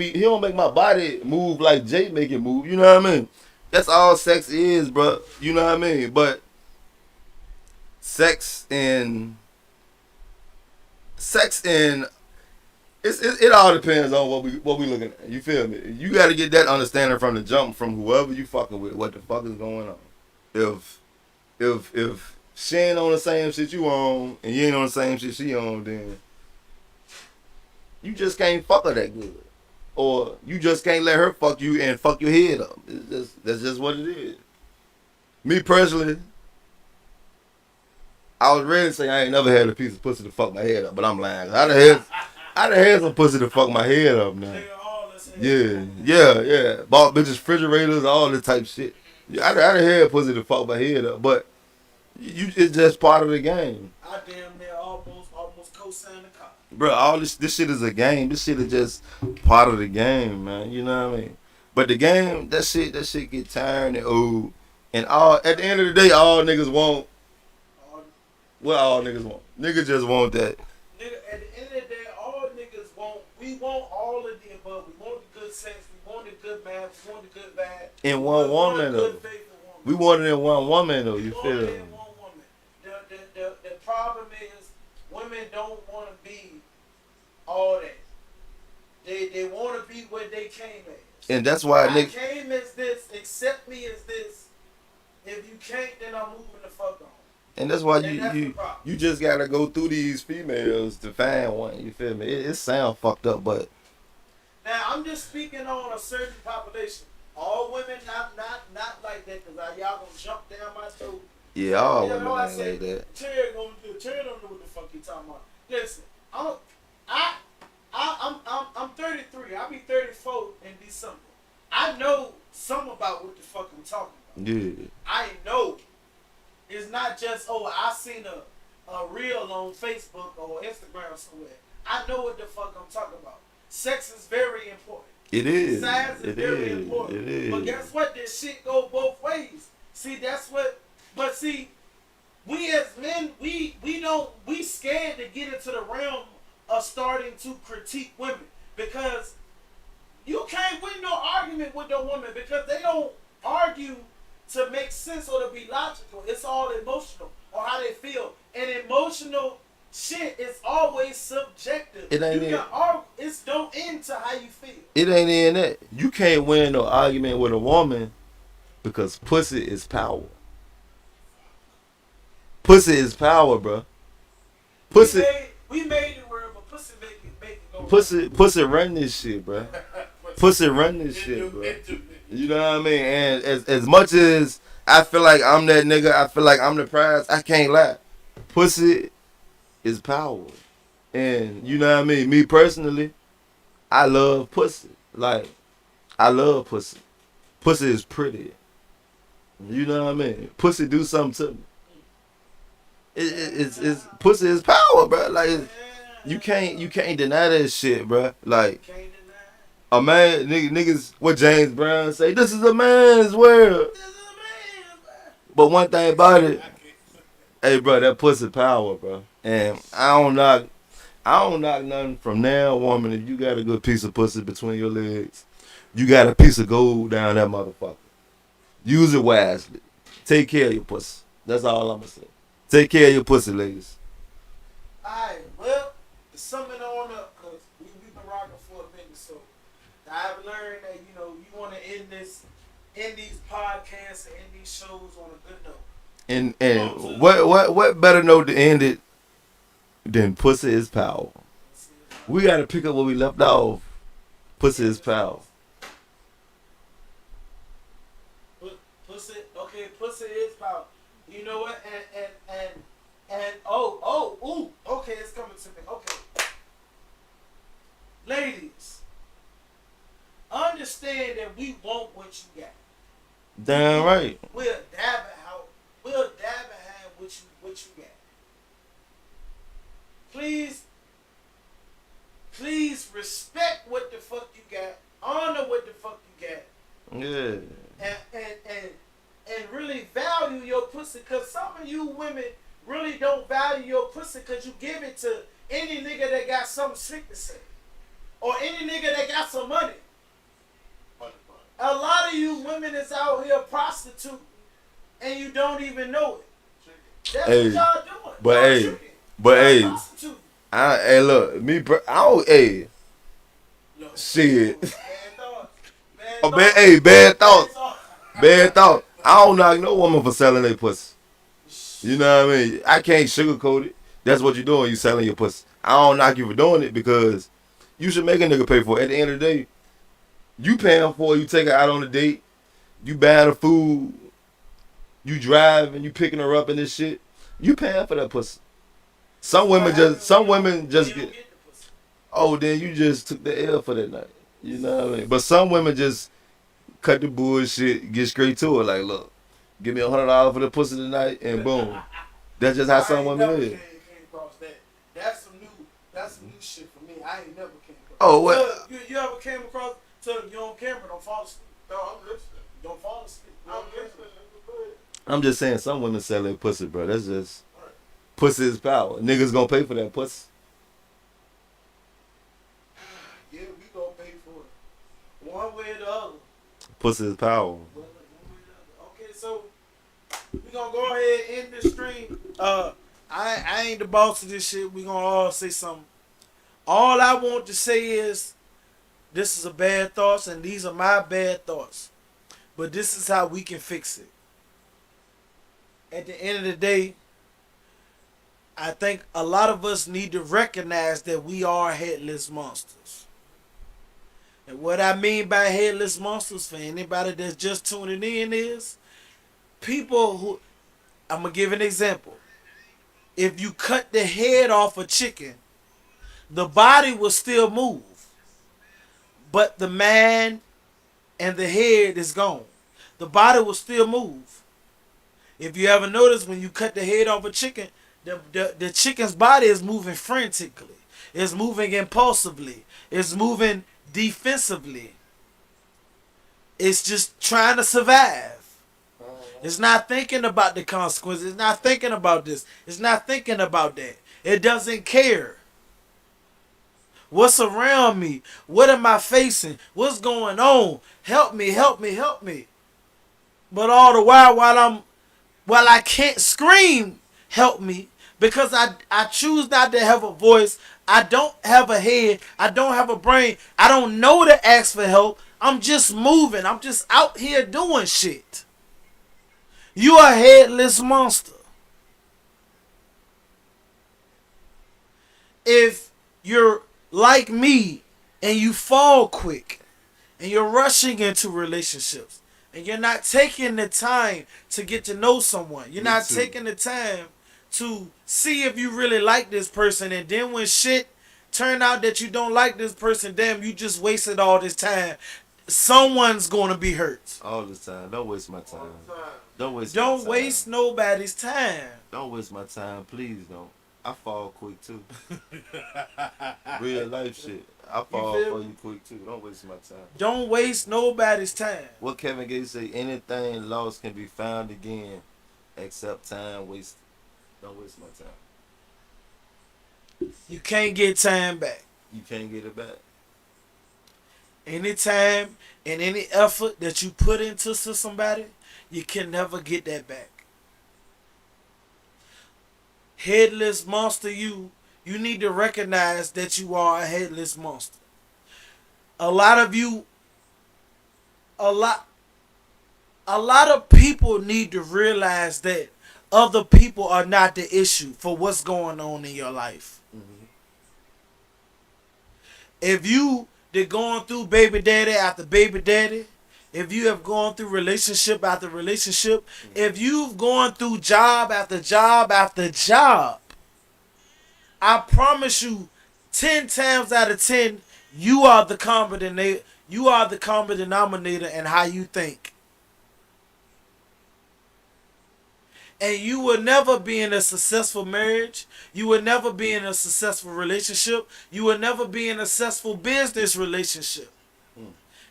Speaker 1: my body move like Jay make it move. You know what I mean? That's all sex is, bro. You know what I mean? But sex and it all depends on what we looking at. You feel me? You got to get that understanding from the jump from whoever you fucking with. What the fuck is going on? If she ain't on the same shit you on, and you ain't on the same shit she on, then you just can't fuck her that good. Or you just can't let her fuck you and fuck your head up. That's just what it is. Me personally, I was ready to say I ain't never had a piece of pussy to fuck my head up, but I'm lying. I done had some pussy to fuck my head up now. Yeah. Bought bitches refrigerators, all this type of shit. Yeah, I done had pussy to fuck my head up, but it's just part of the game.
Speaker 2: I damn near almost co-signed the car.
Speaker 1: Bro, all this shit is a game. This shit is just part of the game, man. You know what I mean? But the game, that shit get tired and old. And at the end of the day, all niggas want what all niggas want. Niggas just want that.
Speaker 2: Nigga, at the end of the day, all niggas want, we want all of the above. We want the good sex, we want the good math, we want the good vibe.
Speaker 1: In one woman, though. We want it in one woman, though. You feel me?
Speaker 2: The problem is women don't want to be all that. They want to be what they came as.
Speaker 1: And that's why
Speaker 2: I came as this, accept me as this. If you can't, then I'm moving the fuck on.
Speaker 1: And that's why you just gotta go through these females to find one. You feel me? It sound fucked up, but
Speaker 2: now I'm just speaking on a certain population. All women, not like that, because y'all gonna jump down my throat.
Speaker 1: Yeah, all women ain't like that.
Speaker 2: Terry don't know what the fuck you talking about. Listen, I'm 33. I'll be 34 in December. I know some about what the fuck I'm talking about.
Speaker 1: Yeah.
Speaker 2: I know. It's not just, I seen a reel on Facebook or Instagram somewhere. I know what the fuck I'm talking about. Sex is very important.
Speaker 1: It is.
Speaker 2: Size is very important.
Speaker 1: It is.
Speaker 2: But guess what? This shit go both ways. See, that's what. But see, we as men, we scared to get into the realm of starting to critique women, because you can't win no argument with no woman, because they don't argue to make sense or to be logical. It's all emotional or how they feel. And emotional shit is always subjective.
Speaker 1: It ain't
Speaker 2: it's don't end to how you feel.
Speaker 1: It ain't in that. You can't win no argument with a woman because pussy is power. Pussy is power, bro. Pussy.
Speaker 2: We made it where, but pussy make it go.
Speaker 1: Pussy run this shit, bro. Pussy run this shit, bro. You know what I mean? And as much as I feel like I'm that nigga, I feel like I'm the prize, I can't lie. Pussy is power. And you know what I mean? Me personally, I love pussy. Like, I love pussy. Pussy is pretty. You know what I mean? Pussy do something to me. It's pussy is power, bro. Like, you can't deny that shit, bro. Like, a man, niggas, what James Brown say, this is a man's world. But one thing about it, hey, bro, that pussy power, bro. And I don't knock nothing from now, woman. If you got a good piece of pussy between your legs, you got a piece of gold down that motherfucker. Use it wisely. Take care of your pussy. That's all I'm gonna say. Take care of your pussy, ladies.
Speaker 2: Alright, well, to sum it on up, because we've been rocking for a minute, so I've learned that, you want to end these podcasts and end these shows on a good note.
Speaker 1: And what better note to end it than pussy is power? We gotta pick up where we left off. Pussy is power.
Speaker 2: Pussy is power. You know what? Okay, it's coming to me. Okay. Ladies, understand that we want what you got.
Speaker 1: Damn right.
Speaker 2: We'll dab it out. We'll dab it what you got. Please respect what the fuck you got. Honor what the fuck you got.
Speaker 1: Yeah.
Speaker 2: And really value your pussy, because some of you women really don't value your pussy because you give it to any nigga that got something slick to say, or any nigga that got some money. A lot of you women is out here prostituting and you don't even know it. That's what y'all doing.
Speaker 1: Hey, look, me, bro, I don't, hey, shit. Bad thoughts. Bad thought. I don't knock no woman for selling their pussy. You know what I mean? I can't sugarcoat it. That's what you're doing. You selling your pussy. I don't knock you for doing it because you should make a nigga pay for it. At the end of the day, you paying for it. You take her out on a date. You buying her food. You drive and you picking her up and this shit. You paying for that pussy. Some women just get. Oh, then you just took the L for that night. You know what I mean? But some women just cut the bullshit, get straight to it. Like, look, give me $100 for the pussy tonight, and boom. That's just how some women is.
Speaker 2: Came across that. That's some new shit for me. I ain't never came across.
Speaker 1: Oh, what?
Speaker 2: You ever came across? So you on camera, don't fall asleep.
Speaker 3: No, I'm listening.
Speaker 2: Don't fall asleep.
Speaker 3: I'm listening.
Speaker 1: I'm just saying, some women sell their pussy, bro. That's just pussy is power. Niggas gonna pay for that pussy.
Speaker 2: Yeah, we gonna pay for it. One way or the other.
Speaker 1: Pussy is power.
Speaker 2: Okay, so we gonna go ahead and end this stream. I ain't the boss of this shit. We gonna all say something. All I want to say is, this is a bad thoughts, and these are my bad thoughts. But this is how we can fix it. At the end of the day, I think a lot of us need to recognize that we are headless monsters. And what I mean by headless monsters, for anybody that's just tuning in, is people who, I'm going to give an example. If you cut the head off a chicken, the body will still move, but the man and the head is gone. The body will still move. If you ever notice, when you cut the head off a chicken, the chicken's body is moving frantically. It's moving impulsively. It's moving defensively. It's just trying to survive. It's not thinking about the consequences. It's not thinking about this. It's not thinking about that. It doesn't care. What's around me? What am I facing? What's going on? Help me, help me, help me. But all the while I can't scream, help me, because I choose not to have a voice. I don't have a head. I don't have a brain. I don't know to ask for help. I'm just moving. I'm just out here doing shit. You are a headless monster. If you're like me and you fall quick and you're rushing into relationships and you're not taking the time to get to know someone, you're not taking the time to see if you really like this person, and then when shit turn out that you don't like this person, damn, you just wasted all this time. Someone's gonna be hurt.
Speaker 1: All the time. Don't waste my time. Don't waste
Speaker 2: nobody's time.
Speaker 1: Don't waste my time. Please don't. I fall quick too. Real life shit. I fall for you quick too. Don't waste my time.
Speaker 2: Don't waste nobody's time.
Speaker 1: What Kevin Gates say, anything lost can be found again except time wasted. Don't waste my time.
Speaker 2: You can't get time back.
Speaker 1: You can't get it back.
Speaker 2: Any time and any effort that you put into somebody, you can never get that back. Headless monster, you need to recognize that you are a headless monster. A lot of people need to realize that other people are not the issue for what's going on in your life.
Speaker 1: Mm-hmm.
Speaker 2: If you did going through baby daddy after baby daddy, if you have gone through relationship after relationship, if you've gone through job after job after job, I promise you, 10 times out of 10, you are the common denominator in how you think. And you will never be in a successful marriage. You will never be in a successful relationship. You will never be in a successful business relationship.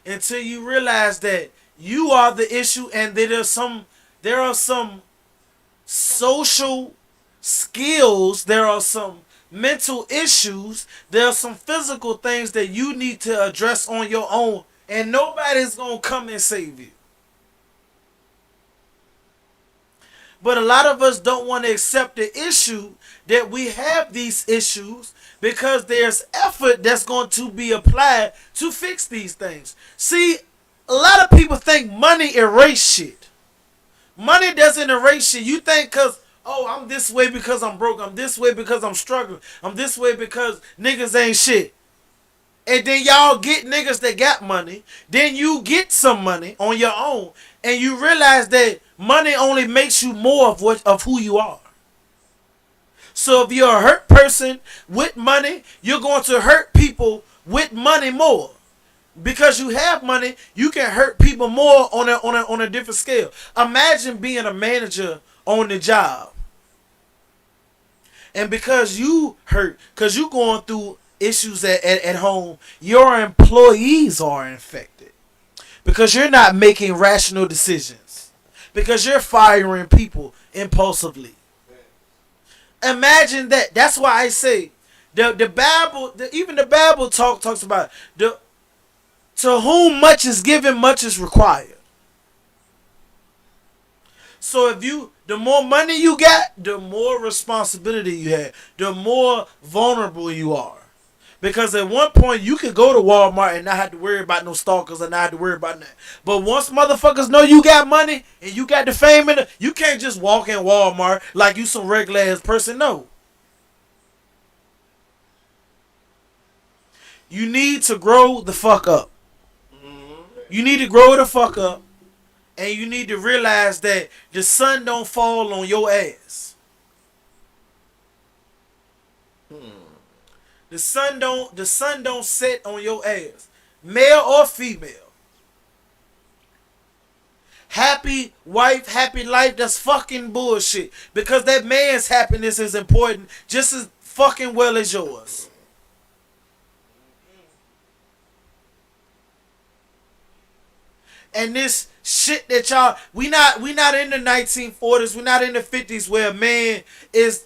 Speaker 2: Until you realize that you are the issue, and there are some social skills, there are some mental issues, there are some physical things that you need to address on your own, and nobody's gonna come and save you. But a lot of us don't want to accept the issue that we have these issues, because there's effort that's going to be applied to fix these things. See, a lot of people think money erase shit. Money doesn't erase shit. You think because, Oh, I'm this way because I'm broke. I'm this way because I'm struggling. I'm this way because niggas ain't shit. And then y'all get niggas that got money. Then you get some money on your own, and you realize that money only makes you more of who you are. So if you're a hurt person with money, you're going to hurt people with money more. Because you have money, you can hurt people more on a different scale. Imagine being a manager on the job. And because you hurt, because you going through issues at home, your employees are infected. Because you're not making rational decisions. Because you're firing people impulsively. Imagine that. That's why I say the Bible, even the Bible talks about to whom much is given, much is required. So the more money you got, the more responsibility you have, the more vulnerable you are. Because at one point you could go to Walmart and not have to worry about no stalkers and not have to worry about that. But once motherfuckers know you got money and you got the fame in it, you can't just walk in Walmart like you some regular ass person. No. You need to grow the fuck up. You need to grow the fuck up. And you need to realize that the sun don't fall on your ass. The sun don't set on your ass. Male or female. Happy wife, happy life, that's fucking bullshit. Because that man's happiness is important just as fucking well as yours. And this shit that y'all, we not in the 1940s, we not in the 50s where a man is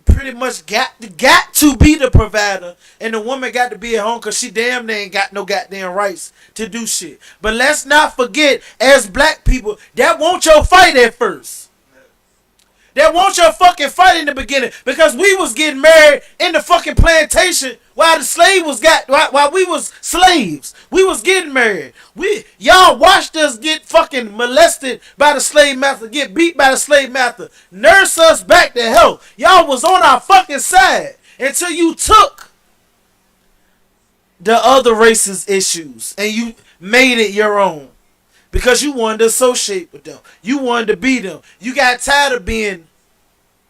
Speaker 2: pretty much got to be the provider and the woman got to be at home because she damn near ain't got no goddamn rights to do shit. But let's not forget, as black people, that won't your fight at first. That won't your fucking fight in the beginning because we was getting married in the fucking plantation while the slave was while we was slaves. We was getting married. Y'all watched us get fucking molested by the slave master, get beat by the slave master, nurse us back to health. Y'all was on our fucking side until you took the other race's issues and you made it your own. Because you wanted to associate with them. You wanted to be them. You got tired of being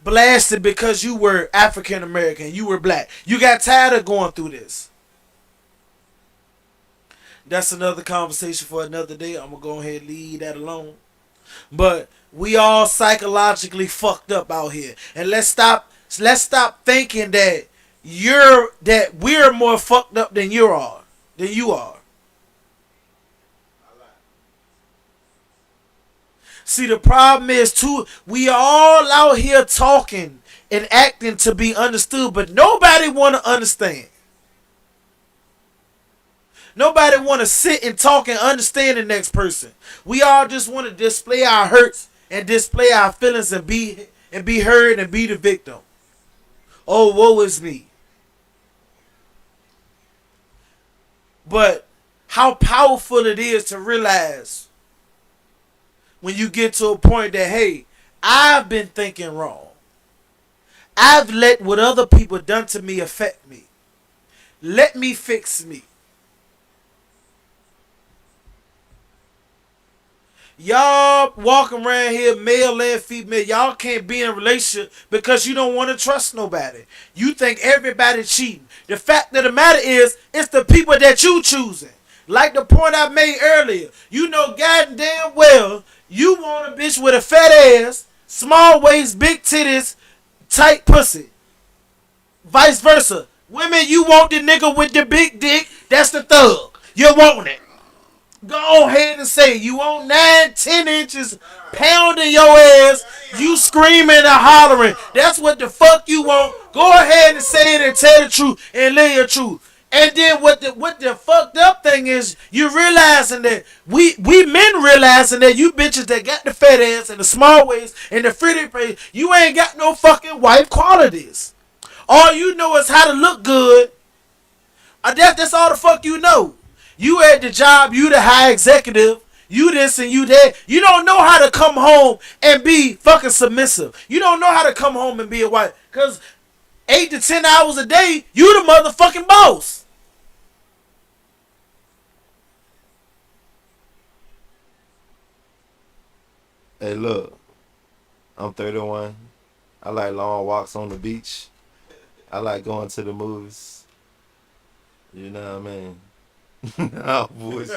Speaker 2: blasted because you were African American. You were black. You got tired of going through this. That's another conversation for another day. I'm going to go ahead and leave that alone. But we all psychologically fucked up out here. And let's stop thinking that we're more fucked up than you are. See, the problem is, too, we all out here talking and acting to be understood, but nobody want to understand. Nobody want to sit and talk and understand the next person. We all just want to display our hurts and display our feelings and be heard and be the victim. Oh, woe is me. But how powerful it is to realize when you get to a point that, hey, I've been thinking wrong. I've let what other people done to me affect me. Let me fix me. Y'all walking around here, male and female, y'all can't be in a relationship because you don't want to trust nobody. You think everybody cheating. The fact of the matter is, it's the people that you choosing. Like the point I made earlier, you know goddamn well you want a bitch with a fat ass, small waist, big titties, tight pussy. Vice versa. Women, you want the nigga with the big dick, that's the thug. You want it. Go ahead and say it. You want 9-10 inches pounding your ass, you screaming and hollering. That's what the fuck you want. Go ahead and say it and tell the truth and live your truth. And then what the fucked up thing is, you realizing that we men realizing that you bitches that got the fat ass and the small waist and the pretty face, you ain't got no fucking wife qualities. All you know is how to look good. That's all the fuck you know. You at the job, you the high executive, You this and you that. You don't know how to come home and be fucking submissive. You don't know how to come home and be a wife. Because 8 to 10 hours a day, you the motherfucking boss.
Speaker 1: Hey, look, I'm 31. I like long walks on the beach. I like going to the movies. You know what I mean? Oh, boys.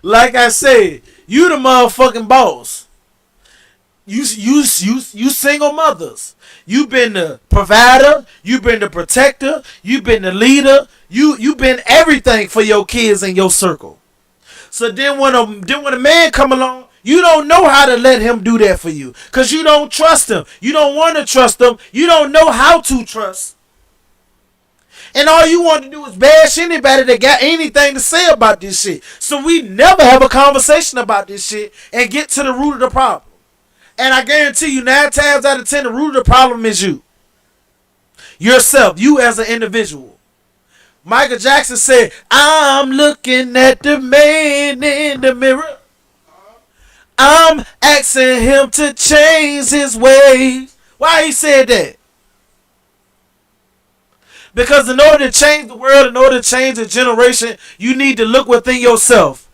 Speaker 2: Like I said, you the motherfucking boss. You single mothers. You been the provider. You been the protector. You been the leader. You been everything for your kids and your circle. So then when a man come along, you don't know how to let him do that for you, cause you don't trust him. You don't want to trust him. You don't know how to trust. And all you want to do is bash anybody that got anything to say about this shit. So we never have a conversation about this shit and get to the root of the problem. And I guarantee you 9 times out of 10, the root of the problem is you. Yourself. You as an individual. Michael Jackson said, I'm looking at the man in the mirror. I'm asking him to change his ways. Why he said that? Because in order to change the world, in order to change the generation, you need to look within yourself.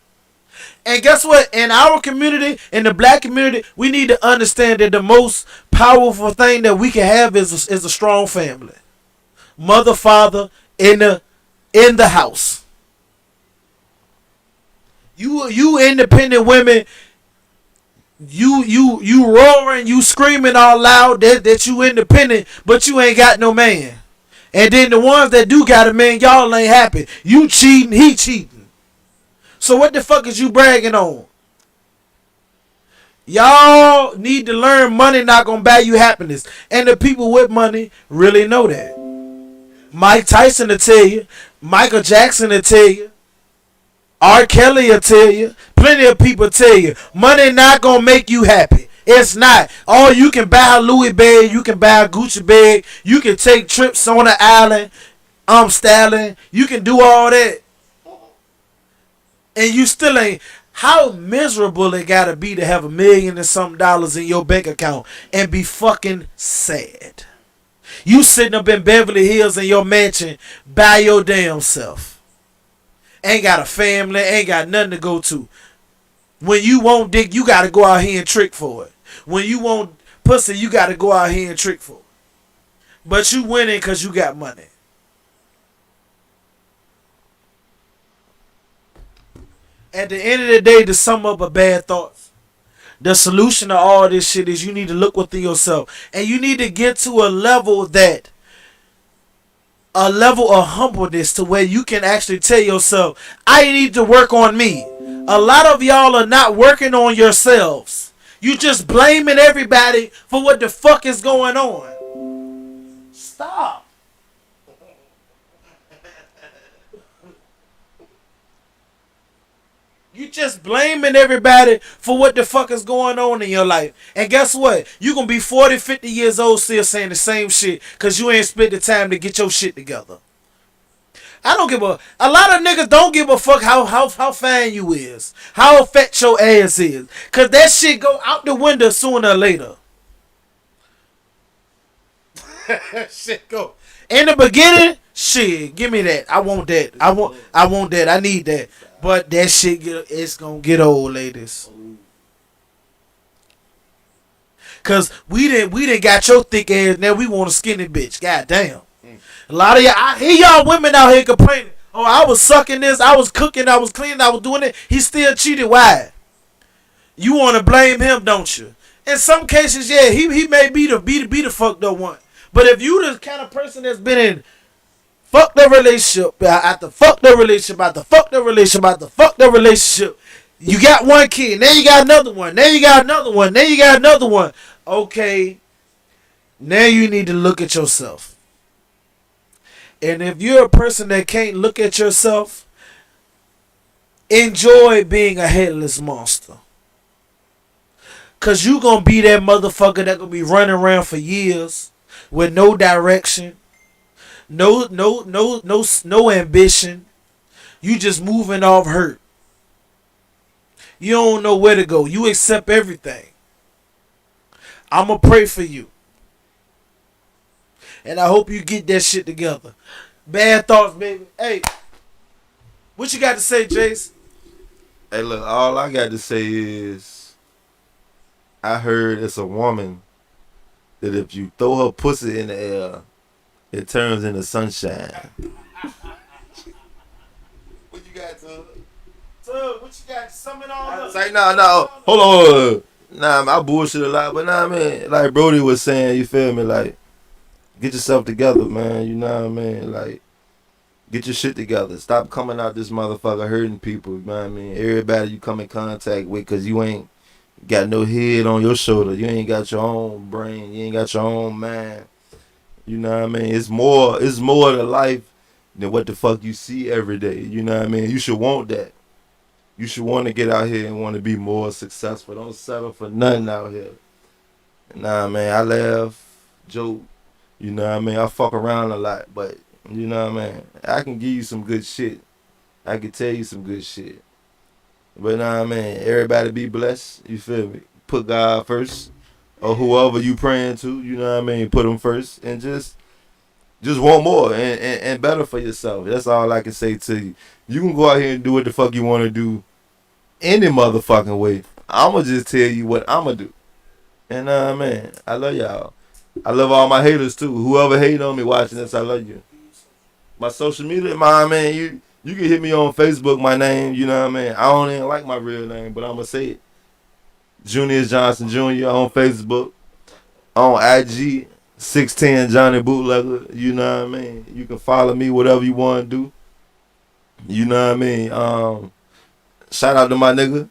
Speaker 2: And guess what? In our community, in the black community, we need to understand that the most powerful thing that we can have is a strong family. Mother, father, in the house. You independent women, you roaring, you screaming all loud that you independent, but you ain't got no man. And then the ones that do got a man, y'all ain't happy. You cheating, he cheating. So what the fuck is you bragging on? Y'all need to learn money not gonna buy you happiness. And the people with money really know that. Mike Tyson will tell you. Michael Jackson will tell you. R. Kelly will tell you. Plenty of people tell you. Money not gonna make you happy. It's not. Oh, you can buy a Louis bag. You can buy a Gucci bag. You can take trips on the island. Styling. You can do all that. And you still ain't. How miserable it gotta be to have $1 million and something dollars in your bank account and be fucking sad. You sitting up in Beverly Hills in your mansion by your damn self. Ain't got a family, ain't got nothing to go to. When you want dick, you gotta go out here and trick for it. When you want pussy, you gotta go out here and trick for it. But you winning because you got money. At the end of the day, to sum up a bad thoughts, the solution to all this shit is you need to look within yourself. And you need to get to a level of humbleness to where you can actually tell yourself, I need to work on me. A lot of y'all are not working on yourselves. You just blaming everybody for what the fuck is going on. Stop. You just blaming everybody for what the fuck is going on in your life. And guess what? You gonna be 40, 50 years old still saying the same shit because you ain't spent the time to get your shit together. I don't give a lot of niggas don't give a fuck how fine you is. How fat your ass is. Cause that shit go out the window sooner or later. Shit go. In the beginning, shit, give me that. I want that. I want that. I need that. But that shit, it's gonna get old, ladies. Cause we didn't got your thick ass. Now we want a skinny bitch. God damn. A lot of y'all, I hear y'all women out here complaining. Oh, I was sucking this. I was cooking. I was cleaning. I was doing it. He still cheated. Why? You want to blame him, don't you? In some cases, yeah, he may be the fucked up one. But if you the kind of person that's been in fuck the relationship, after fuck the relationship, after fuck the relationship, after fuck the relationship. You got one kid, now you got another one, now you got another one, now you got another one. Okay, now you need to look at yourself. And if you're a person that can't look at yourself, enjoy being a headless monster. Cause you gonna be that motherfucker that gonna be running around for years with no direction. No ambition. You just moving off hurt. You don't know where to go. You accept everything. I'ma pray for you. And I hope you get that shit together. Bad thoughts, baby. Hey, what you got to say, Jace?
Speaker 1: Hey, look, all I got to say is I heard it's a woman that if you throw her pussy in the air, it turns into sunshine. What you got, Tug?
Speaker 2: Tug, what you got? Sum it all up.
Speaker 1: Say, no. Hold on. Nah, I bullshit a lot, but nah, man. Like Brody was saying, you feel me? Like, get yourself together, man. You know what I mean? Like, get your shit together. Stop coming out this motherfucker hurting people. You know what I mean? Everybody you come in contact with, because you ain't got no head on your shoulder. You ain't got your own brain. You ain't got your own mind. You know what I mean? It's more to life than what the fuck you see every day. You know what I mean? You should want that. You should want to get out here and want to be more successful. Don't settle for nothing out here. Nah, man, I laugh, joke. You know what I mean? I fuck around a lot, but you know what I mean? I can give you some good shit. I can tell you some good shit. But nah, man, everybody be blessed. You feel me? Put God first, or whoever you praying to. You know what I mean? Put them first, and just want more and better for yourself. That's all I can say to you. You can go out here and do what the fuck you want to do any motherfucking way. I'ma just tell you what I'ma do. And man, I love y'all. I love all my haters too. Whoever hate on me watching this, I love you. My social media, my man, you can hit me on Facebook, my name, you know what I mean? I don't even like my real name, but I'ma say it. Junior Johnson Jr. on Facebook. On IG, 610 Johnny Bootlegger, you know what I mean? You can follow me, whatever you want to do. You know what I mean? Shout out to my nigga.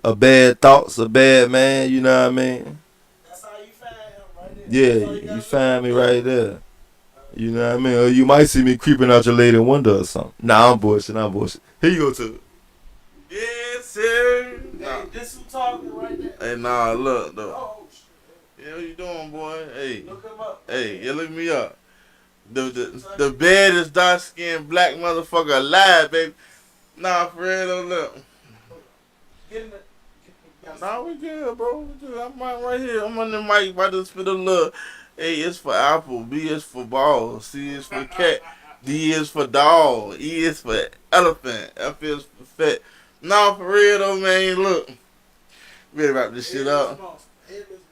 Speaker 1: A bad thoughts, a bad man, you know what I mean?
Speaker 2: That's how you find him right there.
Speaker 1: Yeah, you find me right there. You know what I mean? Or you might see me creeping out your lady window or something. Nah, I'm bullshit. Here you go, too.
Speaker 3: Yes, sir.
Speaker 2: Hey, this who talking right there.
Speaker 3: Hey, nah, look, though.
Speaker 2: Oh, shit.
Speaker 3: Yeah, what you doing, boy? Hey.
Speaker 2: Look him up.
Speaker 3: Hey, you look me up. The baddest dark skinned black motherfucker alive, baby. Nah, for real, don't look.
Speaker 2: Get in the.
Speaker 3: Nah, we good, bro. We good. I'm right here. I'm on the mic about to spit a little. A is for apple. B is for ball. C is for cat. D is for dog. E is for elephant. F is for fat. Nah, for real though, man. Look. We better wrap this shit up.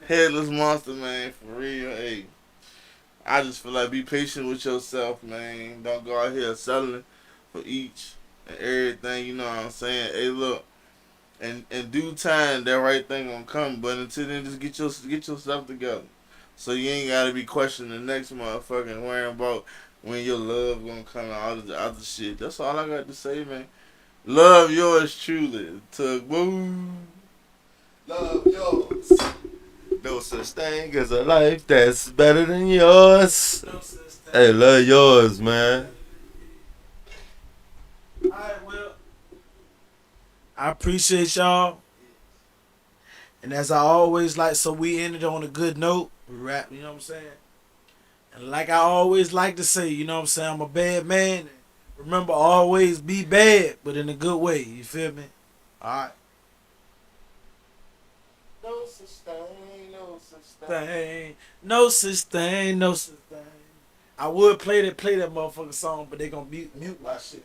Speaker 3: Headless monster, man. For real. Hey. I just feel like be patient with yourself, man. Don't go out here settling for each and everything. You know what I'm saying? Hey, look. In due time, that right thing gonna come. But until then, just get yourself together. So you ain't gotta be questioning the next motherfucker and worrying about when your love gonna come and all the other shit. That's all I got to say, man. Love yours truly. Tug boom.
Speaker 1: Love yours. No such thing as a life that's better than yours.
Speaker 2: No such thing.
Speaker 1: Hey, love yours, man.
Speaker 2: Alright, well, I appreciate y'all. And as I always like, so we ended on a good note. We wrap, you know what I'm saying? And like I always like to say, you know what I'm saying? I'm a bad man. Remember, always be bad, but in a good way. You feel me? Alright.
Speaker 1: No such thing, no such thing.
Speaker 2: No such thing, no such thing. I would play that motherfucking song, but they gonna mute my shit.